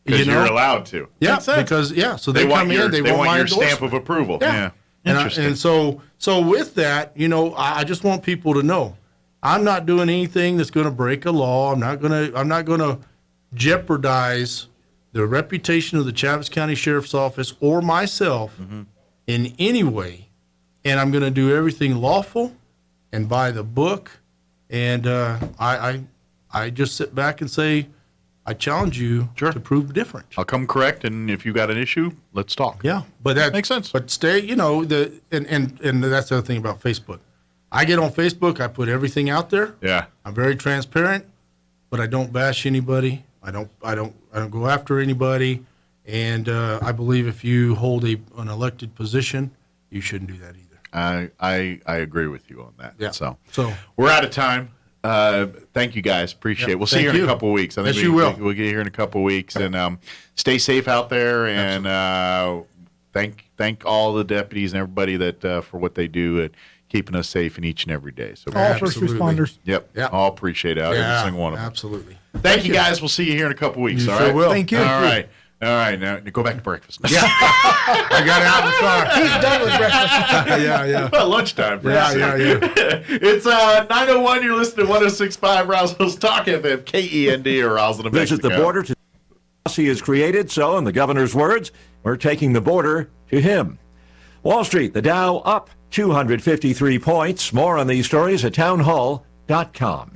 Because you're allowed to. Yeah, because so they come in, they want my your stamp of endorsement. approval. Yeah. And so with that, I just want people to know, I'm not doing anything that's going to break a law. I'm not going to jeopardize the reputation of the Chaves County Sheriff's Office or myself in any way. And I'm going to do everything lawful and by the book. And I just sit back and say, I challenge you to prove different. I'll come correct, and if you got an issue, let's talk. Yeah, but that makes sense. But stay, and that's the other thing about Facebook. I get on Facebook, I put everything out there. Yeah, I'm very transparent, but I don't bash anybody. I don't go after anybody. And I believe if you hold an elected position, you shouldn't do that either. I agree with you on that. Yeah. So we're out of time. Thank you guys. Appreciate it. We'll see you in a couple of weeks. I think we'll get here in a couple of weeks. And stay safe out there. And thank all the deputies and everybody that for what they do at keeping us safe in each and every day. So all first responders. Yep. All appreciate it. Every single one of them. Absolutely. Thank you guys. We'll see you here in a couple of weeks. You all sure right. will. Thank you. All right. All right. Now go back to breakfast. Yeah. I got out of the car. He's done with breakfast. Yeah. Well, lunchtime. Yeah. It's 9:01. You're listening to 106.5 Roswell's Talk FM, KEND, or Roswell, New Mexico. Visit the border to he is created. So, in the governor's words, we're taking the border to him. Wall Street, the Dow up 253 points. More on these stories at townhall.com.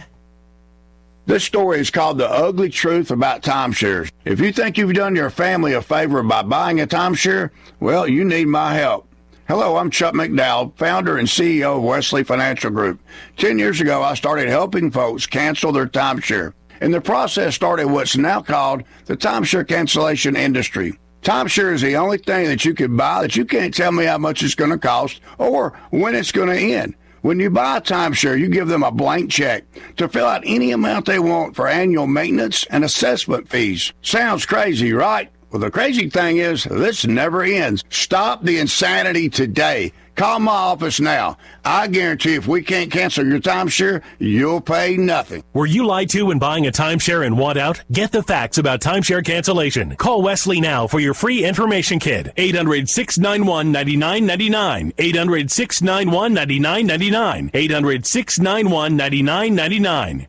This story is called The Ugly Truth About Timeshares. If you think you've done your family a favor by buying a timeshare, well, you need my help. Hello, I'm Chuck McDowell, founder and CEO of Wesley Financial Group. 10 years ago, I started helping folks cancel their timeshare. And the process started what's now called the timeshare cancellation industry. Timeshare is the only thing that you can buy that you can't tell me how much it's going to cost or when it's going to end. When you buy a timeshare, you give them a blank check to fill out any amount they want for annual maintenance and assessment fees. Sounds crazy, right? Well, the crazy thing is, this never ends. Stop the insanity today. Call my office now. I guarantee if we can't cancel your timeshare, you'll pay nothing. Were you lied to when buying a timeshare and want out? Get the facts about timeshare cancellation. Call Wesley now for your free information kit. 800-691-9999. 800-691-9999. 800-691-9999.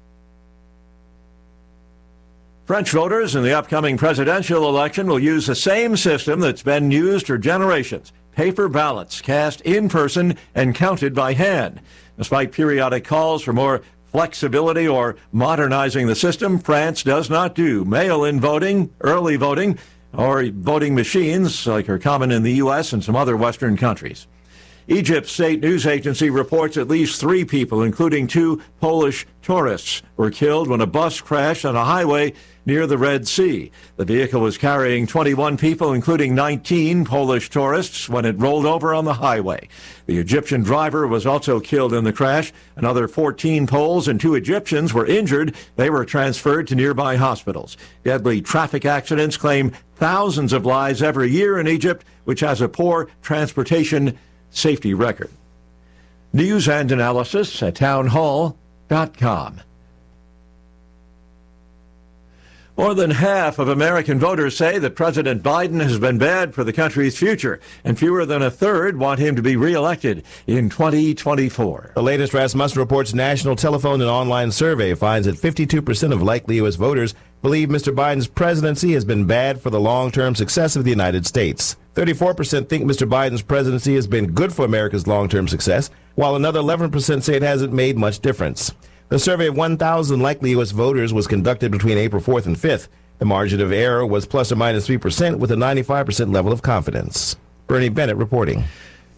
French voters in the upcoming presidential election will use the same system that's been used for generations. Paper ballots cast in person and counted by hand. Despite periodic calls for more flexibility or modernizing the system, France does not do mail-in voting, early voting, or voting machines like are common in the U.S. and some other Western countries. Egypt's state news agency reports at least 3 people, including 2 Polish tourists, were killed when a bus crashed on a highway near the Red Sea. The vehicle was carrying 21 people, including 19 Polish tourists, when it rolled over on the highway. The Egyptian driver was also killed in the crash. Another 14 Poles and 2 Egyptians were injured. They were transferred to nearby hospitals. Deadly traffic accidents claim thousands of lives every year in Egypt, which has a poor transportation safety record. News and analysis at townhall.com. More than half of American voters say that President Biden has been bad for the country's future, and fewer than a third want him to be reelected in 2024. The latest Rasmussen Reports national telephone and online survey finds that 52% of likely U.S. voters believe Mr. Biden's presidency has been bad for the long-term success of the United States. 34% think Mr. Biden's presidency has been good for America's long-term success, while another 11% say it hasn't made much difference. The survey of 1,000 likely U.S. voters was conducted between April 4th and 5th. The margin of error was plus or minus 3% with a 95% level of confidence. Bernie Bennett reporting.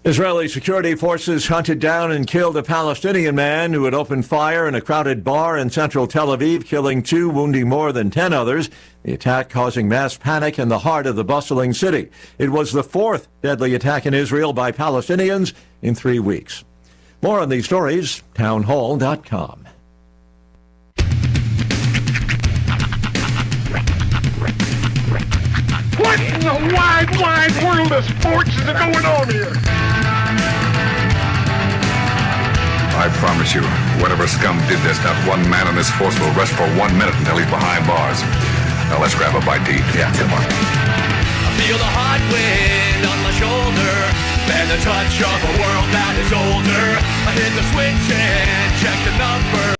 Israeli security forces hunted down and killed a Palestinian man who had opened fire in a crowded bar in central Tel Aviv, killing 2, wounding more than 10 others. The attack causing mass panic in the heart of the bustling city. It was the 4th deadly attack in Israel by Palestinians in 3 weeks. More on these stories, townhall.com. What in the wide, wide world of sports is going on here? I promise you, whatever scum did this, not one man in this force will rest for 1 minute until he's behind bars. Now let's grab a bite to eat. Yeah, come on. I feel the hot wind on my shoulder and the touch of a world that is older. I hit the switch and check the number.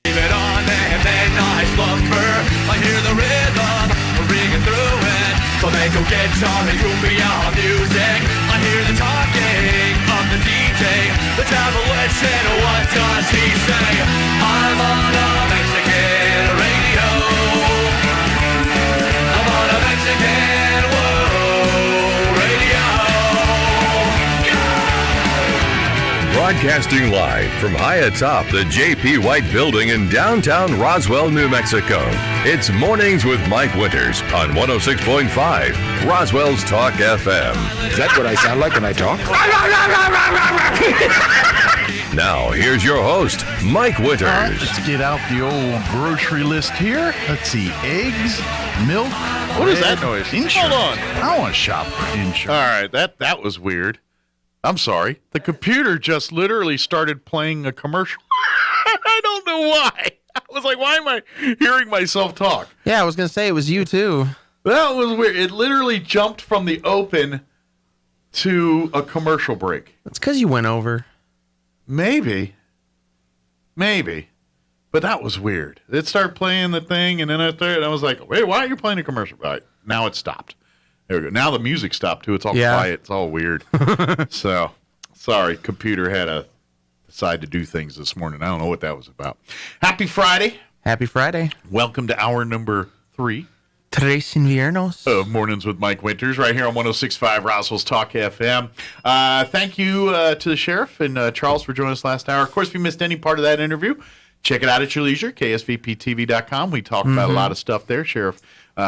Leave it on and then I slumber. I hear the rhythm ringing through it. Flamenco guitar and cumbia music. I hear the talking of the DJ. The devil listen, what does he say? I'm on a Mexican radio. I'm on a Mexican radio. Broadcasting live from high atop the J.P. White Building in downtown Roswell, New Mexico. It's Mornings with Mike Winters on 106.5 Roswell's Talk FM. Is that what I sound like when I talk? Now, here's your host, Mike Winters. Let's get out the old grocery list here. Let's see, eggs, milk. What is that noise? Insurance. Hold on. I want to shop for insurance. All right, that was weird. I'm sorry. The computer just literally started playing a commercial. I don't know why. I was like, why am I hearing myself talk? Yeah, I was going to say it was you too. That was weird. It literally jumped from the open to a commercial break. It's because you went over. Maybe. But that was weird. It started playing the thing, and then I was like, wait, why are you playing a commercial? All right, now it stopped. There we go. Now the music stopped, too. It's all quiet. It's all weird. So, sorry, computer had to decide to do things this morning. I don't know what that was about. Happy Friday. Happy Friday. Welcome to hour number 3. Tres Inviernos. Of Mornings with Mike Winters, right here on 106.5 Roswell's Talk FM. Thank you to the sheriff and Charles for joining us last hour. Of course, if you missed any part of that interview, check it out at your leisure, ksvptv.com. We talk about a lot of stuff there. Sheriff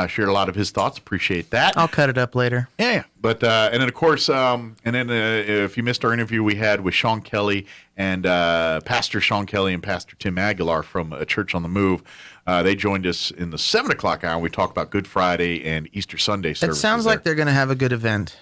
shared a lot of his thoughts. Appreciate that. I'll cut it up later. Yeah. But and then of course, if you missed our interview we had with Sean Kelly and Pastor Sean Kelly and Pastor Tim Aguilar from A Church on the Move, they joined us in the 7 o'clock hour. We talked about Good Friday and Easter Sunday services. It sounds like they're going to have a good event.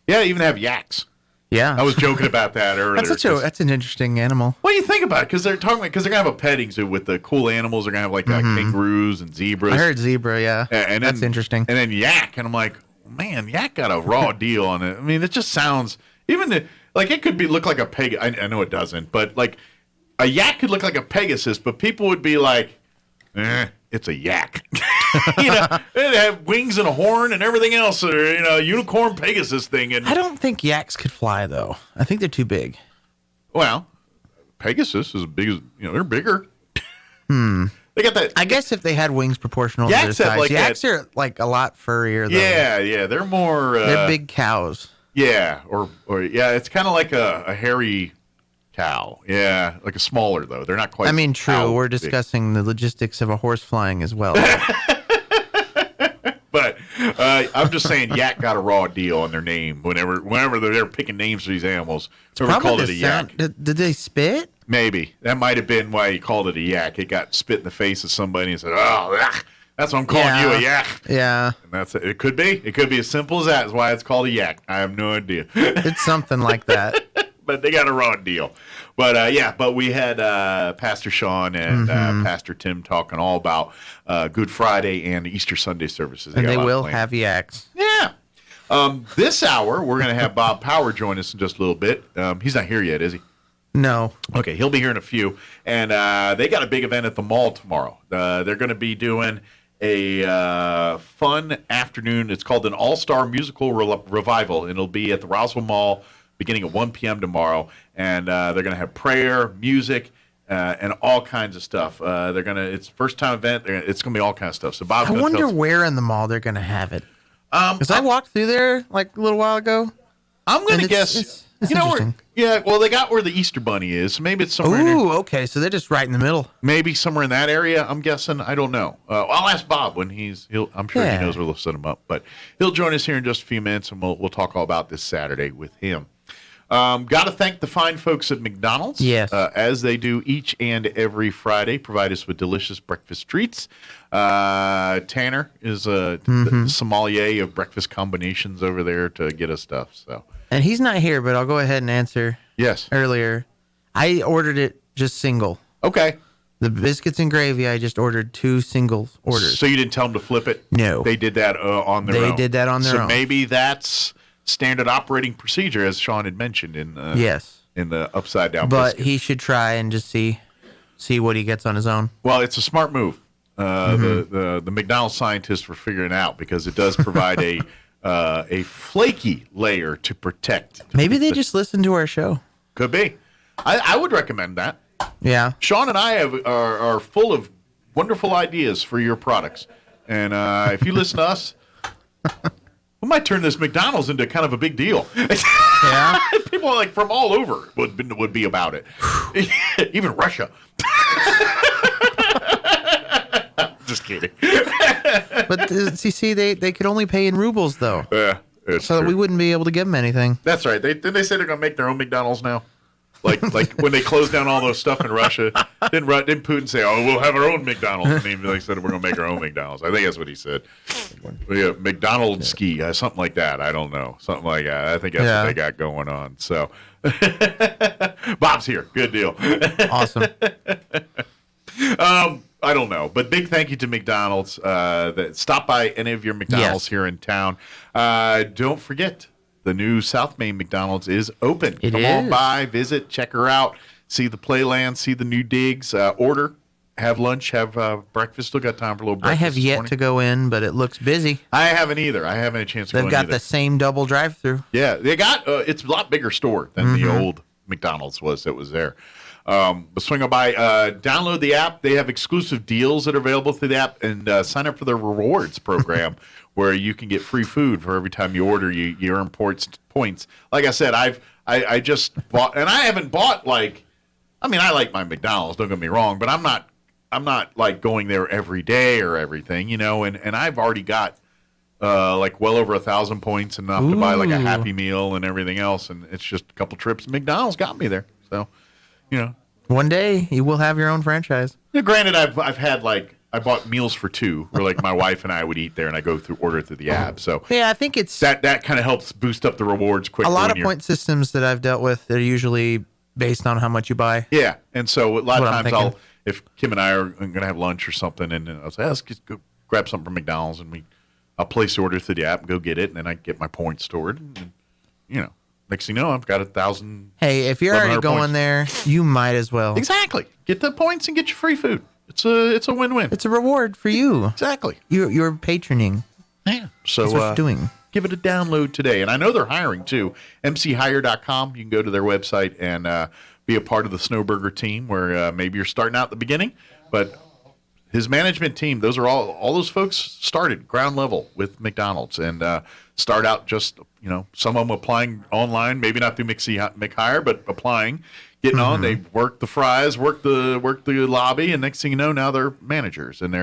Yeah, they even have yaks. Yeah, I was joking about that earlier. That's an interesting animal. Well, you think about it, because they're gonna have a petting zoo with the cool animals. They're gonna have like kangaroos and zebras. I heard zebra, yeah. And that's interesting. And then yak, and I'm like, man, yak got a raw deal on it. I mean, it just sounds like it could look like a peg. I know it doesn't, but like a yak could look like a Pegasus, but people would be like, it's a yak. It'd have wings and a horn and everything else, or unicorn Pegasus thing. And I don't think yaks could fly though. I think they're too big. Well, Pegasus is as big as they're bigger. They got that. I guess if they had wings proportional to their size, yaks are like a lot furrier though. Yeah, they're more. They're big cows. Yeah, or it's kind of like a hairy cow. Yeah, like a smaller though. They're not quite. I mean, true. We're big. discussing the logistics of a horse flying as well. But I'm just saying, yak got a raw deal on their name whenever they're picking names for these animals. Whoever called it a yak. Did they spit? Maybe that might have been why he called it a yak. It got spit in the face of somebody and said, "Oh, that's why I'm calling you a yak." Yeah, and that's it. It could be as simple as that. That's why it's called a yak. I have no idea. It's something like that. But they got a raw deal. But but we had Pastor Sean and Pastor Tim talking all about Good Friday and Easter Sunday services. And they will have yaks. Yeah. This hour, we're going to have Bob Power join us in just a little bit. He's not here yet, is he? No. Okay, he'll be here in a few. And they got a big event at the mall tomorrow. They're going to be doing a fun afternoon. It's called an All-Star Musical Revival, and it'll be at the Roswell Mall beginning at 1 p.m. tomorrow, and they're going to have prayer, music, and all kinds of stuff. It's first time event. It's going to be all kinds of stuff. So Bob, I wonder where in the mall they're going to have it. Because I walked through there like a little while ago. I'm going to guess. It's interesting. Well, they got where the Easter Bunny is. So maybe it's somewhere. Ooh, okay. So they're just right in the middle. Maybe somewhere in that area. I'm guessing. I don't know. I'll ask Bob when I'm sure he knows where they'll set him up. But he'll join us here in just a few minutes, and we'll talk all about this Saturday with him. Got to thank the fine folks at McDonald's. Yes. As they do each and every Friday, provide us with delicious breakfast treats. Tanner is the sommelier of breakfast combinations over there to get us stuff. So. And he's not here, but I'll go ahead and answer. Yes. Earlier, I ordered it just single. Okay. The biscuits and gravy, I just ordered 2 single orders. So you didn't tell them to flip it? No. They did that on their own. They did that on their own. So maybe that's standard operating procedure, as Sean had mentioned in the upside down. But biscuit. he should try and just see what he gets on his own. Well, it's a smart move. The McDonald's scientists were figuring it out because it does provide a flaky layer to protect. Maybe they just listen to our show. Could be. I would recommend that. Yeah. Sean and I are full of wonderful ideas for your products, and if you listen to us. We might turn this McDonald's into kind of a big deal. Yeah. People like from all over would be about it. Even Russia. Just kidding. But see, they could only pay in rubles though. Yeah. So we wouldn't be able to give them anything. That's right. Didn't they say they're going to make their own McDonald's now? Like when they closed down all those stuff in Russia, didn't Putin say, "Oh, we'll have our own McDonald's"? And they said we're going to make our own McDonald's. I think that's what he said. Yeah, McDonald's ski, something like that. I don't know, something like that. I think that's what they got going on. So, Bob's here. Good deal. Awesome. I don't know, but big thank you to McDonald's. Stop by any of your McDonald's here in town. Don't forget. The new South Main McDonald's is open. Come on by, visit, check her out, see the playland, see the new digs, order, have lunch, have breakfast. Still got time for a little breakfast. I have yet to go in, but it looks busy. I haven't either. I haven't had a chance to go in. They've got the same double drive-through. Yeah, they got it's a lot bigger store than the old McDonald's was that was there. But swing on by, download the app. They have exclusive deals that are available through the app, and sign up for their rewards program where you can get free food for every time you order. You earn points. Like I said, I just bought, and I haven't bought like I mean, I like my McDonald's, don't get me wrong, but I'm not like going there every day or everything, you know, and I've already got like well over 1,000 points, enough to buy like a Happy Meal and everything else, and it's just a couple trips. McDonald's got me there, so, you know. One day you will have your own franchise. Yeah, granted, I've had like, I bought meals for two, where like my wife and I would eat there, and I order through the app. So yeah, I think it's that kind of helps boost up the rewards quickly. A lot of point systems that I've dealt with, they're usually based on how much you buy. Yeah, and so a lot of times if Kim and I are going to have lunch or something, and I'll say, let's just go grab something from McDonald's, and I'll place the order through the app and go get it, and then I get my points stored, and you know, next thing you know, I've got 1,000. Hey, if you're already going there, you might as well. Exactly, get the points and get your free food. It's a win-win. It's a reward for you. Exactly. You're patroning. Yeah. So that's what you're doing. Give it a download today. And I know they're hiring too. mchire.com. You can go to their website and be a part of the Snowburger team, where maybe you're starting out at the beginning, but his management team, those are all those folks started ground level with McDonald's and start out just, you know, some of them applying online, maybe not through McHire, but applying, getting on. They work the fries, work the lobby, and next thing you know, now they're managers, and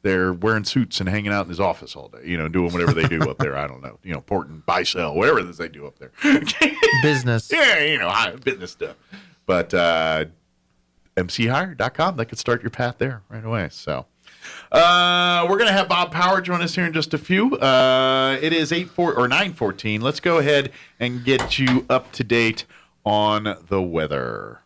they're wearing suits and hanging out in his office all day, you know, doing whatever they do up there. I don't know, you know, porting, buy, sell, whatever it is they do up there. Business. Yeah, you know, business stuff. But mchire.com, that could start your path there right away. So we're going to have Bob Power join us here in just a few. It is 9:14. Let's go ahead and get you up to date on the weather.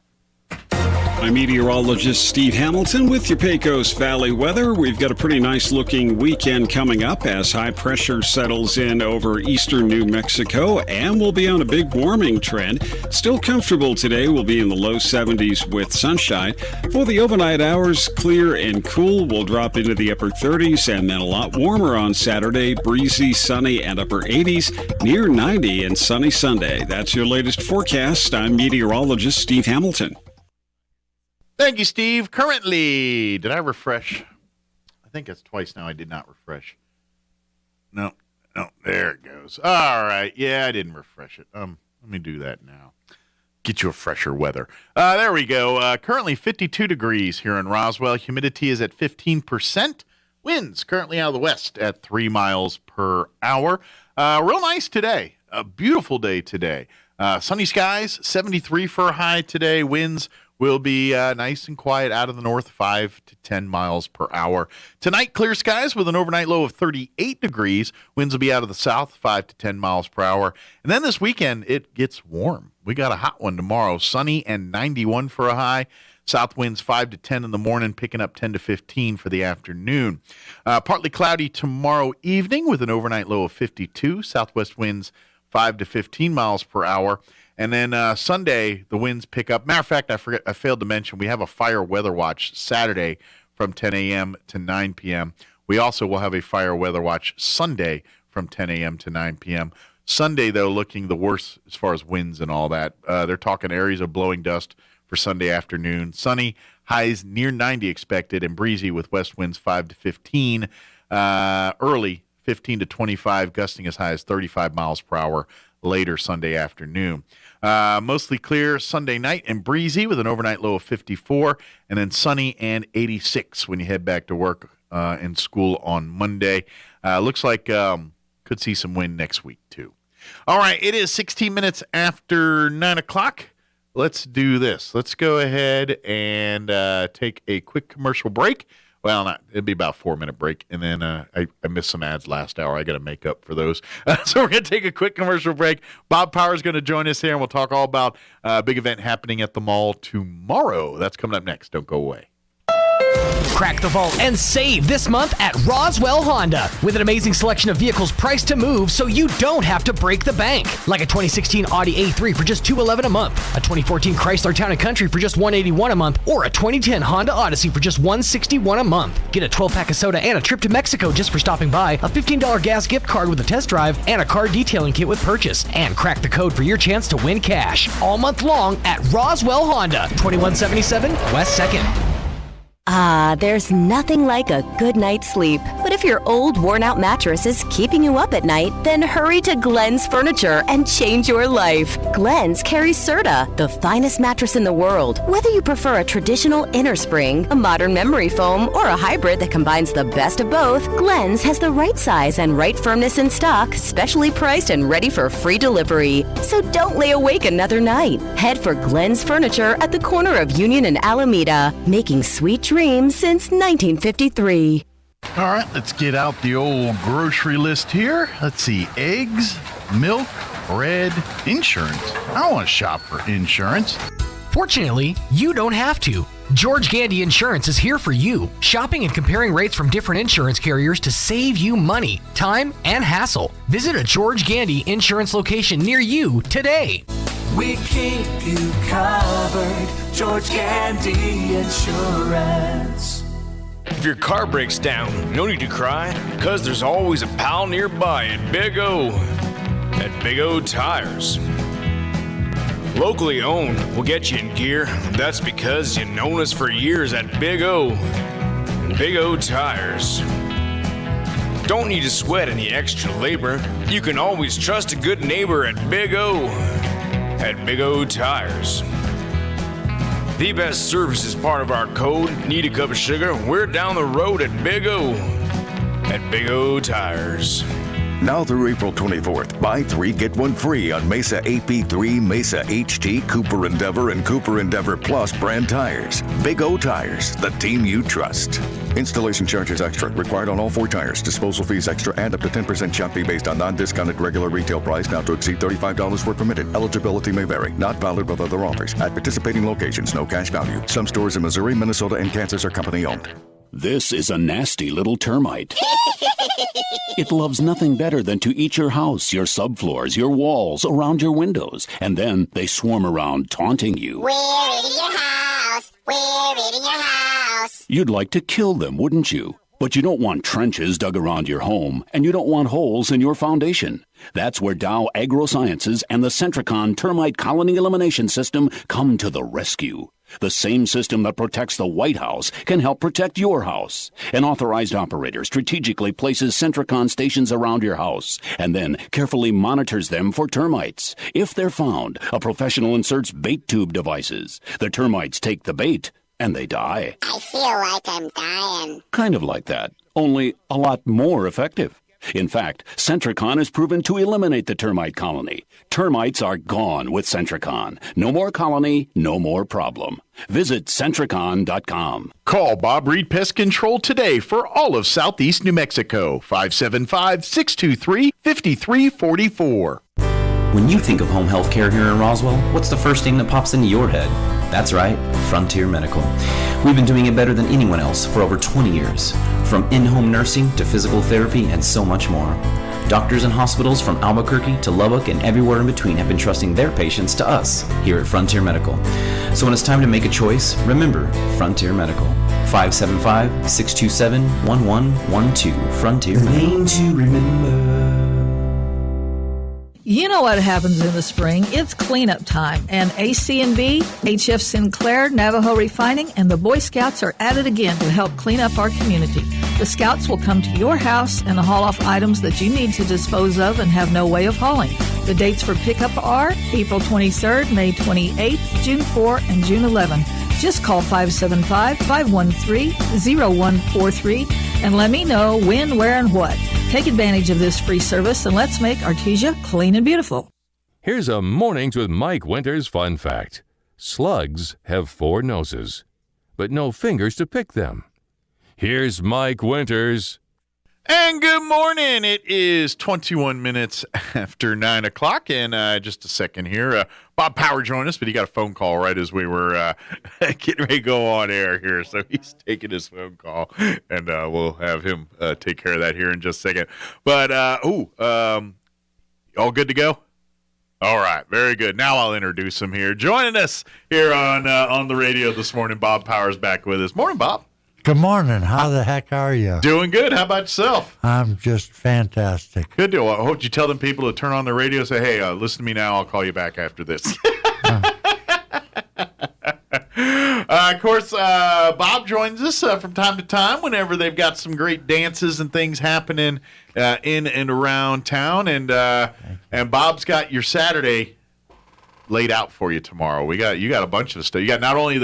I'm meteorologist Steve Hamilton with your Pecos Valley weather. We've got a pretty nice looking weekend coming up as high pressure settles in over eastern New Mexico, and we'll be on a big warming trend. Still comfortable today. We'll be in the low 70s with sunshine. For the overnight hours, clear and cool. We'll drop into the upper 30s and then a lot warmer on Saturday. Breezy, sunny, and upper 80s, near 90 and sunny Sunday. That's your latest forecast. I'm meteorologist Steve Hamilton. Thank you, Steve. Currently, did I refresh? I think it's twice now I did not refresh. No, there it goes. All right. Yeah, I didn't refresh it. Let me do that now. Get you a fresher weather. There we go. Currently 52 degrees here in Roswell. Humidity is at 15%. Winds currently out of the west at 3 miles per hour. Real nice today. A beautiful day today. Sunny skies, 73 for a high today. Winds will be nice and quiet out of the north, 5 to 10 miles per hour. Tonight, clear skies with an overnight low of 38 degrees. Winds will be out of the south, 5 to 10 miles per hour. And then this weekend, it gets warm. We got a hot one tomorrow, sunny and 91 for a high. South winds 5 to 10 in the morning, picking up 10 to 15 for the afternoon. Partly cloudy tomorrow evening with an overnight low of 52. Southwest winds 5 to 15 miles per hour. And then Sunday, the winds pick up. Matter of fact, I failed to mention, we have a fire weather watch Saturday from 10 a.m. to 9 p.m. We also will have a fire weather watch Sunday from 10 a.m. to 9 p.m. Sunday, though, looking the worst as far as winds and all that. They're talking areas of blowing dust for Sunday afternoon. Sunny, highs near 90 expected, and breezy with west winds 5 to 15. Early, 15 to 25, gusting as high as 35 miles per hour later Sunday afternoon. Mostly clear Sunday night and breezy with an overnight low of 54, and then sunny and 86 when you head back to work and school on Monday. Looks like could see some wind next week too. All right, it is 16 minutes after 9 o'clock. Let's do this. Let's go ahead and take a quick commercial break. Well, it'd be about a 4-minute break, and then I missed some ads last hour. I got to make up for those. So we're going to take a quick commercial break. Bob Power is going to join us here, and we'll talk all about a big event happening at the mall tomorrow. That's coming up next. Don't go away. Crack the vault and save this month at Roswell Honda with an amazing selection of vehicles priced to move so you don't have to break the bank. Like a 2016 Audi A3 for just $211 a month, a 2014 Chrysler Town & Country for just $181 a month, or a 2010 Honda Odyssey for just $161 a month. Get a 12-pack of soda and a trip to Mexico just for stopping by, a $15 gas gift card with a test drive, and a car detailing kit with purchase. And crack the code for your chance to win cash all month long at Roswell Honda, 2177 West 2nd. There's nothing like a good night's sleep. But If your old, worn-out mattress is keeping you up at night, then hurry to Glenn's Furniture and change your life. Glenn's carries Serta, the finest mattress in the world. Whether you prefer a traditional inner spring, a modern memory foam, or a hybrid that combines the best of both, Glenn's has the right size and right firmness in stock, specially priced and ready for free delivery. So don't lay awake another night. Head for Glenn's Furniture at the corner of Union and Alameda, making sweet dreams since 1953. All right, let's get out the old grocery list here. Let's see, eggs, milk, bread, insurance. I don't want to shop for insurance. Fortunately, you don't have to. George Gandy Insurance is here for you, shopping and comparing rates from different insurance carriers to save you money, time, and hassle. Visit a George Gandy Insurance location near you today. We keep you covered. George Gandy Insurance. If your car breaks down, no need to cry, because there's always a pal nearby at Big O. At Big O Tires. Locally owned will get you in gear. That's because you've known us for years at Big O. And Big O Tires. Don't need to sweat any extra labor. You can always trust a good neighbor at Big O. At Big O Tires. The best service is part of our code. Need a cup of sugar? We're down the road at Big O. At Big O Tires. Now through April 24th, buy 3, get 1 free on Mesa AP3, Mesa HT, Cooper Endeavor, and Cooper Endeavor Plus brand tires. Big O Tires, the team you trust. Installation charges extra. Required on all 4 tires. Disposal fees extra and up to 10% shop fee based on non-discounted regular retail price. Not to exceed $35 where permitted. Eligibility may vary. Not valid with other offers. At participating locations, no cash value. Some stores in Missouri, Minnesota, and Kansas are company owned. This is a nasty little termite. It loves nothing better than to eat your house, your subfloors, your walls, around your windows, and then they swarm around taunting you. We're eating your house. We're eating your house. You'd like to kill them, wouldn't you? But you don't want trenches dug around your home, and you don't want holes in your foundation. That's where Dow AgroSciences and the Centricon Termite Colony Elimination System come to the rescue. The same system that protects the White House can help protect your house. An authorized operator strategically places Centricon stations around your house and then carefully monitors them for termites. If they're found, a professional inserts bait tube devices. The termites take the bait and they die. I feel like I'm dying. Kind of like that, only a lot more effective. In fact, Centricon is proven to eliminate the termite colony. Termites are gone with Centricon. No more colony, no more problem. Visit Centricon.com. Call Bob Reed Pest Control today for all of Southeast New Mexico. 575-623-5344. When you think of home health care here in Roswell, what's the first thing that pops into your head? That's right, Frontier Medical. We've been doing it better than anyone else for over 20 years. From in-home nursing to physical therapy and so much more. Doctors and hospitals from Albuquerque to Lubbock and everywhere in between have been trusting their patients to us here at Frontier Medical. So when it's time to make a choice, remember Frontier Medical. 575-627-1112. Frontier Medical. Name to remember. You know what happens in the spring. It's cleanup time. And AC&B, HF Sinclair, Navajo Refining, and the Boy Scouts are at it again to help clean up our community. The Scouts will come to your house and haul off items that you need to dispose of and have no way of hauling. The dates for pickup are April 23rd, May 28th, June 4, and June 11. Just call 575-513-0143 and let me know when, where, and what. Take advantage of this free service and let's make Artesia clean and beautiful. Here's a Mornings with Mike Winters fun fact. Slugs have 4 noses, but no fingers to pick them. Here's Mike Winters. And good morning. It is 21 minutes after 9 o'clock. And just a second here. Bob Power joined us, but he got a phone call right as we were getting ready to go on air here. So he's taking his phone call, and we'll have him take care of that here in just a second. But, all good to go? All right, very good. Now I'll introduce him here. Joining us here on the radio this morning, Bob Power's back with us. Morning, Bob. Good morning. How the heck are you? Doing good. How about yourself? I'm just fantastic. Good deal. I hope you tell them people to turn on the radio and say, hey, listen to me now. I'll call you back after this. Of course, Bob joins us from time to time whenever they've got some great dances and things happening in and around town. And Bob's got your Saturday laid out for you tomorrow. You got a bunch of stuff. You got not only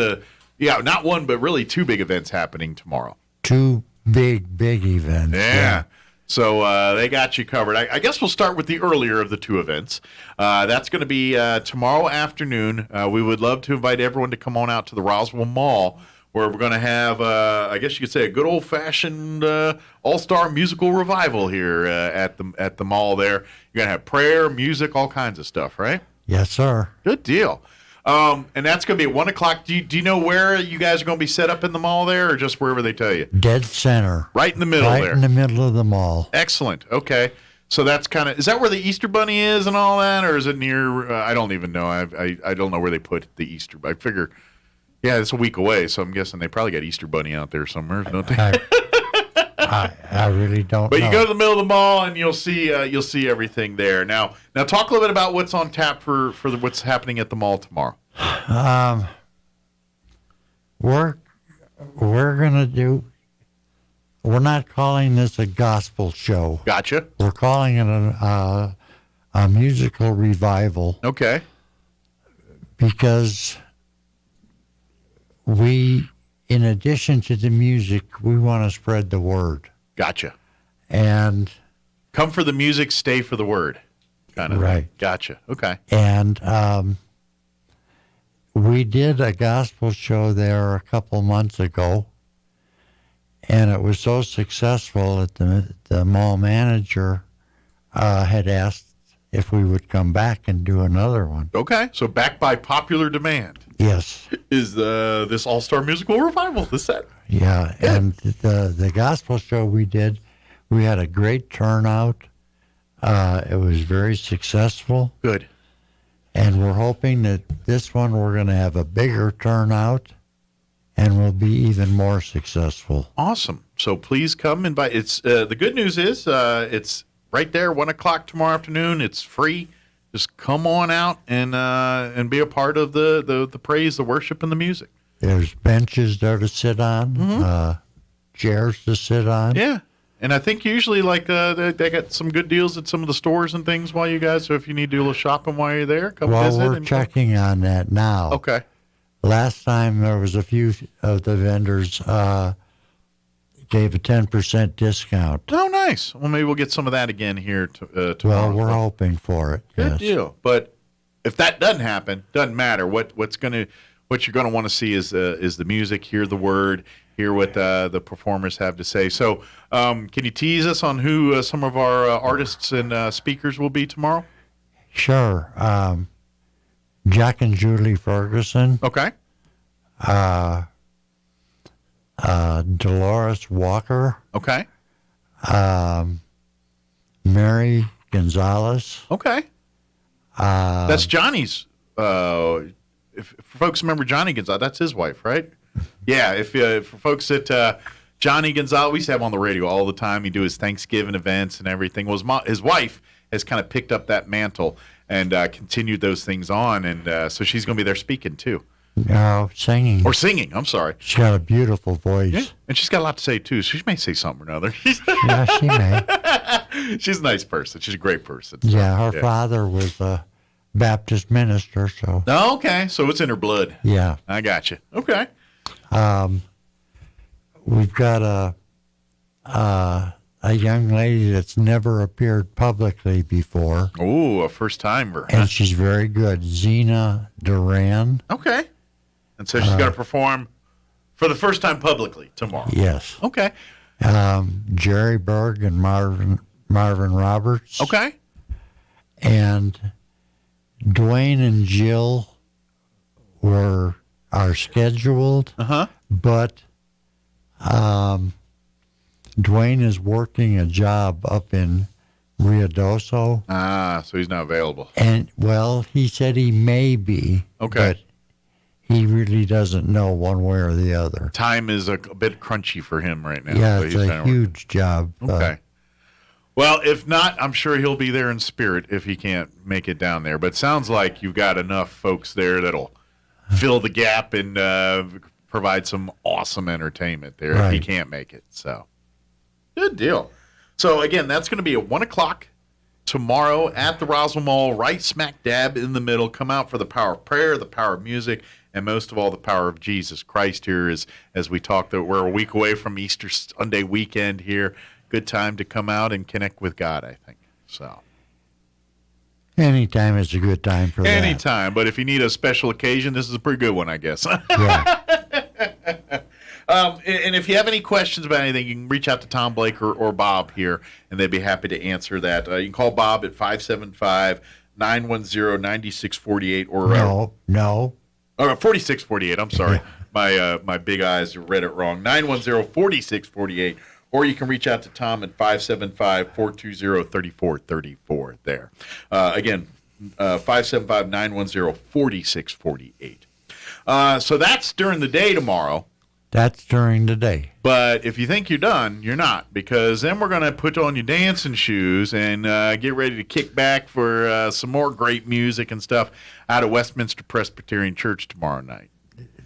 not one, but really two big events happening tomorrow. Two big events. Yeah. So they got you covered. I guess we'll start with the earlier of the two events. That's going to be tomorrow afternoon. We would love to invite everyone to come on out to the Roswell Mall, where we're going to have, I guess you could say, a good old-fashioned all-star musical revival here at the mall there. You're going to have prayer, music, all kinds of stuff, right? Yes, sir. Good deal. And that's going to be at 1 o'clock. Do you know where you guys are going to be set up in the mall there, or just wherever they tell you? Dead center. Right in the middle there. Right in the middle of the mall. Excellent. Okay. So that's is that where the Easter Bunny is and all that, or is it near, I don't even know. I don't know where they put the Easter. I figure, yeah, it's a week away, so I'm guessing they probably got Easter Bunny out there somewhere, don't they? I really don't know. But you go to the middle of the mall and you'll see everything there. Now talk a little bit about what's on tap for what's happening at the mall tomorrow. We're gonna do. We're not calling this a gospel show. Gotcha. We're calling it a musical revival. Okay. Because we, in addition to the music, we want to spread the word. Gotcha. And come for the music, stay for the word. Kind of. Right. Gotcha. Okay. And we did a gospel show there a couple months ago, and it was so successful that the mall manager had asked if we would come back and do another one. Okay, so back by popular demand. Yes. Is this all-star musical revival the set? Yeah, and the gospel show we did, we had a great turnout. It was very successful. Good. And we're hoping that this one we're going to have a bigger turnout and will be even more successful. Awesome. So please come and buy. It's the good news is it's right there, 1 o'clock tomorrow afternoon. It's free. Just come on out and be a part of the praise, the worship, and the music. There's benches there to sit on, chairs to sit on. Yeah. And I think usually they got some good deals at some of the stores and things while you guys, so if you need to do a little shopping while you're there, come visit. Well, we're checking on that now. Okay. Last time there was a few of the vendors gave a 10% discount. Oh, nice. Well, maybe we'll get some of that again here tomorrow. Well, we're hoping for it. Good yes. deal. But if that doesn't happen, doesn't matter. What you're going to want to see is the music, hear the word, hear what the performers have to say. So, can you tease us on who some of our artists and speakers will be tomorrow? Sure. Jack and Julie Ferguson. Okay. Dolores Walker. Okay. Mary Gonzalez. Okay. That's Johnny's. If folks remember Johnny Gonzalez, that's his wife, right? Yeah. If for folks that Johnny Gonzalez, we used to have on the radio all the time. He'd do his Thanksgiving events and everything. Well, his wife has kind of picked up that mantle and continued those things on, and so she's going to be there speaking too. No, singing. Or singing, I'm sorry. She's got a beautiful voice. Yeah, and she's got a lot to say too. So she may say something or another. Yeah, she may. She's a nice person. She's a great person. So, yeah, her father was a Baptist minister, so. Oh, okay, so it's in her blood. Yeah. I got you. Okay. We've got a young lady that's never appeared publicly before. Oh, a first-timer. And she's very good. Zena Duran. Okay. And so she's going to perform for the first time publicly tomorrow. Yes. Okay. Jerry Berg and Marvin Roberts. Okay. And Dwayne and Jill are scheduled. But Dwayne is working a job up in Ruidoso. Ah, so he's not available. And, well, he said he may be. Okay. But he really doesn't know one way or the other. Time is a bit crunchy for him right now. Yeah, so it's he's a huge job. Okay. Well, if not, I'm sure he'll be there in spirit if he can't make it down there. But it sounds like you've got enough folks there that'll fill the gap and provide some awesome entertainment there Right. if he can't make it. So, good deal. So, again, that's going to be at 1 o'clock tomorrow at the Roswell Mall, right smack dab in the middle. Come out for the power of prayer, the power of music, and most of all, the power of Jesus Christ here. As we talked, that we're a week away from Easter Sunday weekend here. Good time to come out and connect with God, I think. So, Anytime is a good time for that. anytime. But if you need a special occasion, this is a pretty good one, I guess. Yeah. And if you have any questions about anything, you can reach out to Tom Blake or Bob here, and they'd be happy to answer that. You can call Bob at 575-910-9648 or No. Or 4648. I'm sorry, my big eyes read it wrong. 910-4648. Or you can reach out to Tom at 575-420-3434 there. Again, 575-910-4648. So that's during the day tomorrow. That's during the day. But if you think you're done, you're not, because then we're going to put on your dancing shoes and get ready to kick back for some more great music and stuff out of Westminster Presbyterian Church tomorrow night.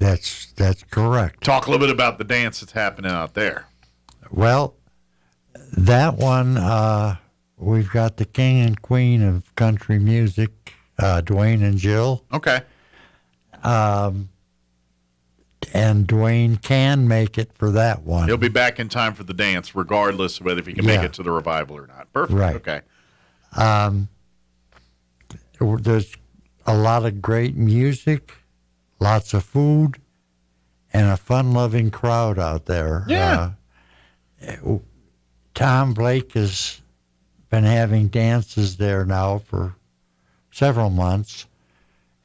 That's correct. Talk a little bit about the dance that's happening out there. Well, that one, we've got the king and queen of country music, Dwayne and Jill. Okay. And Dwayne can make it for that one. He'll be back in time for the dance, regardless of whether he can make it to the revival or not. Perfect. Right. Okay. There's a lot of great music, lots of food, and a fun-loving crowd out there. Yeah. Tom Blake has been having dances there now for several months,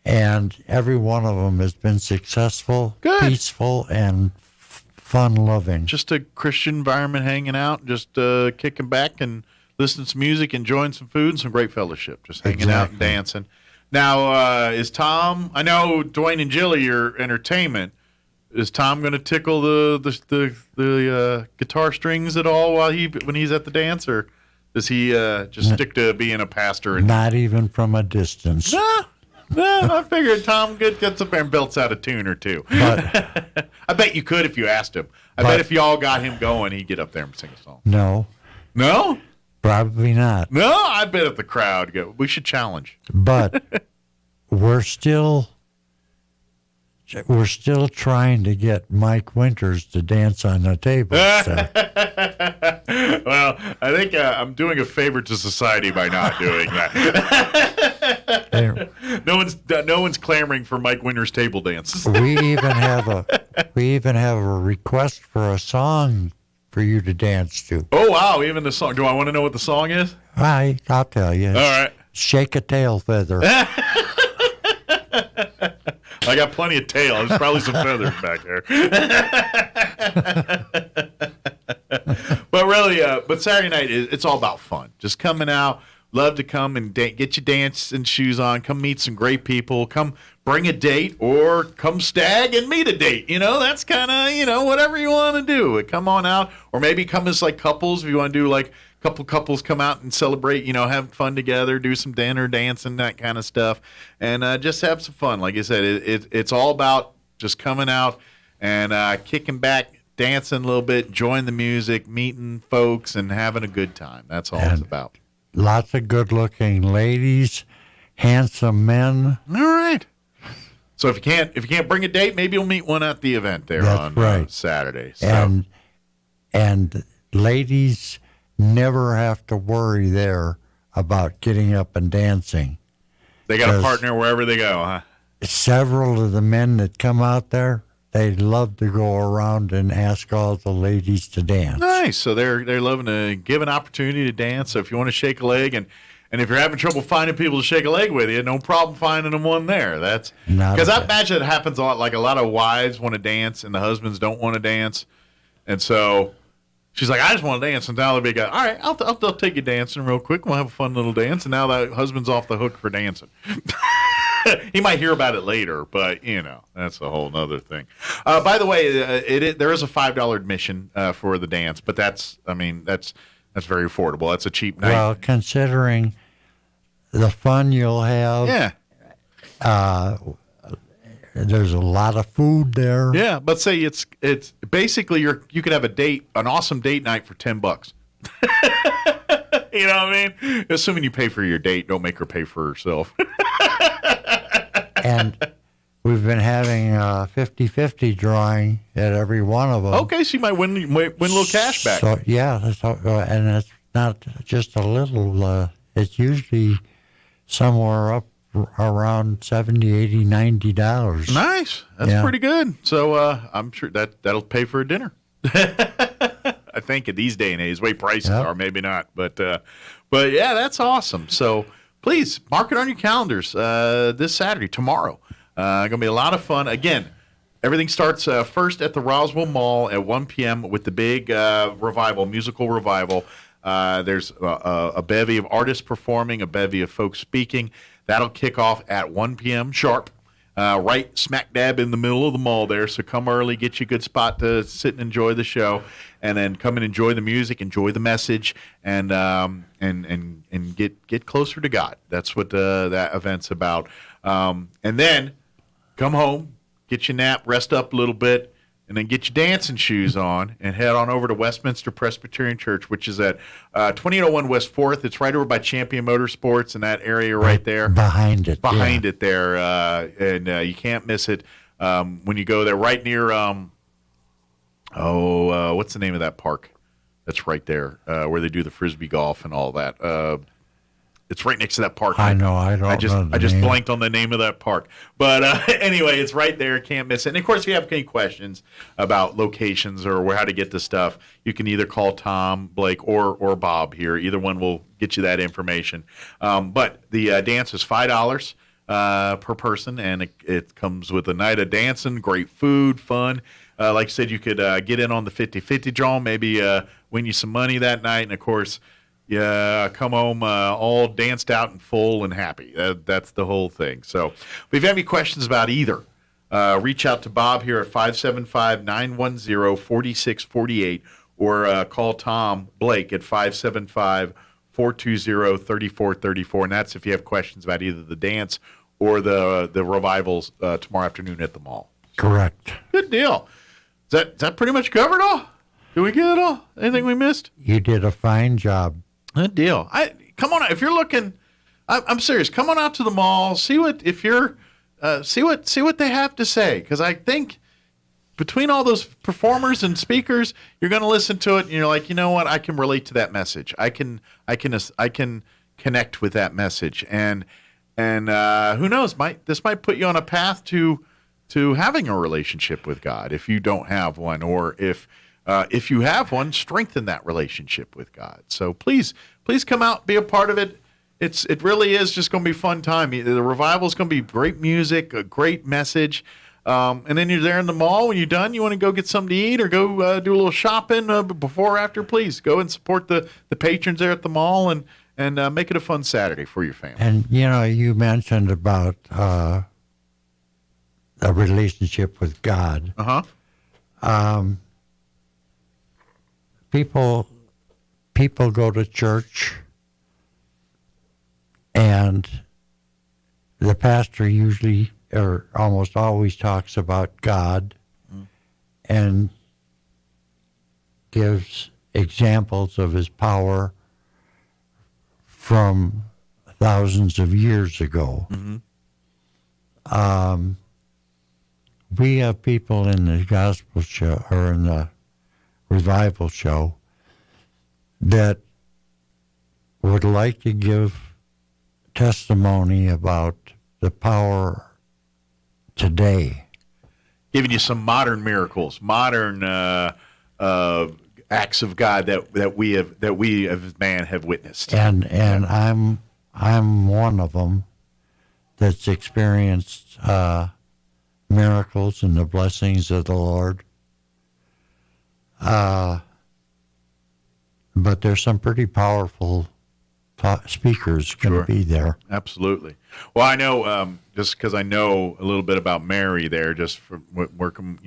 and every one of them has been successful, peaceful, and fun-loving. Just a Christian environment, hanging out, just kicking back and listening to some music, enjoying some food, and some great fellowship. Just hanging out and dancing. Now, is Tom? I know Dwayne and Jill are your entertainment. Is Tom going to tickle the guitar strings at all when he's at the dance, or does he just stick to being a pastor? Not even from a distance. No, I figured Tom gets up there and belts out a tune or two. But I bet you could if you asked him. I bet if y'all got him going, he'd get up there and sing a song. No. No? Probably not. No, I bet if the crowd go, we should challenge. But we're still trying to get Mike Winters to dance on the table. So. Well, I think I'm doing a favor to society by not doing that. No one's clamoring for Mike Winters table dances. we even have a request for a song for you to dance to. Oh wow! Even the song. Do I want to know what the song is? I'll tell you. All right. Shake a tail feather. I got plenty of tail. There's probably some feathers back there. But really, but Saturday night, it's all about fun. Just coming out. Love to come and get your dancing shoes on. Come meet some great people. Come bring a date or come stag and meet a date. That's kind of, whatever you want to do. Come on out. Or maybe come as like couples if you want to do like a couple couples come out and celebrate, have fun together, do some dinner, dancing, that kind of stuff. And just have some fun. Like I said, it's all about just coming out and kicking back, dancing a little bit, enjoying the music, meeting folks, and having a good time. That's all it's about. Lots of good-looking ladies, handsome men. All right. So if you can't bring a date, maybe you'll meet one at the event there on Saturday. So. And ladies never have to worry there about getting up and dancing. They got a partner wherever they go, huh? Several of the men that come out there, they love to go around and ask all the ladies to dance. Nice. So they're loving to give an opportunity to dance. So if you want to shake a leg, and if you're having trouble finding people to shake a leg with you, no problem finding them one there. That's because I imagine it happens a lot. Like a lot of wives want to dance, and the husbands don't want to dance, and so she's like, "I just want to dance." And now the big guy, "All right, I'll take you dancing real quick. We'll have a fun little dance." And now the husband's off the hook for dancing. He might hear about it later, but that's a whole other thing. By the way, there is a $5 admission for the dance, but that's very affordable. That's a cheap night. Well, considering the fun you'll have, There's a lot of food there. Yeah, but say it's basically you could have an awesome date night for $10. You know what I mean? Assuming you pay for your date, don't make her pay for herself. And we've been having a 50-50 drawing at every one of them. Okay, so you might win a little cash back. So, yeah, and it's not just a little. It's usually somewhere up around $70, $80, $90. Nice. That's pretty good. So I'm sure that'll pay for a dinner. I think in these day and age, way prices are, maybe not, but yeah, that's awesome. So please mark it on your calendars this Saturday, tomorrow. Gonna be a lot of fun. Again, everything starts first at the Roswell Mall at 1 p.m. with the big musical revival. There's a bevy of artists performing, a bevy of folks speaking. That'll kick off at 1 p.m. sharp. Right smack dab in the middle of the mall there. So come early, get you a good spot to sit and enjoy the show, and then come and enjoy the music, enjoy the message, and get closer to God. That's what that event's about. And then come home, get your nap, rest up a little bit, and then get your dancing shoes on and head on over to Westminster Presbyterian Church, which is at 2801 West 4th. It's right over by Champion Motorsports in that area right there. Behind it there. And you can't miss it when you go there. Right near, what's the name of that park? That's right there where they do the Frisbee golf and all that. It's right next to that park. I know. I just blanked on the name of that park. But anyway, it's right there. Can't miss it. And, of course, if you have any questions about locations or how to get the stuff, you can either call Tom, Blake, or Bob here. Either one will get you that information. But the dance is $5 per person, and it comes with a night of dancing, great food, fun. Like I said, you could get in on the 50-50 draw, maybe win you some money that night. And, of course, come home all danced out and full and happy. That's the whole thing. So if you have any questions about either, reach out to Bob here at 575-910-4648 or call Tom Blake at 575-420-3434. And that's if you have questions about either the dance or the revivals tomorrow afternoon at the mall. Correct. Good deal. Is that pretty much covered all? Did we get it all? Anything we missed? You did a fine job. Good deal. Come on, if you're looking, I'm serious. Come on out to the mall. See what they have to say. Because I think between all those performers and speakers, you're going to listen to it, and you're like, you know what? I can relate to that message. I can connect with that message. And who knows? This might put you on a path to having a relationship with God if you don't have one, or if you have one, strengthen that relationship with God. So please come out, be a part of it. It really is just going to be a fun time. The revival is going to be great music, a great message. And then you're there in the mall. When you're done, you want to go get something to eat or go do a little shopping before or after, please go and support the patrons there at the mall and make it a fun Saturday for your family. And, you mentioned about a relationship with God. Uh-huh. People go to church, and the pastor usually or almost always talks about God and gives examples of his power from thousands of years ago. Mm-hmm. We have people in the gospel show or in the revival show that would like to give testimony about the power today. Giving you some modern miracles, modern acts of God that we as man have witnessed. And I'm one of them that's experienced miracles and the blessings of the Lord. But there's some pretty powerful speakers going to be there. Absolutely. Well, I know just because I know a little bit about Mary there, just from working,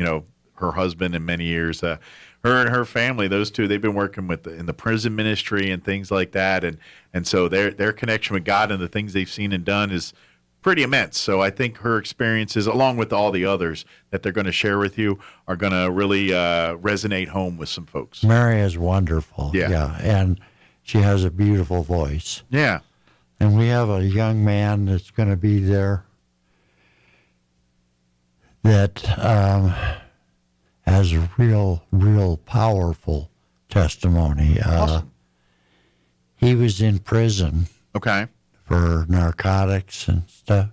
her husband in many years. Her and her family, those two, they've been working in the prison ministry and things like that, and so their connection with God and the things they've seen and done is pretty immense. So I think her experiences, along with all the others that they're going to share with you, are going to really resonate home with some folks. Mary is wonderful. Yeah. And she has a beautiful voice. Yeah. And we have a young man that's going to be there that has a real powerful testimony. Awesome. He was in prison. Okay. For narcotics and stuff.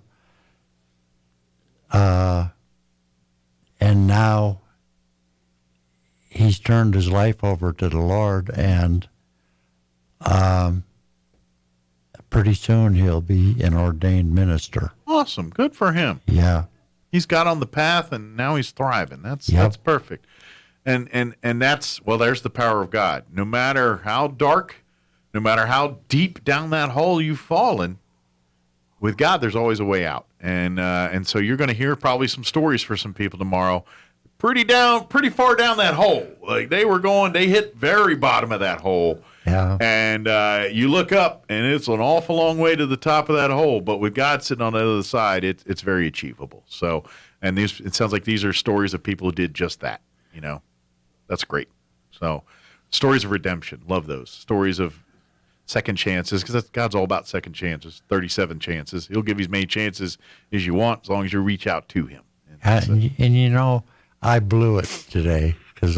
And now he's turned his life over to the Lord, and pretty soon he'll be an ordained minister. Awesome. Good for him. Yeah. He's got on the path, and now he's thriving. That's perfect. And that's, well, there's the power of God. No matter how dark, no matter how deep down that hole you've fallen, with God, there's always a way out. And so you're going to hear probably some stories for some people tomorrow. Pretty far down that hole. Like they hit very bottom of that hole. Yeah. And you look up, and it's an awful long way to the top of that hole. But with God sitting on the other side, it's very achievable. So, and it sounds like these are stories of people who did just that. That's great. So, stories of redemption, love those stories of second chances, because God's all about second chances. 37 chances. He'll give you as many chances as you want, as long as you reach out to Him. And I blew it today because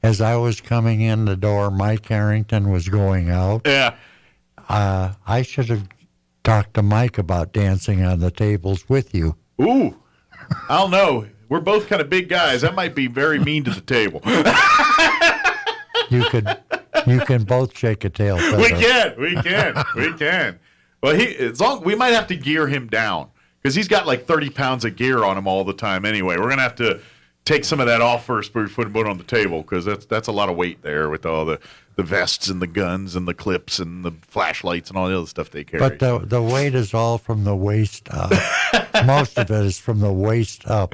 as I was coming in the door, Mike Harrington was going out. Yeah. I should have talked to Mike about dancing on the tables with you. Ooh, I don't know. We're both kind of big guys. That might be very mean to the table. You can both shake a tail feather. We can. Well, we might have to gear him down because he's got like 30 pounds of gear on him all the time. Anyway, we're gonna have to take some of that off first before we put it on the table, because that's a lot of weight there with all the vests and the guns and the clips and the flashlights and all the other stuff they carry. But the weight is all from the waist up. Most of it is from the waist up.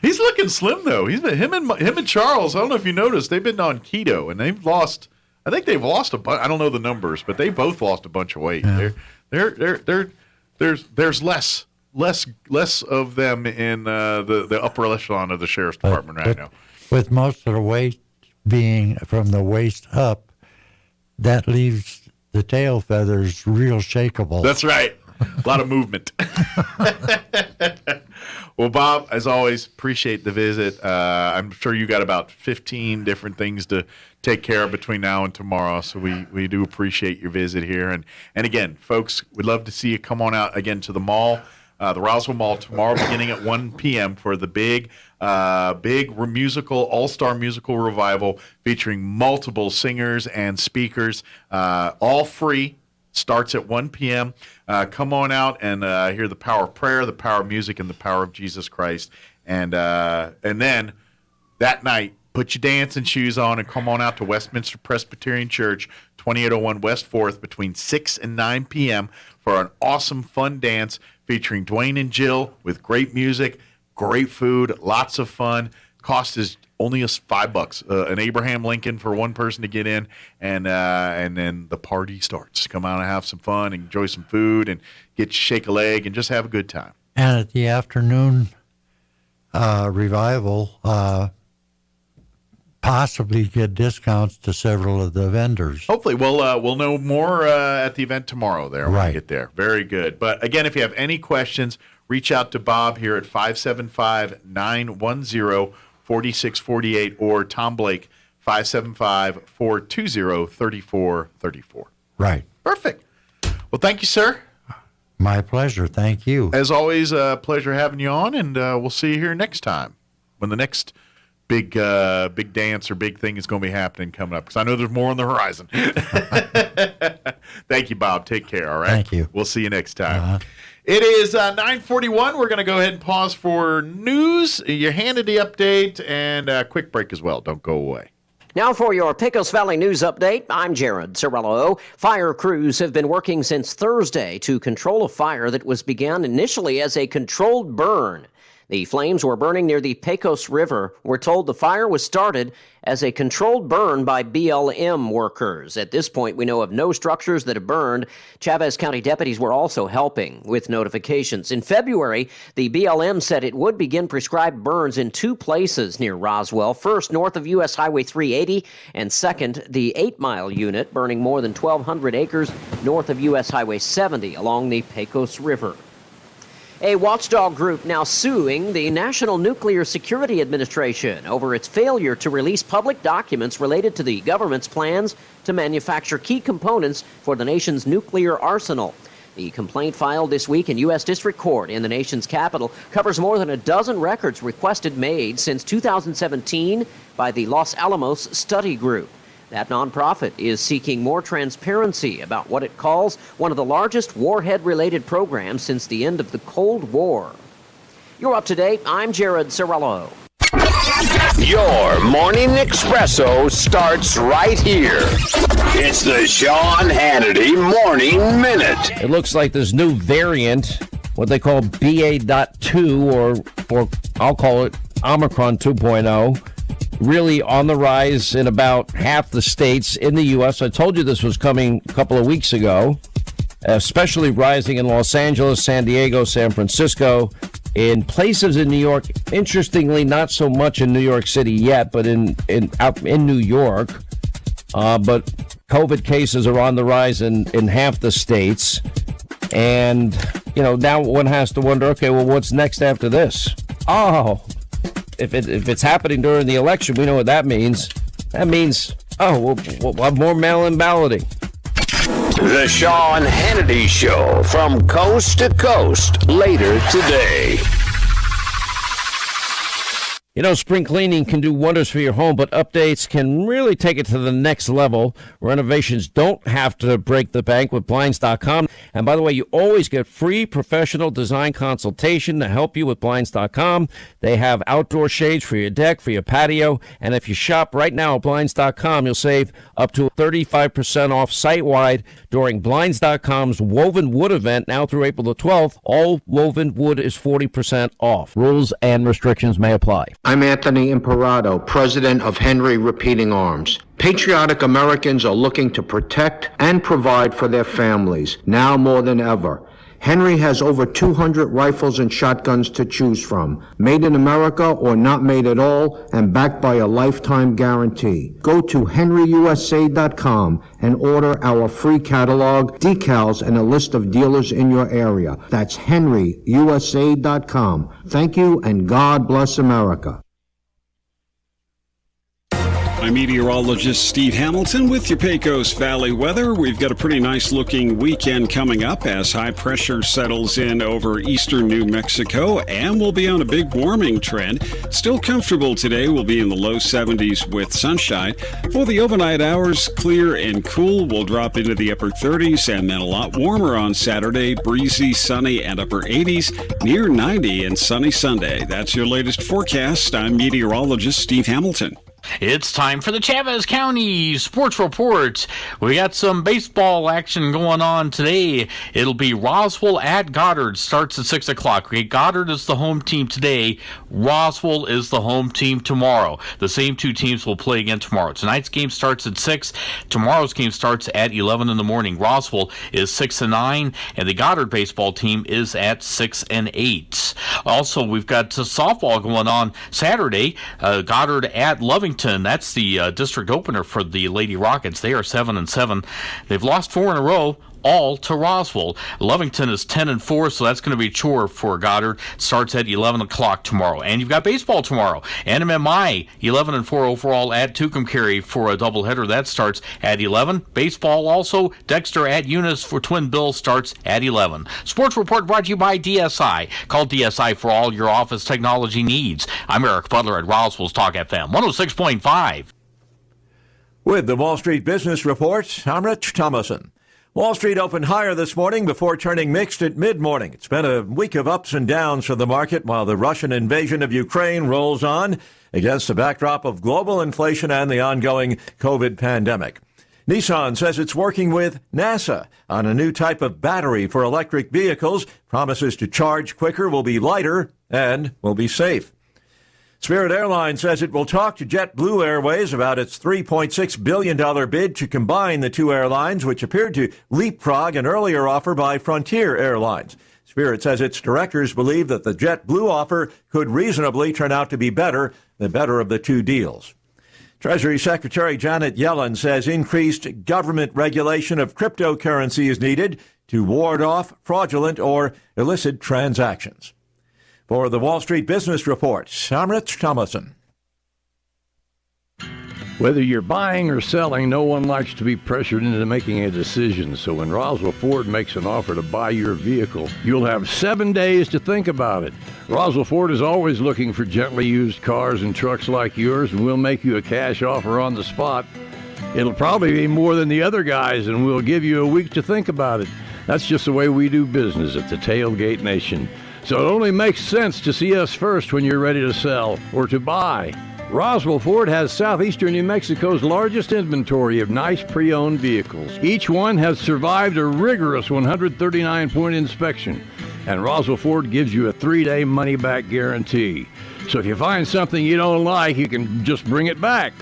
He's looking slim though. Him and Charles. I don't know if you noticed, they've been on keto and they've lost. I think they've lost a bunch. I don't know the numbers, but they both lost a bunch of weight. Yeah. There's less of them in the upper echelon of the sheriff's department right now. With most of the weight being from the waist up, that leaves the tail feathers real shakeable. That's right. A lot of movement. Well, Bob, as always, appreciate the visit. I'm sure you got about 15 different things to take care of between now and tomorrow, so we do appreciate your visit here. And again, folks, we'd love to see you come on out again to the mall. The Roswell Mall tomorrow, beginning at 1 p.m. for the big musical, all-star musical revival featuring multiple singers and speakers, all free. Starts at 1 p.m. Come on out and hear the power of prayer, the power of music, and the power of Jesus Christ. And then that night, put your dancing shoes on and come on out to Westminster Presbyterian Church, 2801 West 4th, between 6 and 9 p.m. for an awesome, fun dance featuring Dwayne and Jill with great music, great food, lots of fun. Cost is only $5, an Abraham Lincoln for one person to get in, and then the party starts. Come out and have some fun, enjoy some food, and shake a leg, and just have a good time. And at the afternoon revival, possibly get discounts to several of the vendors. Hopefully, we'll know more at the event tomorrow. When we get there. Very good. But again, if you have any questions, reach out to Bob here at 575-910-4648 or Tom Blake 575-420-3434. Right. Perfect. Well, thank you, sir. My pleasure. Thank you. As always, a pleasure having you on, and we'll see you here next time when the next big dance or big thing is going to be happening coming up, because I know there's more on the horizon. Thank you, Bob. Take care, all right? Thank you. We'll see you next time. It is 9:41. We're going to go ahead and pause for news, your Hannity update, and a quick break as well. Don't go away. Now for your Pecos Valley News Update, I'm Jared Cirillo. Fire crews have been working since Thursday to control a fire that was begun initially as a controlled burn. The flames were burning near the Pecos River. We're told the fire was started as a controlled burn by BLM workers. At this point, we know of no structures that have burned. Chavez County deputies were also helping with notifications. In February, the BLM said it would begin prescribed burns in 2 places near Roswell. First, north of U.S. Highway 380, and second, the 8 Mile unit, burning more than 1,200 acres north of U.S. Highway 70 along the Pecos River. A watchdog group now suing the National Nuclear Security Administration over its failure to release public documents related to the government's plans to manufacture key components for the nation's nuclear arsenal. The complaint filed this week in U.S. District Court in the nation's capital covers more than a dozen records requested made since 2017 by the Los Alamos Study Group. That nonprofit is seeking more transparency about what it calls one of the largest warhead-related programs since the end of the Cold War. You're up to date. I'm Jared Cirillo. Your morning espresso starts right here. It's the Sean Hannity Morning Minute. It looks like this new variant, what they call BA.2, or I'll call it Omicron 2.0, really on the rise in about half the states in the U.S. I told you this was coming a couple of weeks ago, especially rising in Los Angeles, San Diego, San Francisco, in places in New York. Interestingly, not so much in New York City yet, but out in New York. But COVID cases are on the rise in half the states. And, now one has to wonder, okay, well, what's next after this? If it's happening during the election, we know what that means. That means, we'll have more mail-in balloting. The Sean Hannity Show from coast to coast later today. Spring cleaning can do wonders for your home, but updates can really take it to the next level. Renovations don't have to break the bank with Blinds.com. And by the way, you always get free professional design consultation to help you with Blinds.com. They have outdoor shades for your deck, for your patio. And if you shop right now at Blinds.com, you'll save up to 35% off site-wide during Blinds.com's Woven Wood event now through April the 12th. All woven wood is 40% off. Rules and restrictions may apply. I'm Anthony Imperato, president of Henry Repeating Arms. Patriotic Americans are looking to protect and provide for their families, now more than ever. Henry has over 200 rifles and shotguns to choose from, made in America or not made at all, and backed by a lifetime guarantee. Go to henryusa.com and order our free catalog, decals, and a list of dealers in your area. That's henryusa.com. Thank you, and God bless America. I'm meteorologist Steve Hamilton with your Pecos Valley weather. We've got a pretty nice looking weekend coming up as high pressure settles in over eastern New Mexico, and we'll be on a big warming trend. Still comfortable today. We'll be in the low 70s with sunshine. For the overnight hours, clear and cool. We'll drop into the upper 30s and then a lot warmer on Saturday. Breezy, sunny, and upper 80s, near 90 and sunny Sunday. That's your latest forecast. I'm meteorologist Steve Hamilton. It's time for the Chavez County Sports Report. We got some baseball action going on today. It'll be Roswell at Goddard. Starts at 6 o'clock. Goddard is the home team today. Roswell is the home team tomorrow. The same two teams will play again tomorrow. Tonight's game starts at 6. Tomorrow's game starts at 11 in the morning. Roswell is 6-9, and the Goddard baseball team is at 6-8. Also, we've got softball going on Saturday. Goddard at Lovington. That's the district opener for the Lady Rockets. They are 7-7. They've lost 4 in a row, all to Roswell. Lovington is 10-4, so that's going to be a chore for Goddard. Starts at 11 o'clock tomorrow. And you've got baseball tomorrow. NMMI 11-4 overall at Tucumcari for a doubleheader. That starts at 11. Baseball also. Dexter at Eunice for Twin Bill starts at 11. Sports Report brought to you by DSI. Call DSI for all your office technology needs. I'm Eric Butler at Roswell's Talk FM 106.5. With the Wall Street Business Report, I'm Rich Thomason. Wall Street opened higher this morning before turning mixed at mid-morning. It's been a week of ups and downs for the market while the Russian invasion of Ukraine rolls on against the backdrop of global inflation and the ongoing COVID pandemic. Nissan says it's working with NASA on a new type of battery for electric vehicles. Promises to charge quicker, will be lighter, and will be safe. Spirit Airlines says it will talk to JetBlue Airways about its $3.6 billion bid to combine the two airlines, which appeared to leapfrog an earlier offer by Frontier Airlines. Spirit says its directors believe that the JetBlue offer could reasonably turn out to be the better of the two deals. Treasury Secretary Janet Yellen says increased government regulation of cryptocurrency is needed to ward off fraudulent or illicit transactions. For the Wall Street Business Report, I'm Rich Thomason. Whether you're buying or selling, no one likes to be pressured into making a decision. So when Roswell Ford makes an offer to buy your vehicle, you'll have 7 days to think about it. Roswell Ford is always looking for gently used cars and trucks like yours, and we'll make you a cash offer on the spot. It'll probably be more than the other guys, and we'll give you a week to think about it. That's just the way we do business at the Tailgate Nation. So it only makes sense to see us first when you're ready to sell or to buy. Roswell Ford has southeastern New Mexico's largest inventory of nice pre-owned vehicles. Each one has survived a rigorous 139-point inspection, and Roswell Ford gives you a 3-day money-back guarantee. So if you find something you don't like, you can just bring it back.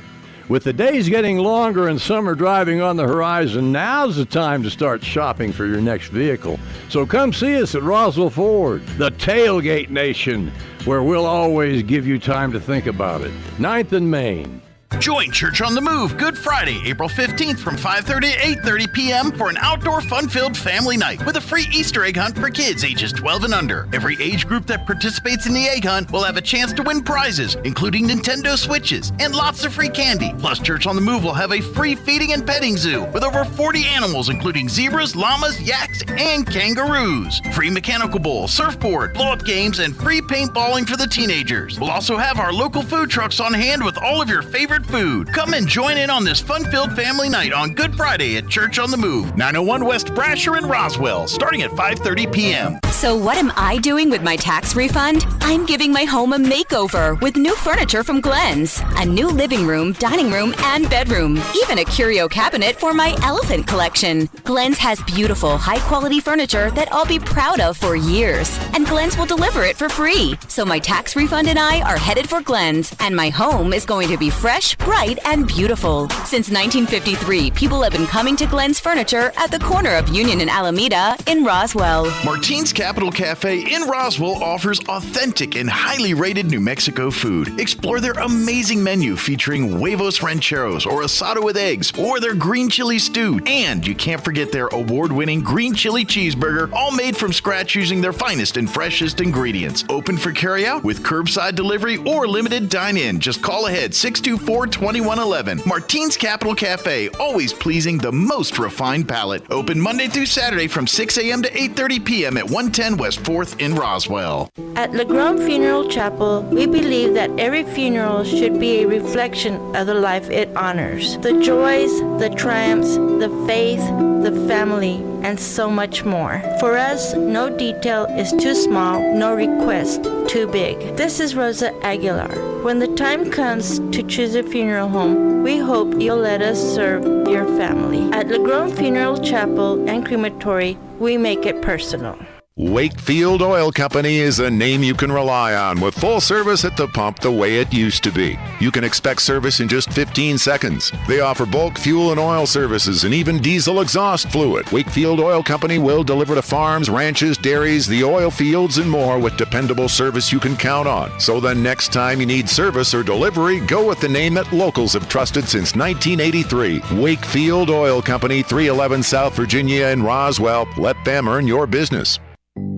With the days getting longer and summer driving on the horizon, now's the time to start shopping for your next vehicle. So come see us at Roswell Ford, the Tailgate Nation, where we'll always give you time to think about it. 9th and Main. Join Church on the Move Good Friday, April 15th from 5:30 to 8:30 p.m. for an outdoor fun-filled family night with a free Easter egg hunt for kids ages 12 and under. Every age group that participates in the egg hunt will have a chance to win prizes, including Nintendo Switches and lots of free candy. Plus, Church on the Move will have a free feeding and petting zoo with over 40 animals, including zebras, llamas, yaks, and kangaroos. Free mechanical bull, surfboard, blow-up games, and free paintballing for the teenagers. We'll also have our local food trucks on hand with all of your favorite food. Come and join in on this fun-filled family night on Good Friday at Church on the Move, 901 West Brasher in Roswell, starting at 5:30 p.m. So what am I doing with my tax refund? I'm giving my home a makeover with new furniture from Glenn's. A new living room, dining room, and bedroom. Even a curio cabinet for my elephant collection. Glenn's has beautiful, high-quality furniture that I'll be proud of for years. And Glenn's will deliver it for free. So my tax refund and I are headed for Glenn's. And my home is going to be fresh, bright, and beautiful. Since 1953, people have been coming to Glenn's Furniture at the corner of Union and Alameda in Roswell. Martine's Capital Cafe in Roswell offers authentic and highly rated New Mexico food. Explore their amazing menu featuring huevos rancheros or asado with eggs or their green chili stew. And you can't forget their award-winning green chili cheeseburger, all made from scratch using their finest and freshest ingredients. Open for carryout with curbside delivery or limited dine-in. Just call ahead 624-2111. Martine's Capital Cafe, always pleasing the most refined palate. Open Monday through Saturday from 6 a.m. to 8:30 p.m. at 110 West 4th in Roswell. At LeGrand Funeral Chapel, we believe that every funeral should be a reflection of the life it honors. The joys, the triumphs, the faith, the family, and so much more. For us, no detail is too small, no request too big. This is Rosa Aguilar. When the time comes to choose a funeral home, we hope you'll let us serve your family. At LeGrand Funeral Chapel and Crematory, we make it personal. Wakefield Oil Company is a name you can rely on with full service at the pump the way it used to be. You can expect service in just 15 seconds. They offer bulk fuel and oil services and even diesel exhaust fluid. Wakefield Oil Company will deliver to farms, ranches, dairies, the oil fields, and more with dependable service you can count on. So the next time you need service or delivery, go with the name that locals have trusted since 1983. Wakefield Oil Company, 311 South Virginia in Roswell. Let them earn your business.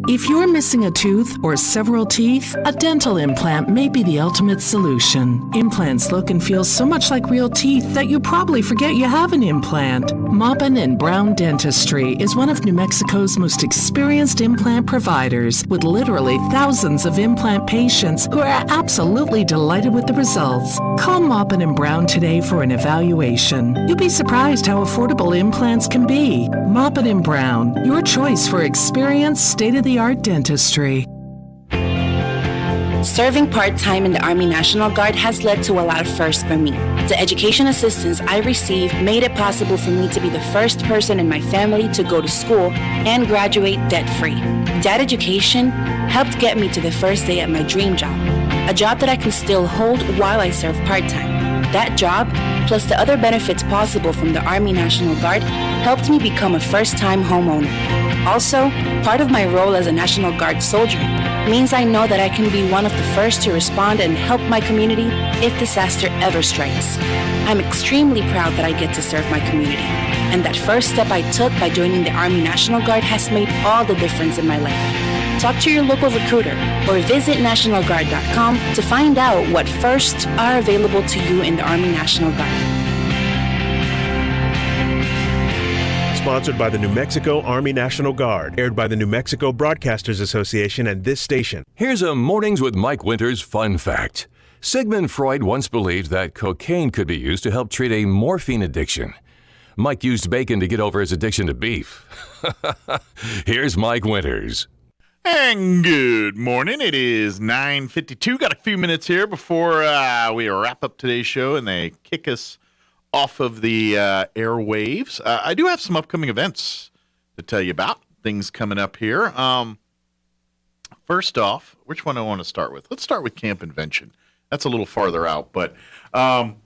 If you're missing a tooth or several teeth, a dental implant may be the ultimate solution. Implants look and feel so much like real teeth that you probably forget you have an implant. Maupin & Brown Dentistry is one of New Mexico's most experienced implant providers, with literally thousands of implant patients who are absolutely delighted with the results. Call Maupin & Brown today for an evaluation. You'll be surprised how affordable implants can be. Maupin & Brown, your choice for experienced, state-of-the-art dentistry. Serving part-time in the Army National Guard has led to a lot of firsts for me. The education assistance I received made it possible for me to be the first person in my family to go to school and graduate debt-free. That education helped get me to the first day at my dream job, a job that I can still hold while I serve part-time. That job, plus the other benefits possible from the Army National Guard, helped me become a first-time homeowner. Also, part of my role as a National Guard soldier means I know that I can be one of the first to respond and help my community if disaster ever strikes. I'm extremely proud that I get to serve my community, and that first step I took by joining the Army National Guard has made all the difference in my life. Talk to your local recruiter or visit NationalGuard.com to find out what firsts are available to you in the Army National Guard. Sponsored by the New Mexico Army National Guard. Aired by the New Mexico Broadcasters Association and this station. Here's a Mornings with Mike Winters fun fact. Sigmund Freud once believed that cocaine could be used to help treat a morphine addiction. Mike used bacon to get over his addiction to beef. Here's Mike Winters. And good morning. It is 9:52. Got a few minutes here before we wrap up today's show and they kick us off of the airwaves. I do have some upcoming events to tell you about. Things coming up here. First off, which one I want to start with? Let's start with Camp Invention. That's a little farther out, but Camp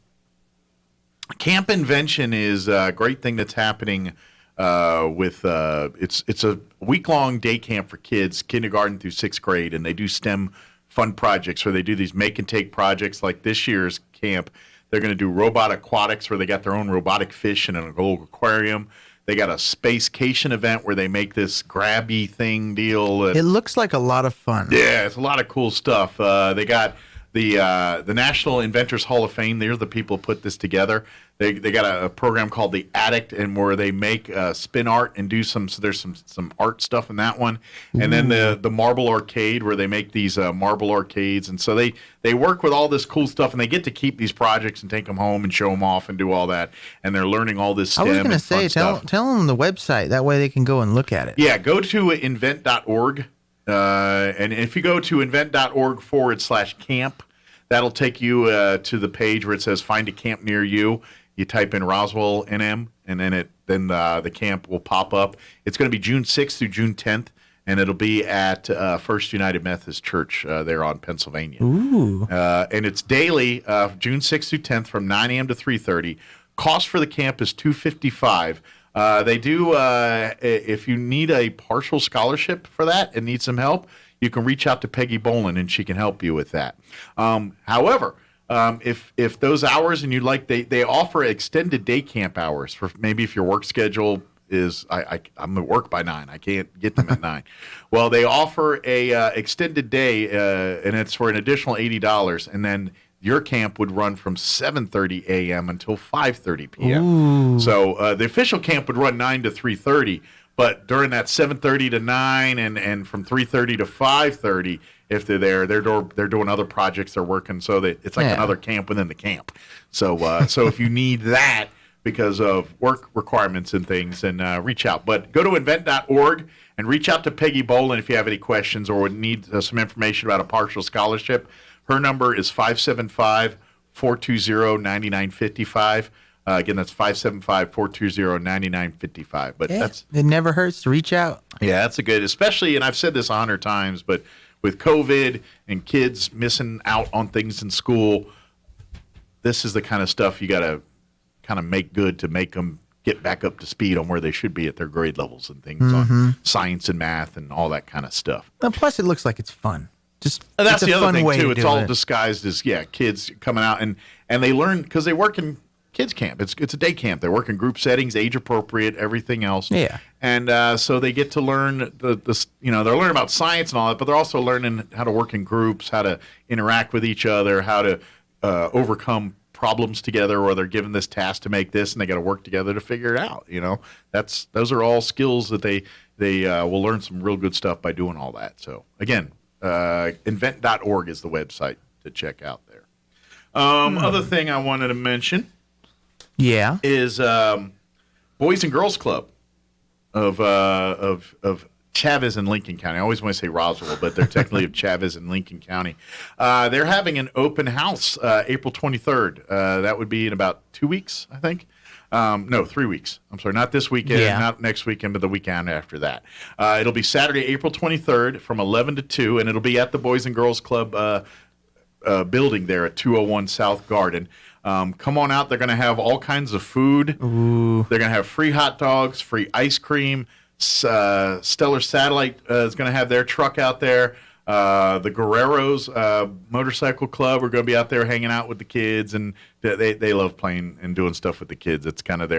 Invention is a great thing that's happening with it's a week-long day camp for kids, kindergarten through 6th grade, and they do STEM fun projects where they do these make-and-take projects like this year's camp. They're going to do robot aquatics where they got their own robotic fish in a little aquarium. They got a Spacecation event where they make this grabby thing deal. It looks like a lot of fun. Yeah, it's a lot of cool stuff. They got the National Inventors Hall of Fame. They're the people who put this together. They got a program called The Addict, and where they make spin art and do some. So there's some art stuff in that one, and then the Marble Arcade where they make these marble arcades, and so they work with all this cool stuff, and they get to keep these projects and take them home and show them off and do all that, and they're learning all this STEM. I was going to say, tell them the website. That way they can go and look at it. Yeah, go to invent.org, and if you go to invent.org/camp, that'll take you to the page where it says "Find a camp near you." You type in Roswell NM, and then the camp will pop up. It's going to be June 6th through June 10th, and it'll be at First United Methodist Church there on Pennsylvania. Ooh. And it's daily, June 6th through 10th from 9 a.m. to 3:30. Cost for the camp is $255. They do, if you need a partial scholarship for that and need some help, you can reach out to Peggy Bolin, and she can help you with that. However, if those hours and you'd like, they offer extended day camp hours for maybe if your work schedule is I'm at work by 9, I can't get them at 9. Well, they offer a extended day, and it's for an additional $80, and then your camp would run from 7:30 a.m. until 5:30 p.m. Ooh. So the official camp would run 9 to 3:30, but during that 7:30 to 9 and from 3:30 to 5:30. If they're there, they're doing other projects. They're working, so it's like another camp within the camp. So if you need that because of work requirements and things, then reach out. But go to invent.org and reach out to Peggy Bolin if you have any questions or would need some information about a partial scholarship. Her number is 575-420-9955. Again, that's 575-420-9955. But it never hurts to reach out. Yeah, that's a good, especially, and I've said this 100 times, but with COVID and kids missing out on things in school, this is the kind of stuff you got to kind of make good to make them get back up to speed on where they should be at their grade levels and things on science and math and all that kind of stuff. And plus, it looks like it's fun. Just and that's it's the a other fun thing way too. to It's all do it. disguised as kids coming out and they learn because they work in kids camp. It's a day camp. They work in group settings, age appropriate, everything else. Yeah. And so they get to learn they're learning about science and all that, but they're also learning how to work in groups, how to interact with each other, how to overcome problems together, or they're given this task to make this and they got to work together to figure it out. Those are all skills that they will learn some real good stuff by doing all that. So again, invent.org is the website to check out there. Other thing I wanted to mention is Boys and Girls Club of Chavez in Lincoln County. I always want to say Roswell, but they're technically of Chavez in Lincoln County. They're having an open house April 23rd. That would be in about 2 weeks, I think. No, 3 weeks. I'm sorry, not this weekend, not next weekend, but the weekend after that. It'll be Saturday, April 23rd from 11 to 2, and it'll be at the Boys and Girls Club building there at 201 South Garden. Come on out. They're going to have all kinds of food. Ooh. They're going to have free hot dogs, free ice cream. Stellar Satellite is going to have their truck out there. The Guerreros Motorcycle Club are going to be out there hanging out with the kids, and they love playing and doing stuff with the kids. It's kind of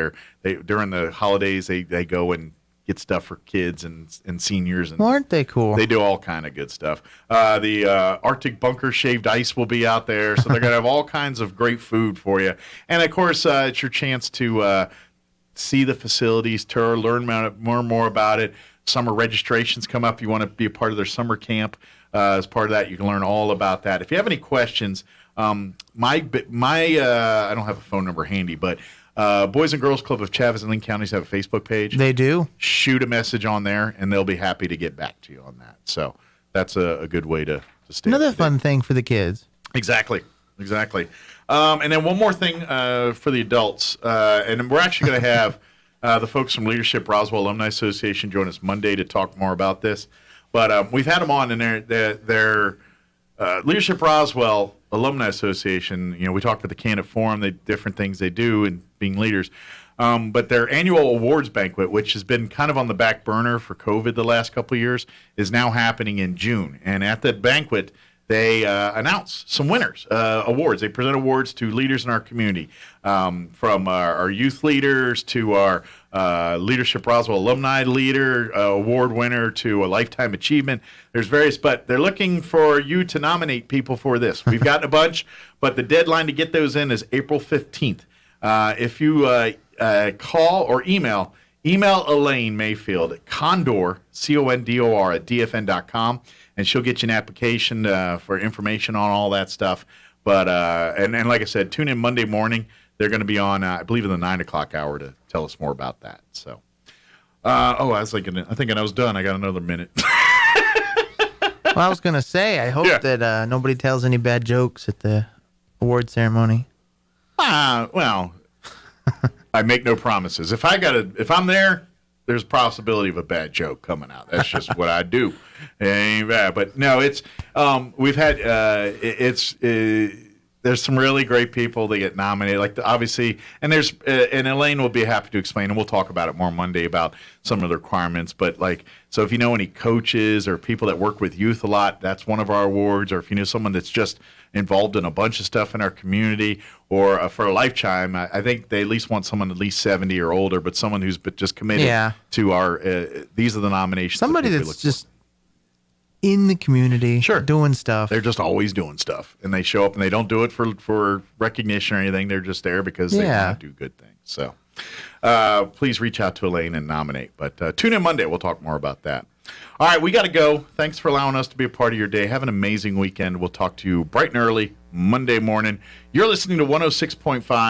during the holidays they go and get stuff for kids and seniors. And well, aren't they cool? They do all kind of good stuff. The Arctic Bunker Shaved Ice will be out there, so they're going to have all kinds of great food for you. And, of course, it's your chance to see the facilities, tour, learn more about it. Summer registrations come up. You want to be a part of their summer camp. As part of that, you can learn all about that. If you have any questions, I don't have a phone number handy, but Boys and Girls Club of Chavez and Lincoln Counties have a Facebook page. They do. Shoot a message on there, and they'll be happy to get back to you on that. So that's a good way to stay. Another fun thing for the kids. Exactly. And then one more thing for the adults, and we're actually going to have the folks from Leadership Roswell Alumni Association join us Monday to talk more about this. But we've had them on, and their Leadership Roswell Alumni Association, we talked about the Candidate Forum, the different things they do in being leaders. But their annual awards banquet, which has been kind of on the back burner for COVID the last couple of years, is now happening in June. And at that banquet, they announce some winners, awards. They present awards to leaders in our community, from our youth leaders to our Leadership Roswell Alumni Leader Award winner to a Lifetime Achievement. There's various, but they're looking for you to nominate people for this. We've gotten a bunch, but the deadline to get those in is April 15th. If you call or email Elaine Mayfield at Condor, CONDOR, at DFN.com, and she'll get you an application for information on all that stuff. But and like I said, tune in Monday morning. They're going to be on, I believe, in the 9 o'clock hour to tell us more about that. So, I was thinking I was done. I got another minute. Well, I was going to say, I hope that nobody tells any bad jokes at the award ceremony. Well, I make no promises. If I'm there, there's a possibility of a bad joke coming out. That's just what I do. It ain't bad, but no, it's we've had there's some really great people that get nominated, obviously, and there's and Elaine will be happy to explain, and we'll talk about it more Monday about some of the requirements. But so if you know any coaches or people that work with youth a lot, that's one of our awards. Or if you know someone that's just involved in a bunch of stuff in our community, or for a lifetime, I think they at least want someone at least 70 or older, but someone who's just committed to our. These are the nominations. Somebody that's just in the community, doing stuff. They're just always doing stuff, and they show up, and they don't do it for recognition or anything. They're just there because they want to do good things. So please reach out to Elaine and nominate. But tune in Monday. We'll talk more about that. All right, we got to go. Thanks for allowing us to be a part of your day. Have an amazing weekend. We'll talk to you bright and early Monday morning. You're listening to 106.5